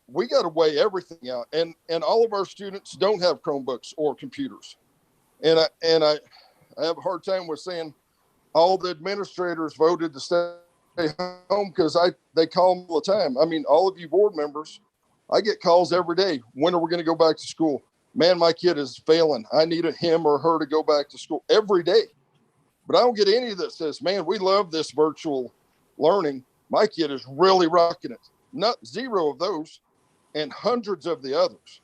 we got to weigh everything out. And all of our students don't have Chromebooks or computers. And I have a hard time with saying all the administrators voted to stay home because they call them all the time. I mean, all of you board members, I get calls every day. When are we going to go back to school? Man, my kid is failing. I need him or her to go back to school every day. But I don't get any that says, man, we love this virtual learning. My kid is really rocking it. Not zero of those and hundreds of the others.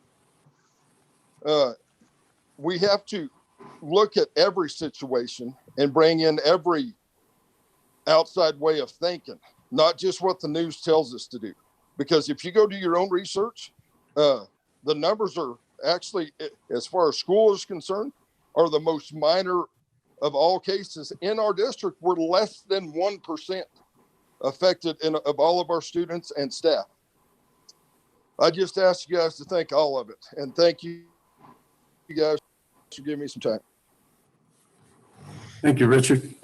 We have to look at every situation and bring in every outside way of thinking, not just what the news tells us to do. Because if you go do your own research, the numbers are actually, as far as school is concerned, are the most minor of all cases. In our district, we're less than 1% affected of all of our students and staff. I just ask you guys to think all of it. And thank you guys for giving me some time. Thank you, Richard.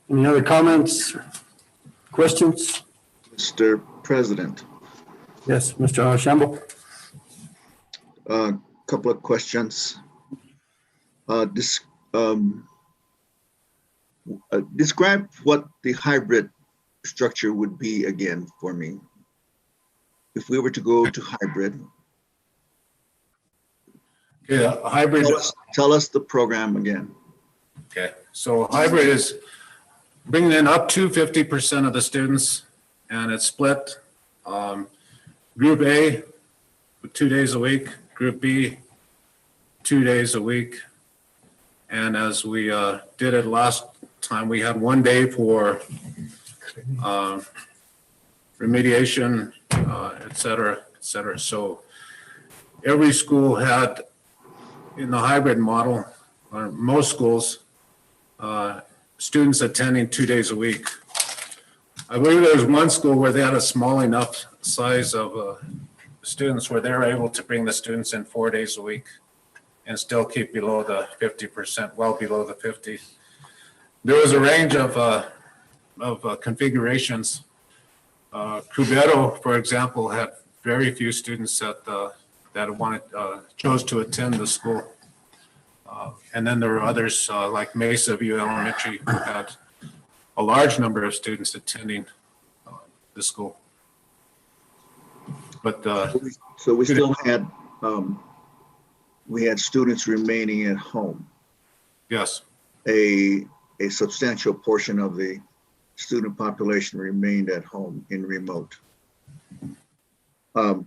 Any other comments, questions? Mr. President. Yes, Mr. Shambo. Couple of questions. Describe what the hybrid structure would be again for me. If we were to go to hybrid. Yeah, hybrid. Tell us the program again. Okay, so hybrid is bringing in up to 50% of the students, and it's split. Group A 2 days a week, Group B, 2 days a week. And as we did it last time, we had 1 day for remediation, et cetera, et cetera. So every school had, in the hybrid model, or most schools, students attending 2 days a week. I believe there was one school where they had a small enough size of students where they were able to bring the students in 4 days a week and still keep below the 50%, well below the 50. There was a range of configurations. Cubeto, for example, had very few students that chose to attend the school. And then there were others like Mesa View Elementary who had a large number of students attending the school. But so we still had we had students remaining at home. Yes. A substantial portion of the student population remained at home in remote. And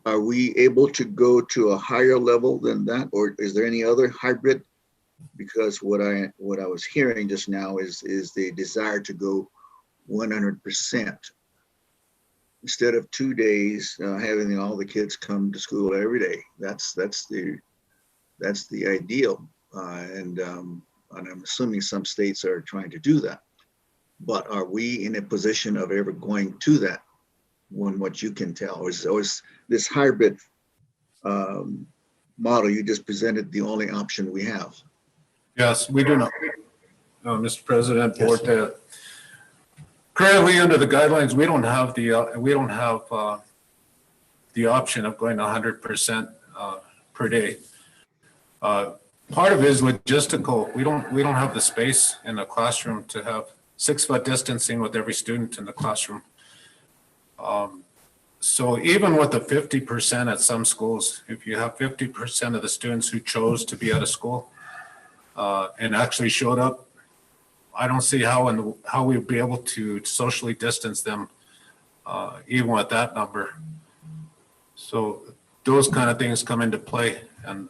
are we able to go to a higher level than that, or is there any other hybrid? Because what I was hearing just now is the desire to go 100%. Instead of 2 days, having all the kids come to school every day. That's the ideal, and I'm assuming some states are trying to do that. But are we in a position of ever going to that? When what you can tell, or is this hybrid model you just presented the only option we have? Yes, we do not. Mr. President, Board, currently under the guidelines, we don't have the option of going 100% per day. Part of it is logistical. We don't have the space in the classroom to have 6 foot distancing with every student in the classroom. So even with the 50% at some schools, if you have 50% of the students who chose to be at a school and actually showed up, I don't see how we'd be able to socially distance them even with that number. So those kind of things come into play, and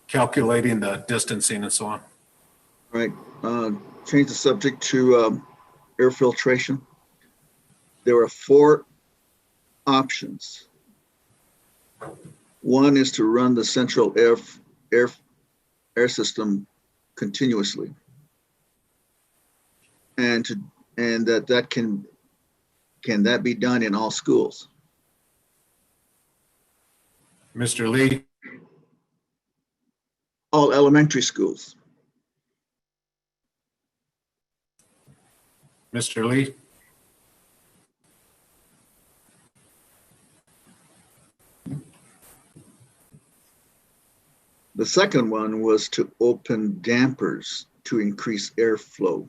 calculating the distancing and so on. All right, change the subject to air filtration. There are 4 options. One is to run the central air system continuously, and that can that be done in all schools? Mr. Lee? All elementary schools. Mr. Lee? The second one was to open dampers to increase airflow.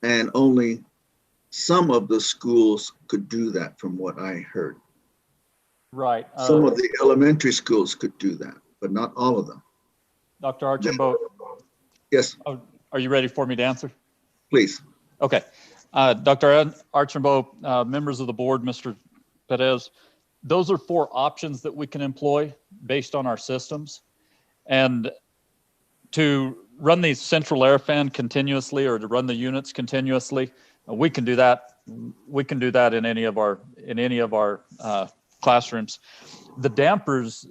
And only some of the schools could do that, from what I heard. Right. Some of the elementary schools could do that, but not all of them. Dr. Archambault. Yes. Oh, are you ready for me to answer? Please. Okay. Dr. Archambault, members of the board, Mr. Perez, those are 4 options that we can employ based on our systems. And to run the central air fan continuously, or to run the units continuously, we can do that. We can do that in any of our classrooms. The dampers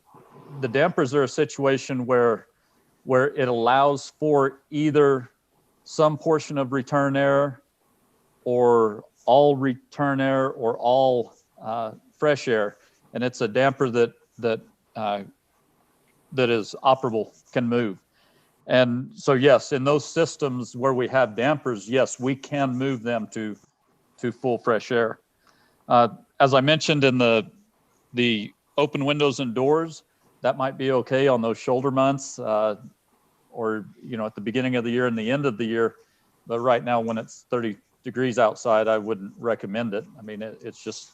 are a situation where it allows for either some portion of return air, or all return air, or all fresh air, and it's a damper that is operable, can move. And so yes, in those systems where we have dampers, yes, we can move them to full fresh air. As I mentioned in the open windows and doors, that might be okay on those shoulder months, or at the beginning of the year and the end of the year. But right now, when it's 30 degrees outside, I wouldn't recommend it. I mean, it's just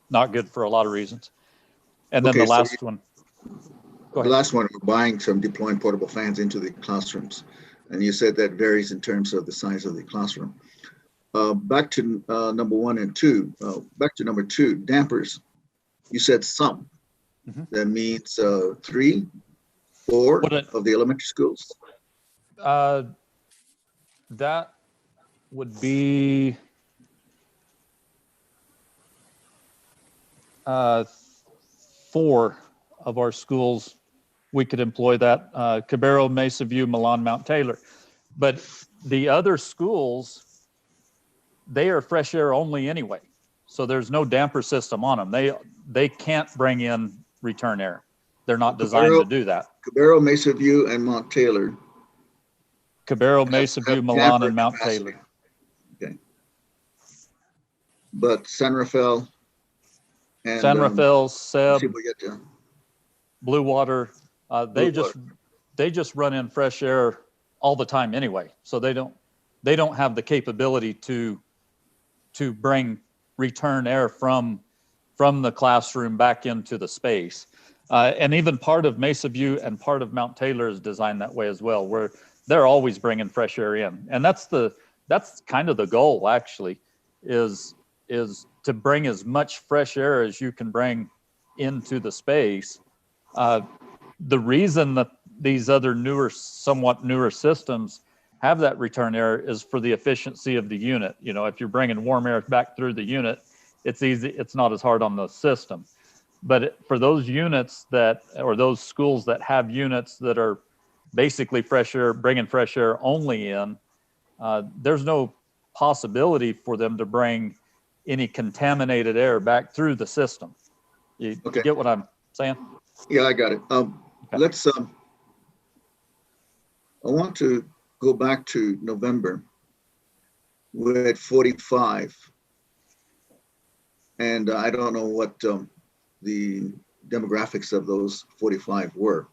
not good for a lot of reasons. And then Okay, the so last one. Go ahead. The last one, we're buying some deploying portable fans into the classrooms. And you said that varies in terms of the size of the classroom. Back to number 1 and 2. Back to number 2, dampers. You said some. That means 3, 4 of the elementary schools. That would be 4 of our schools. We could employ that, Cabero, Mesa View, Milan, Mount Taylor. But the other schools, they are fresh air only anyway. So there's no damper system on them. They can't bring in return air. They're not designed to do that. Cabero, Mesa View, and Mount Taylor. Cabero, Mesa View, Milan, and Mount Taylor. Okay. But San Rafael and San Rafael, Seb, see if we get to Blue Water, they just run in fresh air all the time anyway. So they don't have the capability to bring return air from the classroom back into the space. And even part of Mesa View and part of Mount Taylor is designed that way as well, where they're always bringing fresh air in. And that's kind of the goal, actually, is to bring as much fresh air as you can bring into the space. The reason that these other somewhat newer systems have that return air is for the efficiency of the unit. You know, if you're bringing warm air back through the unit, it's easy. It's not as hard on the system. But for those units or those schools that have units that are basically fresh air, bringing fresh air only in, there's no possibility for them to bring any contaminated air back through the system. You get what I'm saying? Yeah, I got it. Let's, I want to go back to November. We're at 45. And I don't know what the demographics of those 45 were.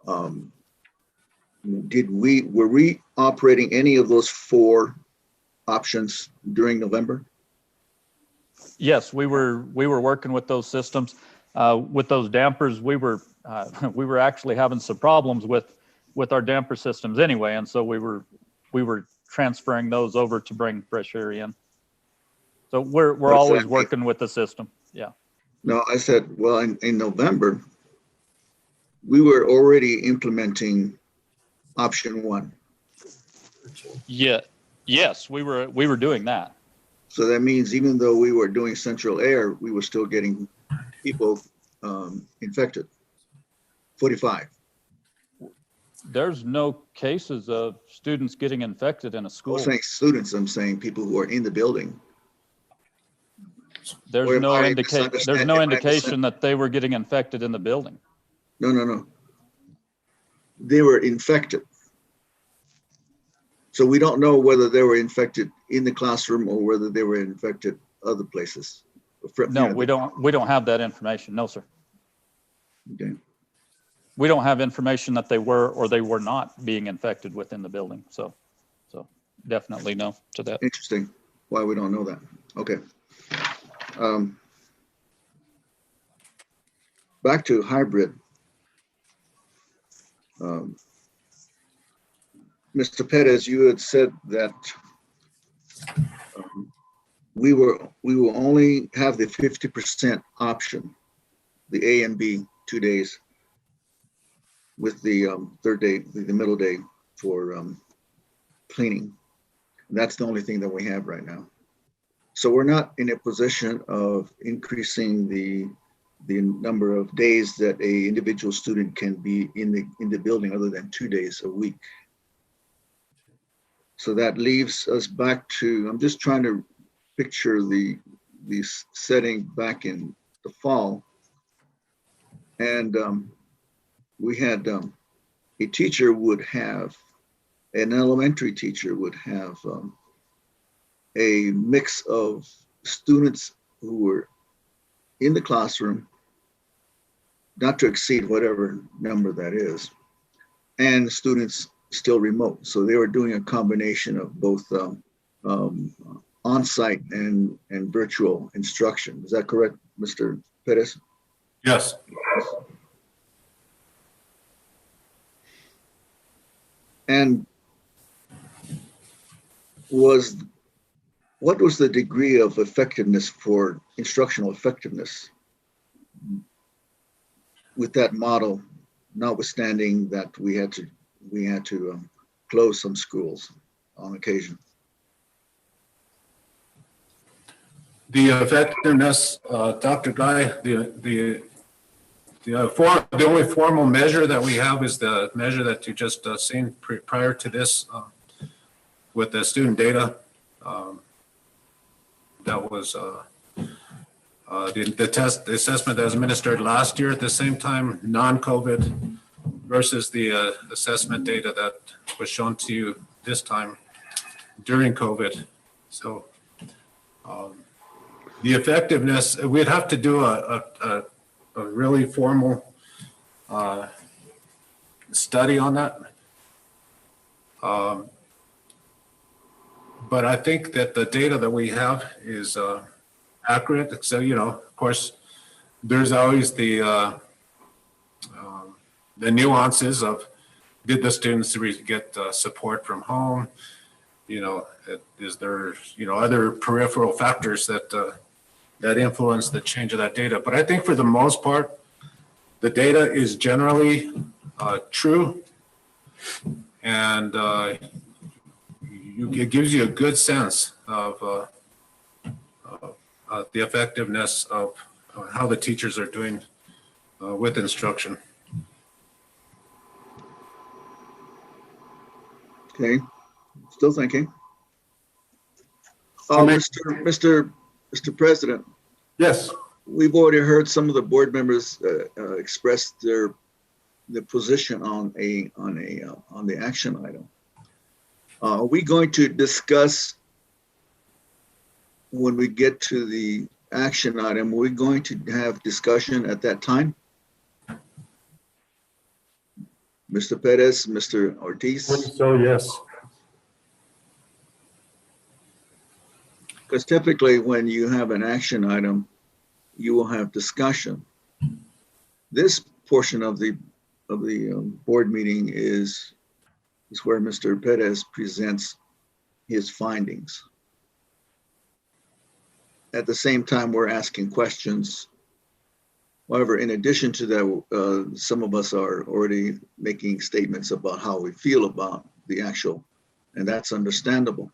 Were we operating any of those 4 options during November? Yes, we were working with those systems. With those dampers, we were actually having some problems with our damper systems anyway, and so we were transferring those over to bring fresh air in. So we're always working with the system. Yeah. No, I said, well, in November, we were already implementing option 1. Yeah. Yes, we were doing that. So that means even though we were doing central air, we were still getting people infected. 45. There's no cases of students getting infected in a school. I'm saying students, I'm saying people who are in the building. There's no indication that they were getting infected in the building. No. They were infected. So we don't know whether they were infected in the classroom or whether they were infected other places. No, we don't have that information. No, sir. Okay. We don't have information that they were or they were not being infected within the building. So definitely no to that. Interesting. Why we don't know that. Okay. Back to hybrid. Mr. Perez, you had said that we will only have the 50% option, the A and B 2 days, with the third day, the middle day for cleaning. And that's the only thing that we have right now. So we're not in a position of increasing the number of days that a individual student can be in the building other than 2 days a week. So that leaves us back to, I'm just trying to picture the setting back in the fall. And we had a teacher would have, an elementary teacher would have a mix of students who were in the classroom, not to exceed whatever number that is, and students still remote. So they were doing a combination of both on-site and virtual instruction. Is that correct, Mr. Perez? Yes. And was what was the degree of effectiveness for instructional effectiveness with that model, notwithstanding that we had to close some schools on occasion? The effectiveness, Dr. Guy, the only formal measure that we have is the measure that you just seen prior to this with the student data. That was the assessment that was administered last year at the same time, non-COVID, versus the assessment data that was shown to you this time during COVID. So the effectiveness, we'd have to do a really formal study on that. But I think that the data that we have is accurate. So, you know, of course, there's always the nuances of, did the students get support from home? You know, is there, you know, other peripheral factors that that influence the change of that data? But I think for the most part, the data is generally true, and it gives you a good sense of the effectiveness of how the teachers are doing with instruction. Okay, still thinking. Mr. President. Yes. We've already heard some of the board members express their position on the action item. Are we going to discuss when we get to the action item? Are we going to have discussion at that time? Mr. Perez, Mr. Ortiz? So, yes. Because typically when you have an action item, you will have discussion. This portion of the board meeting is where Mr. Perez presents his findings. At the same time, we're asking questions. However, in addition to that, some of us are already making statements about how we feel about the actual, and that's understandable.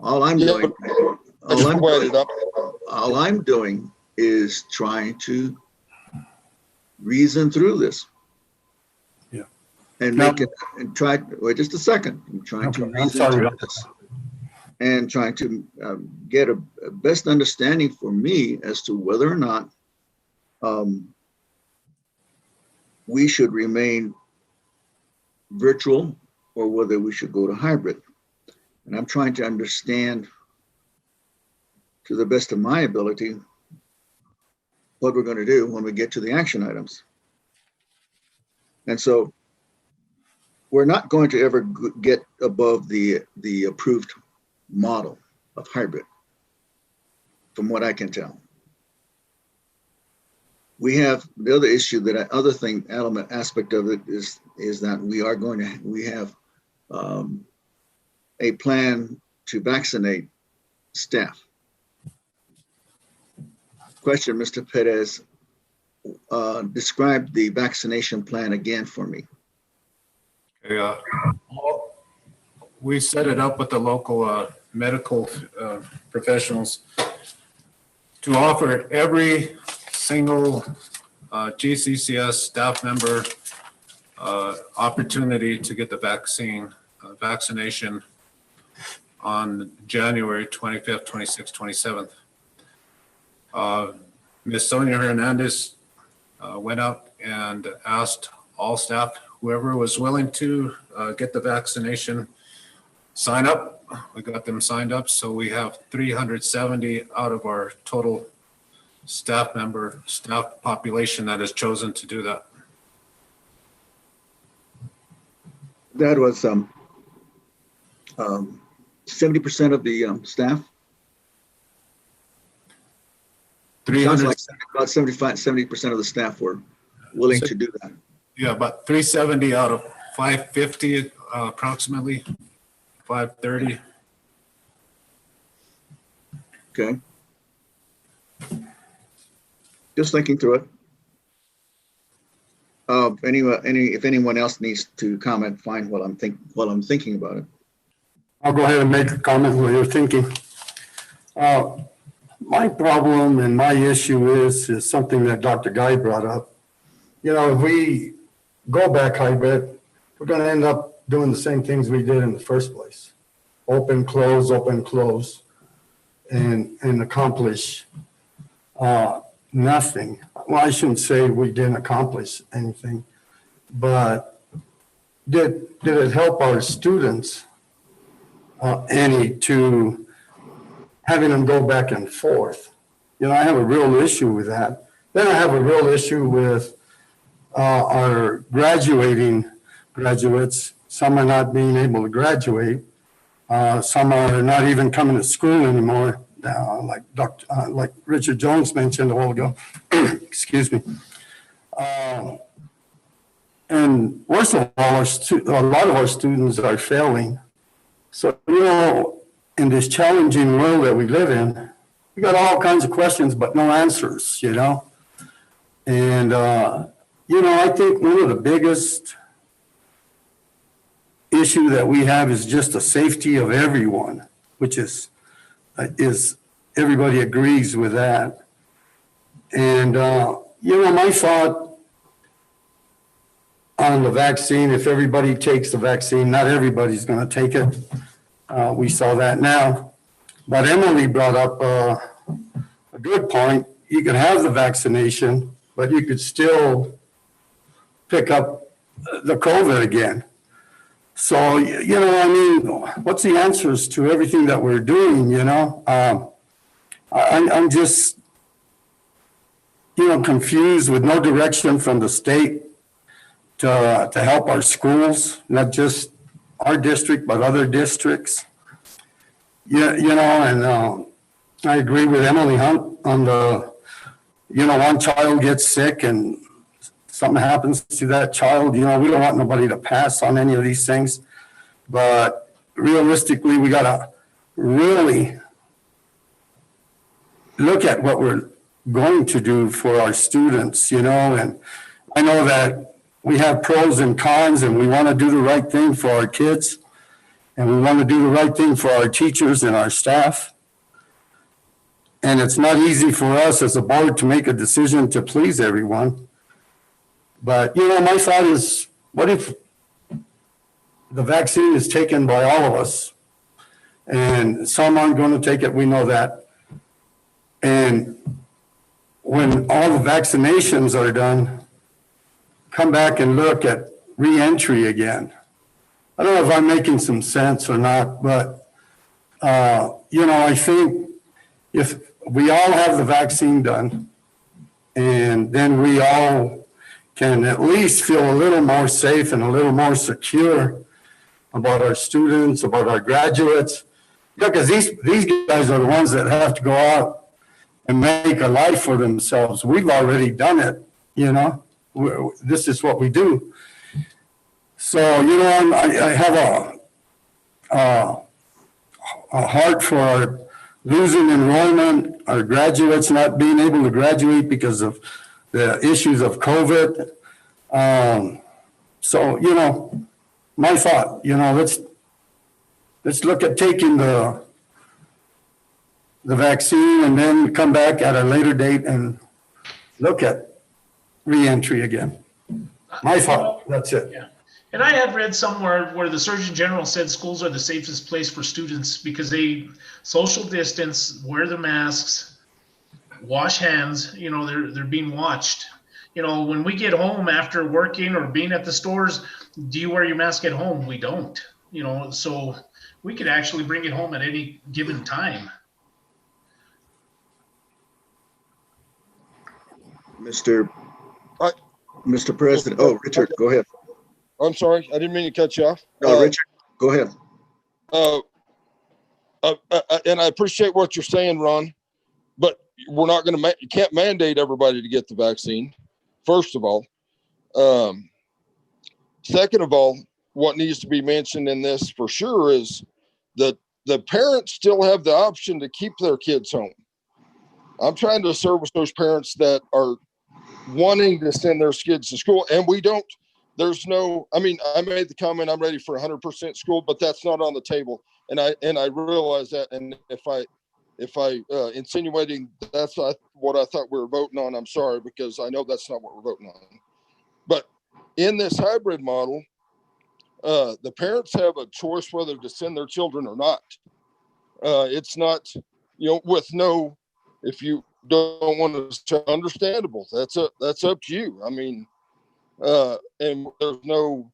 All I'm doing is trying to reason through this. Yeah. And make it, and try, wait just a second. I'm trying to reason through this and trying to get a best understanding for me as to whether or not we should remain virtual or whether we should go to hybrid. And I'm trying to understand, to the best of my ability, what we're going to do when we get to the action items. And so we're not going to ever get above the approved model of hybrid, from what I can tell. We have the other issue, that other thing, element aspect of it is that we have a plan to vaccinate staff. Question, Mr. Perez, describe the vaccination plan again for me. Okay, we set it up with the local medical professionals to offer every single GCCS staff member opportunity to get the vaccination on January 25th, 26th, 27th. Ms. Sonia Hernandez went out and asked all staff, whoever was willing to get the vaccination, sign up. We got them signed up. So we have 370 out of our total staff population that has chosen to do that. That was 70% of the staff. 300, like about 70% of the staff were willing to do that. Yeah, about 370 out of 550, approximately 530. Okay. Just thinking through it. If anyone else needs to comment, fine, while I'm thinking about it. I'll go ahead and make a comment while you're thinking. My problem and my issue is something that Dr. Guy brought up. You know, if we go back hybrid, we're going to end up doing the same things we did in the first place. Open, close, and accomplish nothing. Well, I shouldn't say we didn't accomplish anything, but did it help our students any to having them go back and forth? You know, I have a real issue with that. Then I have a real issue with our graduating graduates. Some are not being able to graduate. Some are not even coming to school anymore, like Richard Jones mentioned a while ago. Excuse me. And worst of all, a lot of our students are failing. So, you know, in this challenging world that we live in, we got all kinds of questions, but no answers, you know. And, you know, I think one of the biggest issue that we have is just the safety of everyone, which is everybody agrees with that. And, you know, my thought on the vaccine, if everybody takes the vaccine, not everybody's going to take it. We saw that now. But Emily brought up a good point. You can have the vaccination, but you could still pick up the COVID again. So, you know, I mean, what's the answers to everything that we're doing, you know? I'm just, you know, confused with no direction from the state to help our schools, not just our district, but other districts. Yeah, you know, and I agree with Emily Hunt on the, you know, one child gets sick and something happens to that child. You know, we don't want nobody to pass on any of these things, but realistically, we got to really look at what we're going to do for our students, you know, and I know that we have pros and cons and we want to do the right thing for our kids and we want to do the right thing for our teachers and our staff. And it's not easy for us as a board to make a decision to please everyone. But, you know, my thought is, what if the vaccine is taken by all of us and some aren't going to take it? We know that. And when all the vaccinations are done, come back and look at re-entry again. I don't know if I'm making some sense or not, but, you know, I think if we all have the vaccine done and then we all can at least feel a little more safe and a little more secure about our students, about our graduates, because these guys are the ones that have to go out and make a life for themselves. We've already done it, you know. This is what we do. So, you know, I have a heart for our losing enrollment, our graduates not being able to graduate because of the issues of COVID. So, you know, my thought, you know, let's look at taking the vaccine and then come back at a later date and look at re-entry again. My thought, that's it. Yeah. And I had read somewhere where the Surgeon General said schools are the safest place for students because they social distance, wear the masks, wash hands, you know, they're being watched. You know, when we get home after working or being at the stores, do you wear your mask at home? We don't, you know, so we could actually bring it home at any given time. Mr. President, oh, Richard, go ahead. I'm sorry, I didn't mean to cut you off. No, Richard, go ahead. And I appreciate what you're saying, Ron, but we're not going to, you can't mandate everybody to get the vaccine, first of all. Second of all, what needs to be mentioned in this for sure is that the parents still have the option to keep their kids home. I'm trying to service those parents that are wanting to send their kids to school, and there's no, I mean, I made the comment, I'm ready for 100% school, but that's not on the table. And I realize that. And if I insinuating that's what I thought we were voting on, I'm sorry, because I know that's not what we're voting on. But in this hybrid model, the parents have a choice whether to send their children or not. It's not, with no, if you don't want to, understandable. That's up to you. I mean, and there's no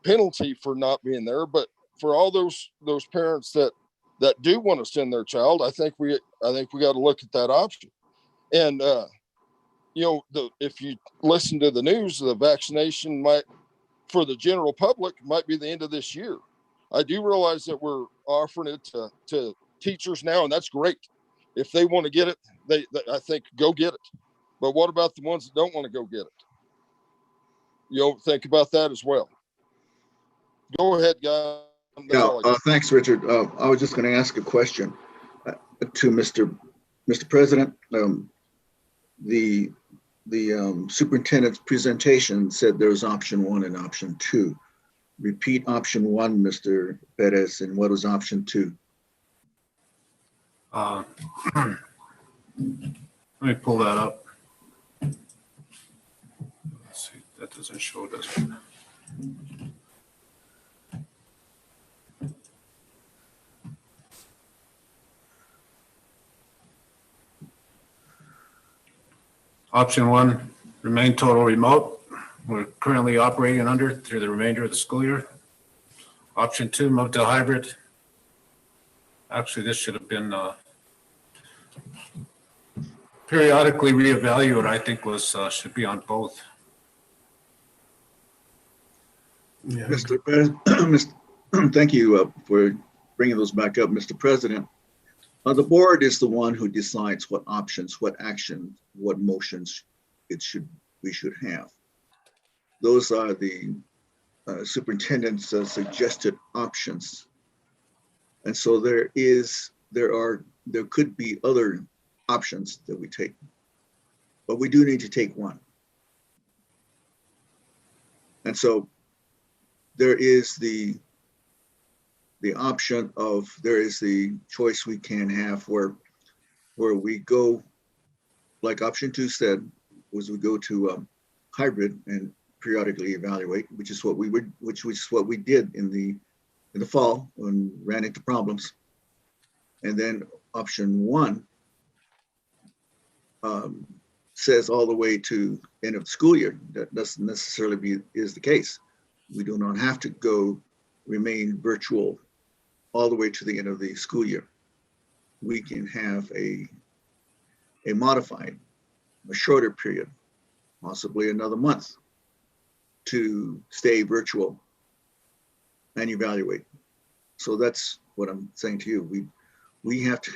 penalty for not being there, but for all those parents that do want to send their child, I think we got to look at that option. And if you listen to the news, the vaccination for the general public might be the end of this year. I do realize that we're offering it to teachers now, and that's great. If they want to get it, they I think go get it. But what about the ones that don't want to go get it? Think about that as well. Go ahead, guys. Yeah, thanks, Richard. I was just going to ask a question to Mr. President. The superintendent's presentation said there was option 1 and option 2. Repeat option 1, Mr. Perez, and what was option 2? Let me pull that up. Let's see, that doesn't show, does it? Option 1, remain total remote. We're currently operating under through the remainder of the school year. Option 2, move to hybrid. Actually, this should have been periodically reevaluated. I think should be on both. Yeah. Mr. President, thank you for bringing those back up, Mr. President. The board is the one who decides what options, what actions, what motions we should have. Those are the superintendent's suggested options. And so there could be other options that we take, but we do need to take one. And so there is the option of, there is the choice we can have where we go, like option 2 said, was we go to hybrid and periodically evaluate, which is what we did in the fall when we ran into problems. And then option 1 says all the way to end of the school year. That doesn't necessarily is the case. We do not have to remain virtual all the way to the end of the school year. We can have a modified, a shorter period, possibly another month, to stay virtual and evaluate. So that's what I'm saying to you. We have to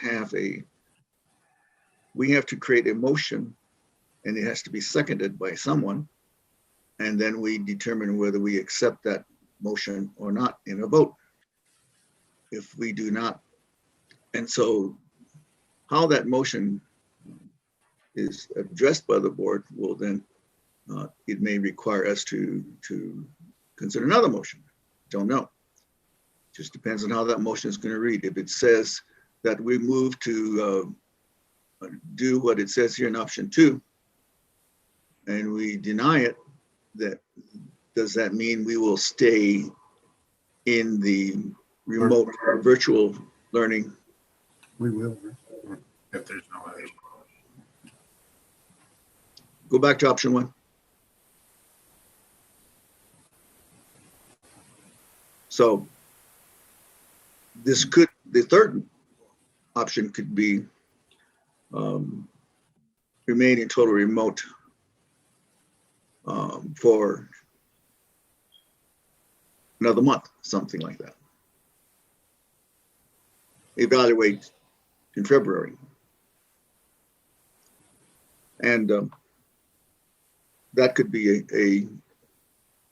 create a motion, and it has to be seconded by someone, and then we determine whether we accept that motion or not in a vote. If we do not, and so how that motion is addressed by the board will then, it may require us to consider another motion. Don't know. Just depends on how that motion is going to read. If it says that we move to do what it says here in option 2, and we deny it, does that mean we will stay in the remote or virtual learning? We will, if there's no other. Go back to option 1. So the third option could be remain in total remote for another month, something like that. Evaluate in February. And that could be a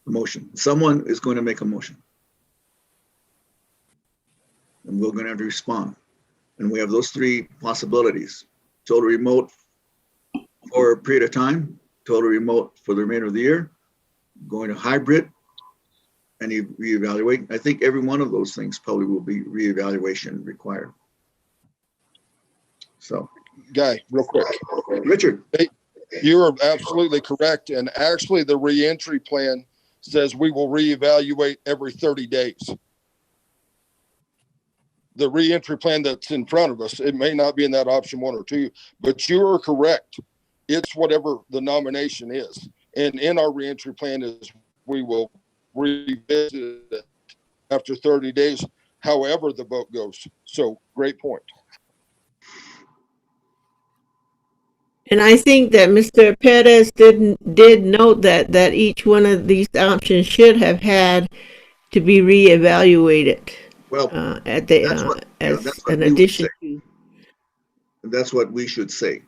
motion. Someone is going to make a motion. and we're going to have to respond. And we have those three possibilities: total remote for a period of time, total remote for the remainder of the year, going to hybrid, and you reevaluate. I think every one of those things probably will be reevaluation required. So, Guy, real quick. Richard. Hey, you are absolutely correct. And actually, the reentry plan says we will reevaluate every 30 days. The reentry plan that's in front of us, it may not be in that option 1 or 2, but you are correct. It's whatever the nomination is. And in our reentry plan is we will revisit it after 30 days, however the vote goes. So great point. And I think that Mr. Perez did note that each one of these options should have had to be reevaluated. Well, at the as an addition to. That's what we should say.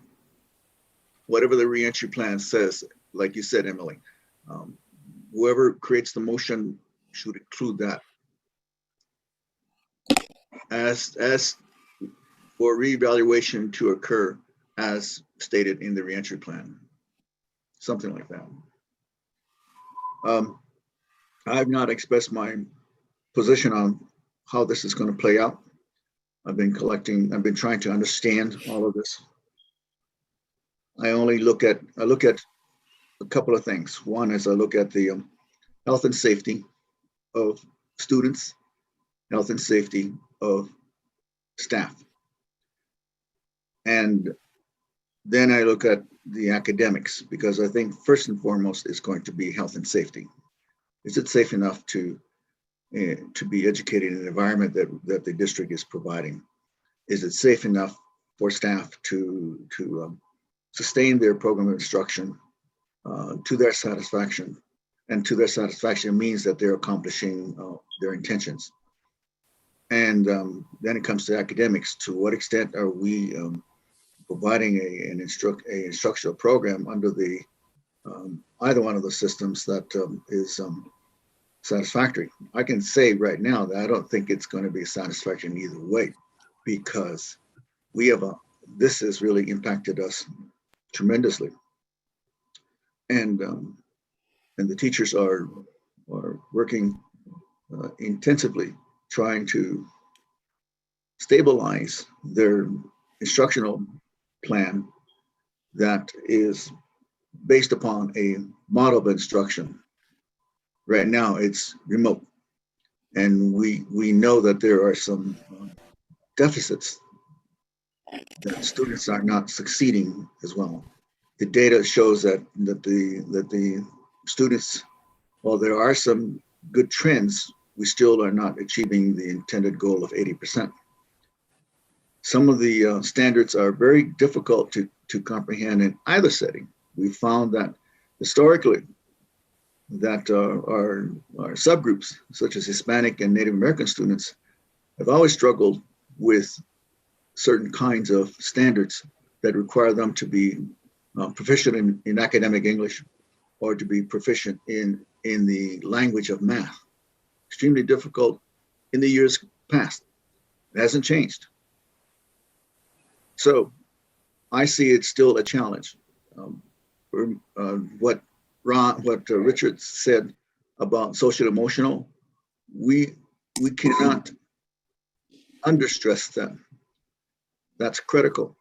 Whatever the reentry plan says, like you said, Emily, whoever creates the motion should include that as for reevaluation to occur as stated in the reentry plan, something like that. I have not expressed my position on how this is going to play out. I've been trying to understand all of this. I look at a couple of things. One is I look at the health and safety of students, health and safety of staff. And then I look at the academics, because I think first and foremost is going to be health and safety. Is it safe enough to be educated in an environment that the district is providing? Is it safe enough for staff to sustain their program of instruction to their satisfaction? And to their satisfaction means that they're accomplishing their intentions. And then it comes to academics. To what extent are we providing an instructional program under the either one of the systems that is satisfactory? I can say right now that I don't think it's going to be satisfactory in either way, because this has really impacted us tremendously, and the teachers are working intensively trying to stabilize their instructional plan that is based upon a model of instruction. Right now it's remote, and we know that there are some deficits, that students are not succeeding as well. The data shows that the students, while there are some good trends, we still are not achieving the intended goal of 80%. Some of the standards are very difficult to comprehend in either setting. We found that historically that our subgroups, such as Hispanic and Native American students, have always struggled with certain kinds of standards that require them to be proficient in academic English, or to be proficient in the language of math. Extremely difficult in the years past. It hasn't changed. So I see it's still a challenge. What Richard said about social emotional, we cannot understress that. That's critical.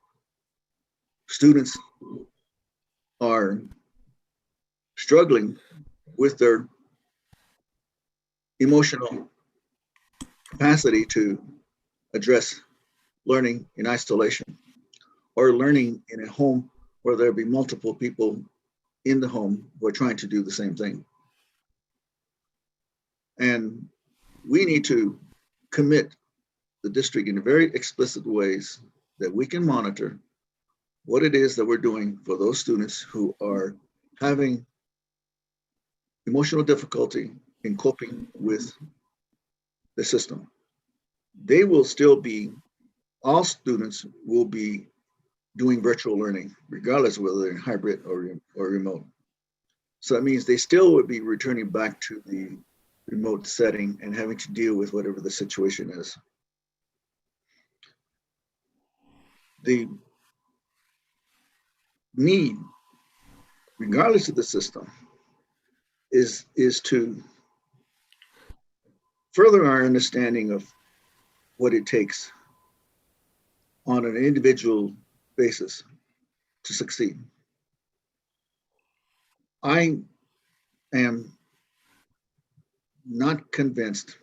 Students are struggling with their emotional capacity to address learning in isolation, or learning in a home where there'll be multiple people in the home who are trying to do the same thing. And we need to commit the district in very explicit ways that we can monitor what it is that we're doing for those students who are having emotional difficulty in coping with the system. They will still be, all students will be doing virtual learning, regardless of whether they're in hybrid or remote. So that means they still would be returning back to the remote setting and having to deal with whatever the situation is. the need, regardless of the system, is to further our understanding of what it takes on an individual basis to succeed. I am not convinced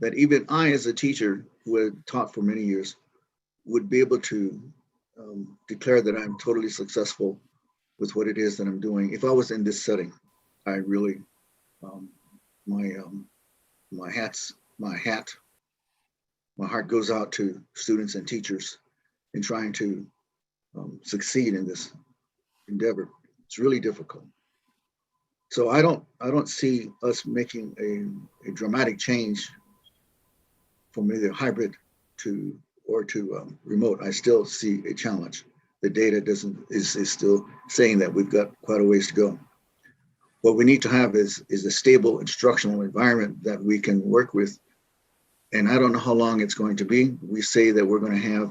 that even I, as a teacher who had taught for many years, would be able to declare that I'm totally successful with what it is that I'm doing. If I was in this setting, I really, my heart goes out to students and teachers in trying to succeed in this endeavor. It's really difficult. So I don't see us making a dramatic change from either hybrid to remote. I still see a challenge. The data is still saying that we've got quite a ways to go. What we need to have is a stable instructional environment that we can work with. And I don't know how long it's going to be. We say that we're going to have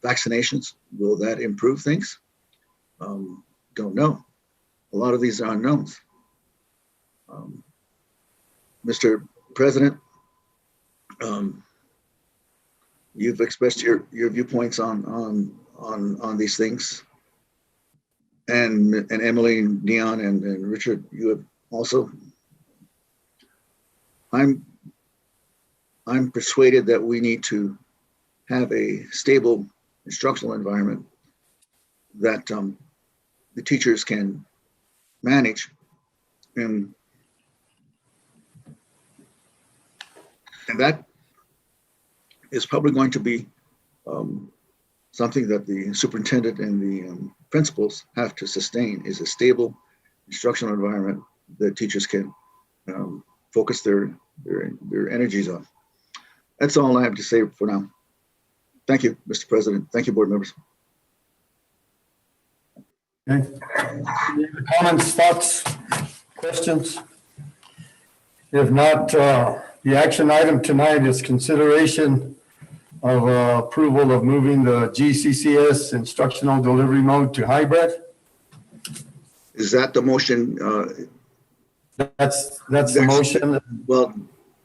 vaccinations. Will that improve things? Don't know. A lot of these are unknowns. Mr. President, you've expressed your viewpoints on these things, and Emily, Dion, and Richard, you have also. I'm persuaded that we need to have a stable instructional environment that the teachers can manage, and that is probably going to be something that the superintendent and the principals have to sustain, is a stable instructional environment that teachers can focus their energies on. That's all I have to say for now. Thank you, Mr. President. Thank you, board members. Okay. Comments, thoughts, questions? If not, the action item tonight is consideration of approval of moving the GCCS instructional delivery mode to hybrid. Is that the motion? That's the motion. Well,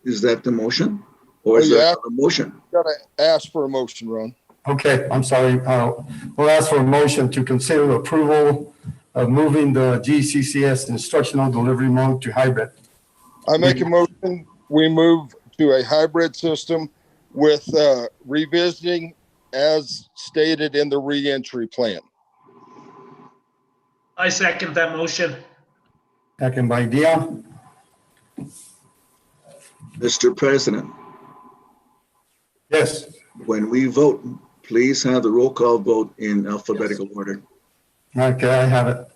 is that the motion? Or is that a motion? Got to ask for a motion, Ron. Okay, I'm sorry. We'll ask for a motion to consider approval of moving the GCCS instructional delivery mode to hybrid. I make a motion, we move to a hybrid system with revisiting as stated in the reentry plan. I second that motion. Second by Dion. Mr. President. Yes. When we vote, please have the roll call vote in alphabetical order. Okay, I have it.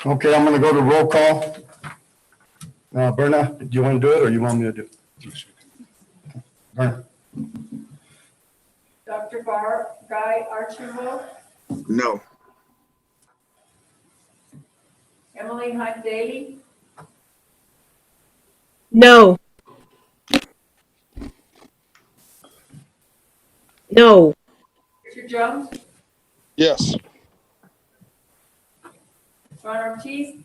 Okay, I'm going to go to roll call. Berna, do you want to do it or you want me to do it? Berna. Dr. Guy Archibald, No. Emily Hunt Daly, No. No. Richard Jones, Yes. Ron Ortiz,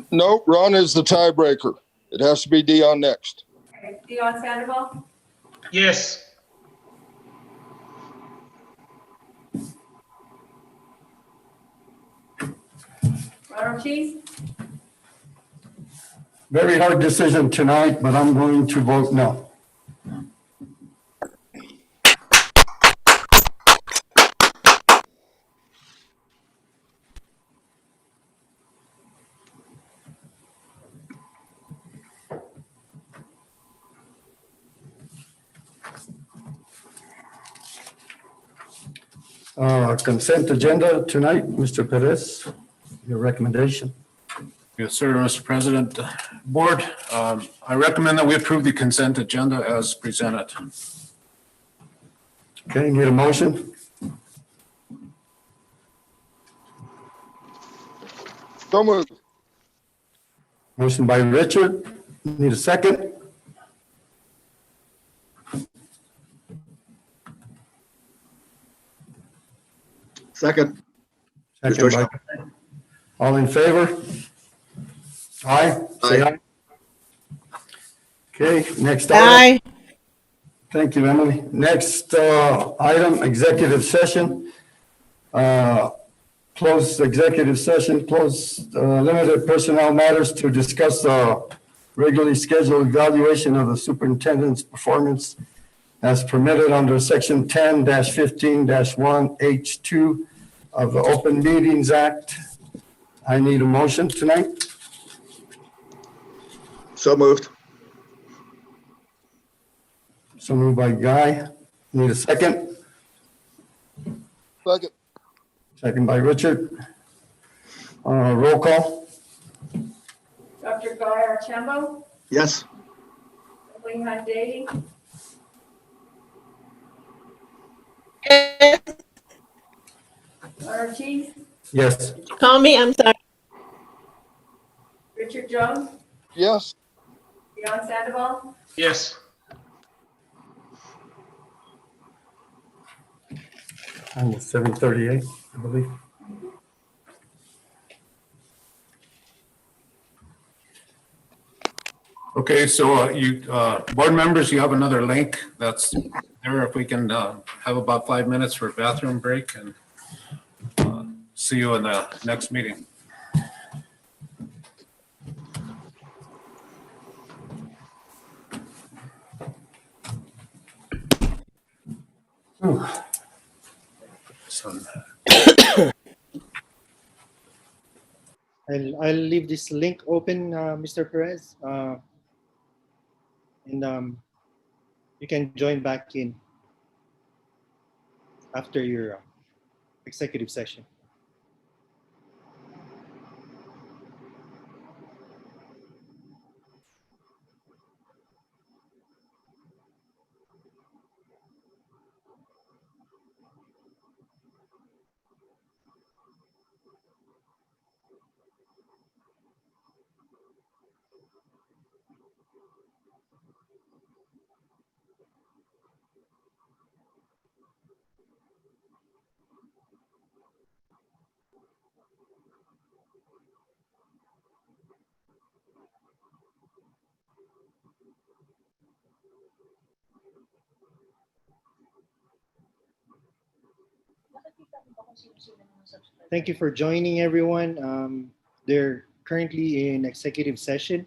No, Ron is the tiebreaker. It has to be Dion next. Dion Sandoval, Yes. Ron Ortiz, Very hard decision tonight, but I'm going to vote no. Consent agenda tonight, Mr. Perez, your recommendation. Yes, sir, Mr. President. Board, I recommend that we approve the consent agenda as presented. Okay, need a motion? So moved. Motion by Richard. Need a second? Second. Second by, all in favor? Aye. Say aye. Okay, next item. Aye. Thank you, Emily. Next item, executive session. Close executive session, close limited personnel matters to discuss the regularly scheduled evaluation of the superintendent's performance as permitted under section 10-15-1H2 of the Open Meetings Act. I need a motion tonight. So moved. So moved by Guy. Need a second? Second. Second by Richard. Roll call. Dr. Guy Archambo, Yes. Lehan Davey, Ortiz, Yes. Call me, I'm sorry. Richard Jones, Yes. Leon Sandoval, Yes. Almost 7:38, I believe. Okay, so you, board members, you have another link that's there. If we can have about 5 minutes for a bathroom break, and see you in the next meeting. I'll leave this link open, Mr. Perez, and you can join back in after your executive session. Thank you for joining, everyone. They're currently in executive session.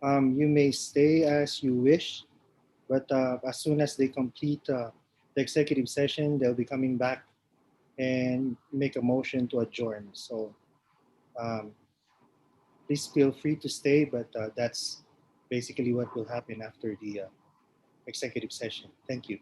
You may stay as you wish, but as soon as they complete the executive session, they'll be coming back and make a motion to adjourn. So please feel free to stay, but that's basically what will happen after the executive session. Thank you.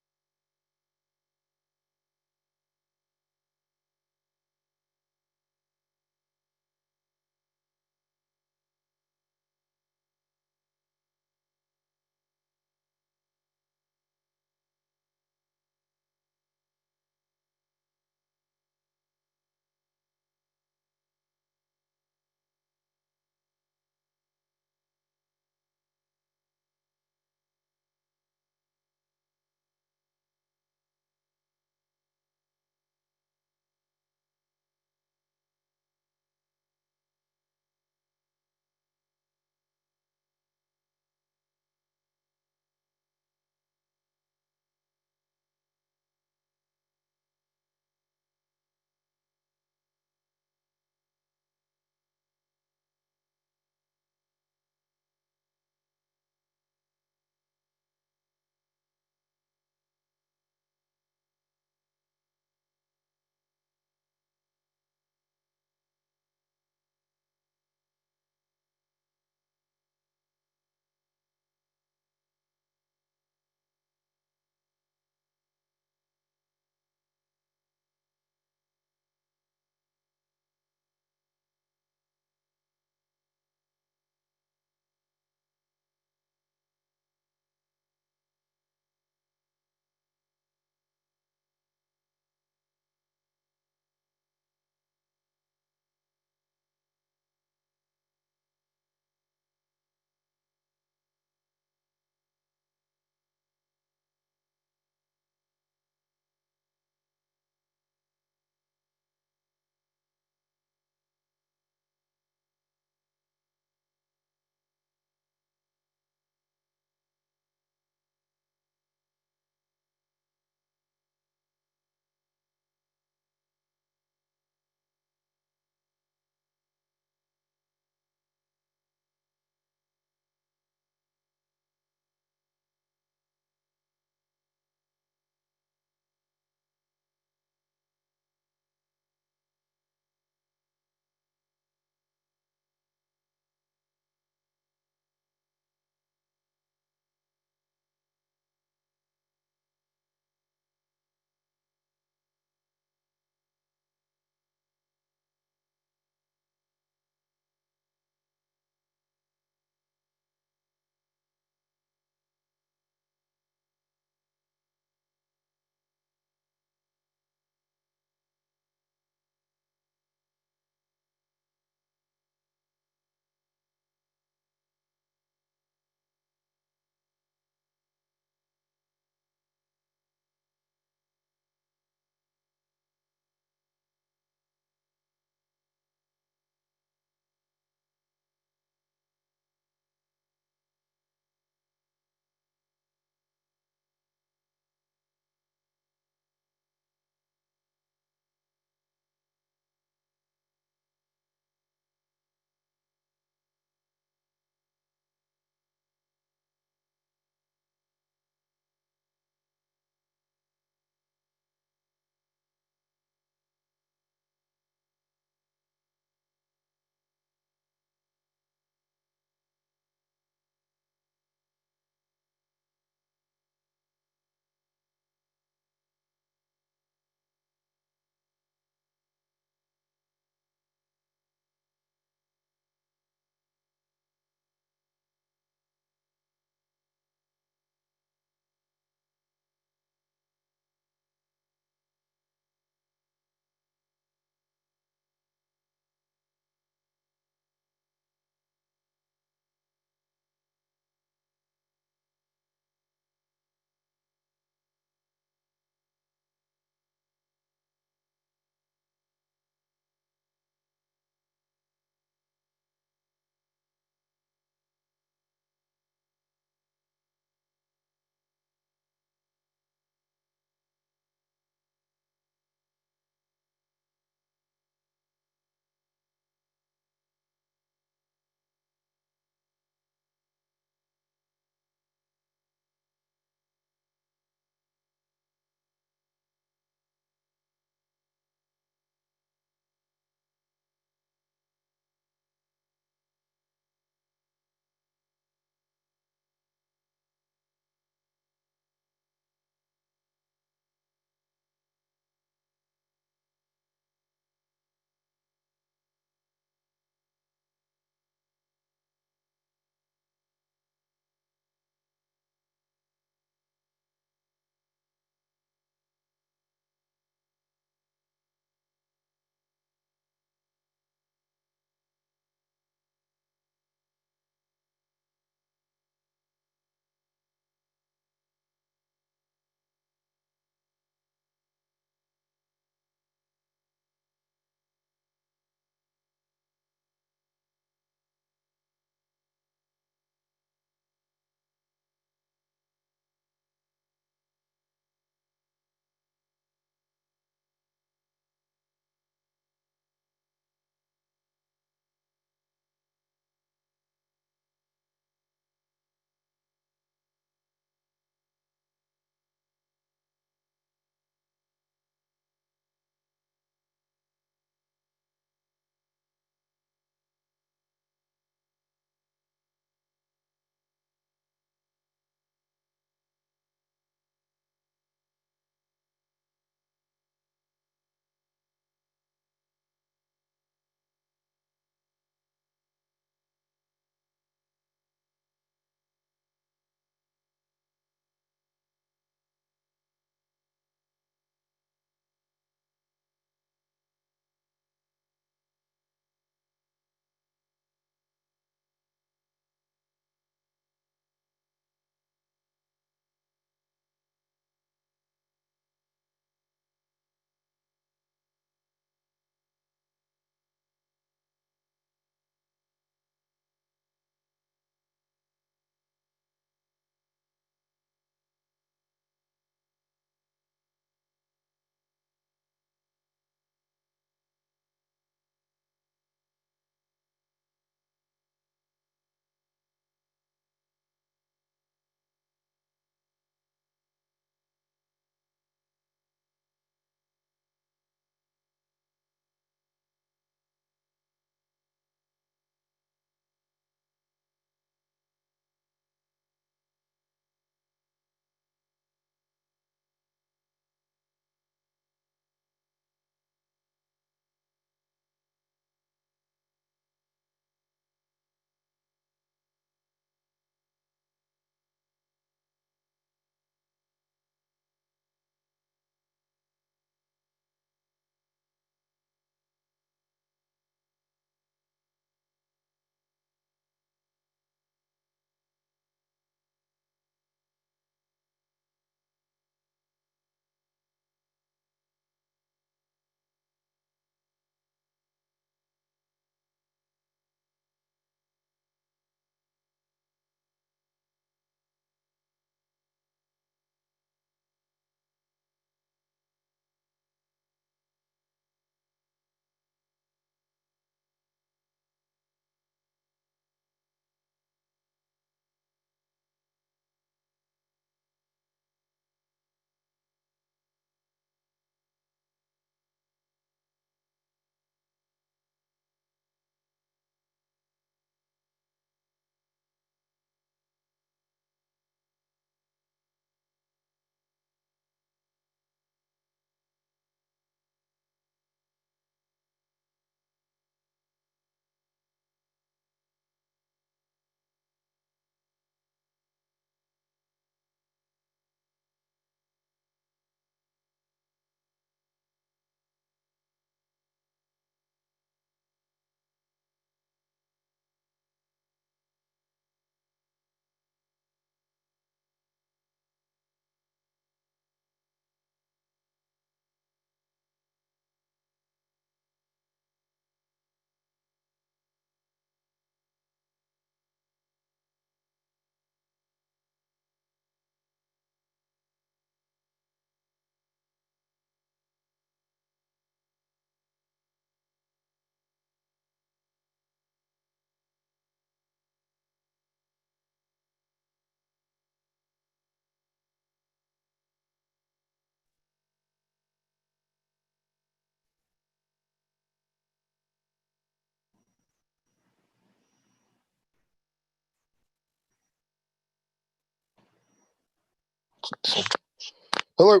Hello.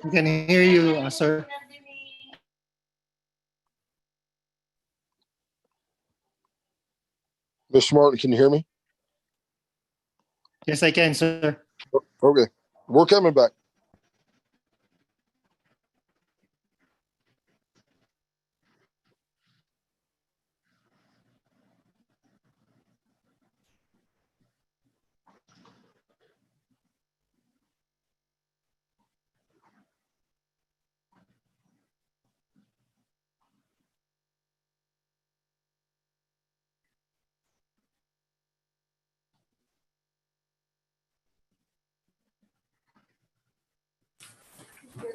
We can hear you, sir. Mr. Martin, can you hear me? Yes, I can, sir. Okay, we're coming back.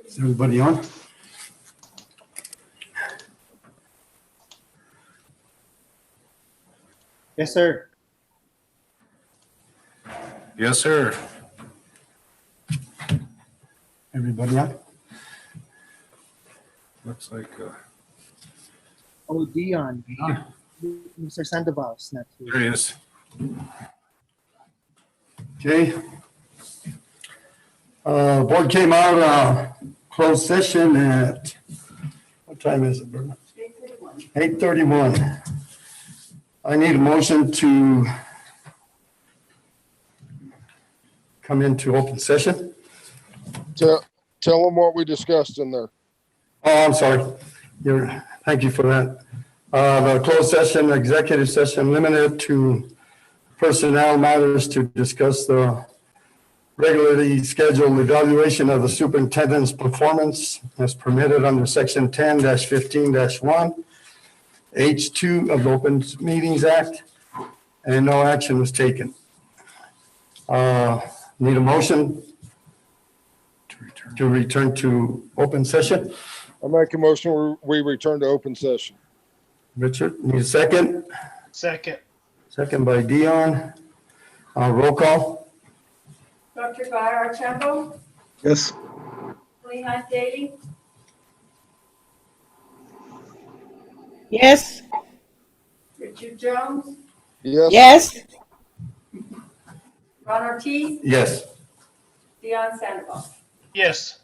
Is everybody on? Yes, sir. Yes, sir. Everybody on? Looks like, Oh, Dion. Mr. Sandoval's not here. there he is. Okay. Board came out, closed session at, what time is it, Berna? 8:31. I need a motion to come into open session. Tell them what we discussed in there. Oh, I'm sorry. Thank you for that. The closed session, executive session limited to personnel matters to discuss the regularly scheduled evaluation of the superintendent's performance as permitted under section 10-15-1, H2 of the Open Meetings Act, and no action was taken. Need a motion to return to open session? I make a motion, we return to open session. Richard, need a second? Second. Second by Dion. Roll call? Dr. Guy Archambo, Yes. Lehigh Daily, Yes. Richard Jones, Yes. Yes. Ron Ortiz, Yes. Dion Sandoval. Yes.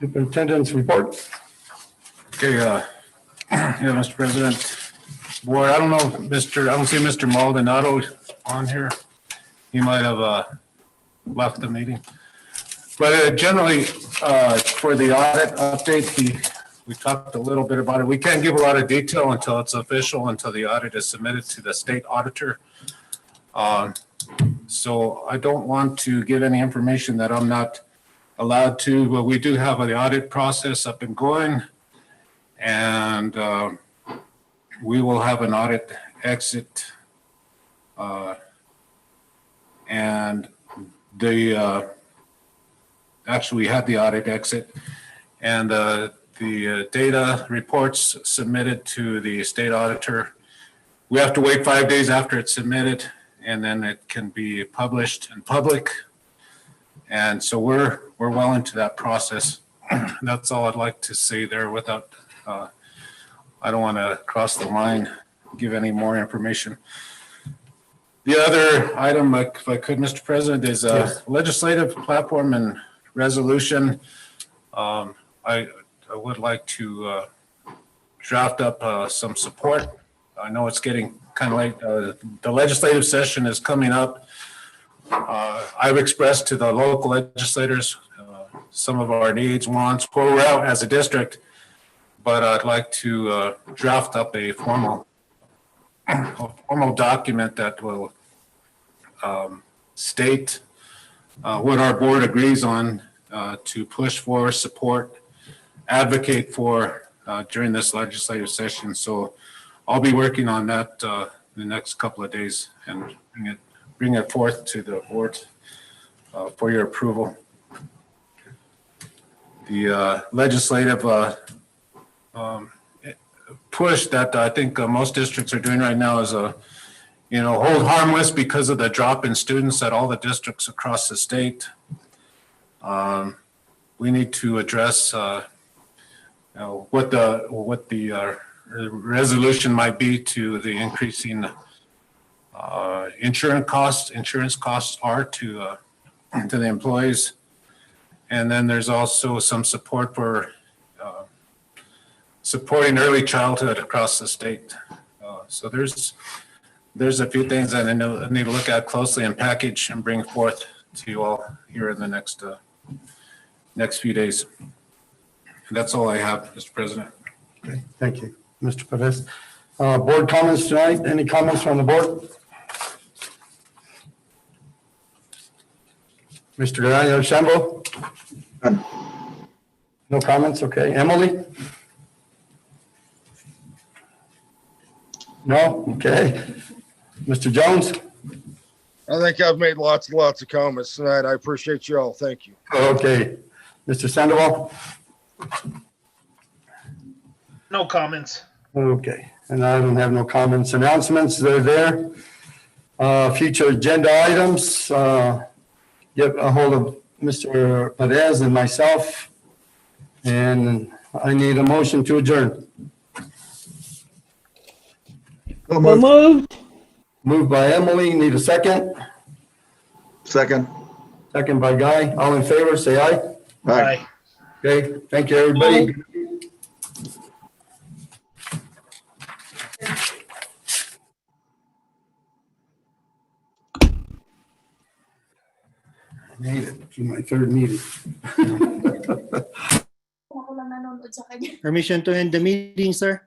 Superintendent's report. Okay, yeah, Mr. President. Boy, I don't know, I don't see Mr. Maldonado on here. He might have left the meeting. But generally, for the audit update, we talked a little bit about it. We can't give a lot of detail until it's official, until the audit is submitted to the state auditor. So I don't want to give any information that I'm not allowed to, but we do have the audit process up and going. And we will have an audit exit. And actually we had the audit exit, and the data reports submitted to the state auditor. We have to wait 5 days after it's submitted, and then it can be published in public. And so we're well into that process. That's all I'd like to say there without, I don't want to cross the line, give any more information. The other item, if I could, Mr. President, is a legislative platform and resolution. I would like to draft up some support. I know it's getting kind of late. The legislative session is coming up. I've expressed to the local legislators some of our needs, wants, where we're at as a district, but I'd like to draft up a formal document that will state what our board agrees on to push for, support, advocate for during this legislative session. So I'll be working on that the next couple of days and bring it forth to the board for your approval. The legislative push that I think most districts are doing right now is hold harmless because of the drop in students at all the districts across the state. We need to address what the resolution might be to the increasing insurance costs are to the employees. And then there's also some support for supporting early childhood across the state. So there's a few things that I need to look at closely and package and bring forth to you all here in the next few days. And that's all I have, Mr. President. Okay, thank you, Mr. Perez. Board comments tonight? Any comments from the board? Mr. Daniel Shambo? No comments, okay. Emily? No, okay. Mr. Jones? I think I've made lots and lots of comments tonight. I appreciate you all. Thank you. Okay. Mr. Sandoval? No comments. Okay, and I don't have no comments. Announcements, they're there. Future agenda items, get a hold of Mr. Perez and myself. And I need a motion to adjourn. Moved. Moved by Emily, need a second? Second. Second by Guy. All in favor, say aye. Aye. Okay, thank you, everybody. I made it to my third meeting. Permission to end the meeting, sir?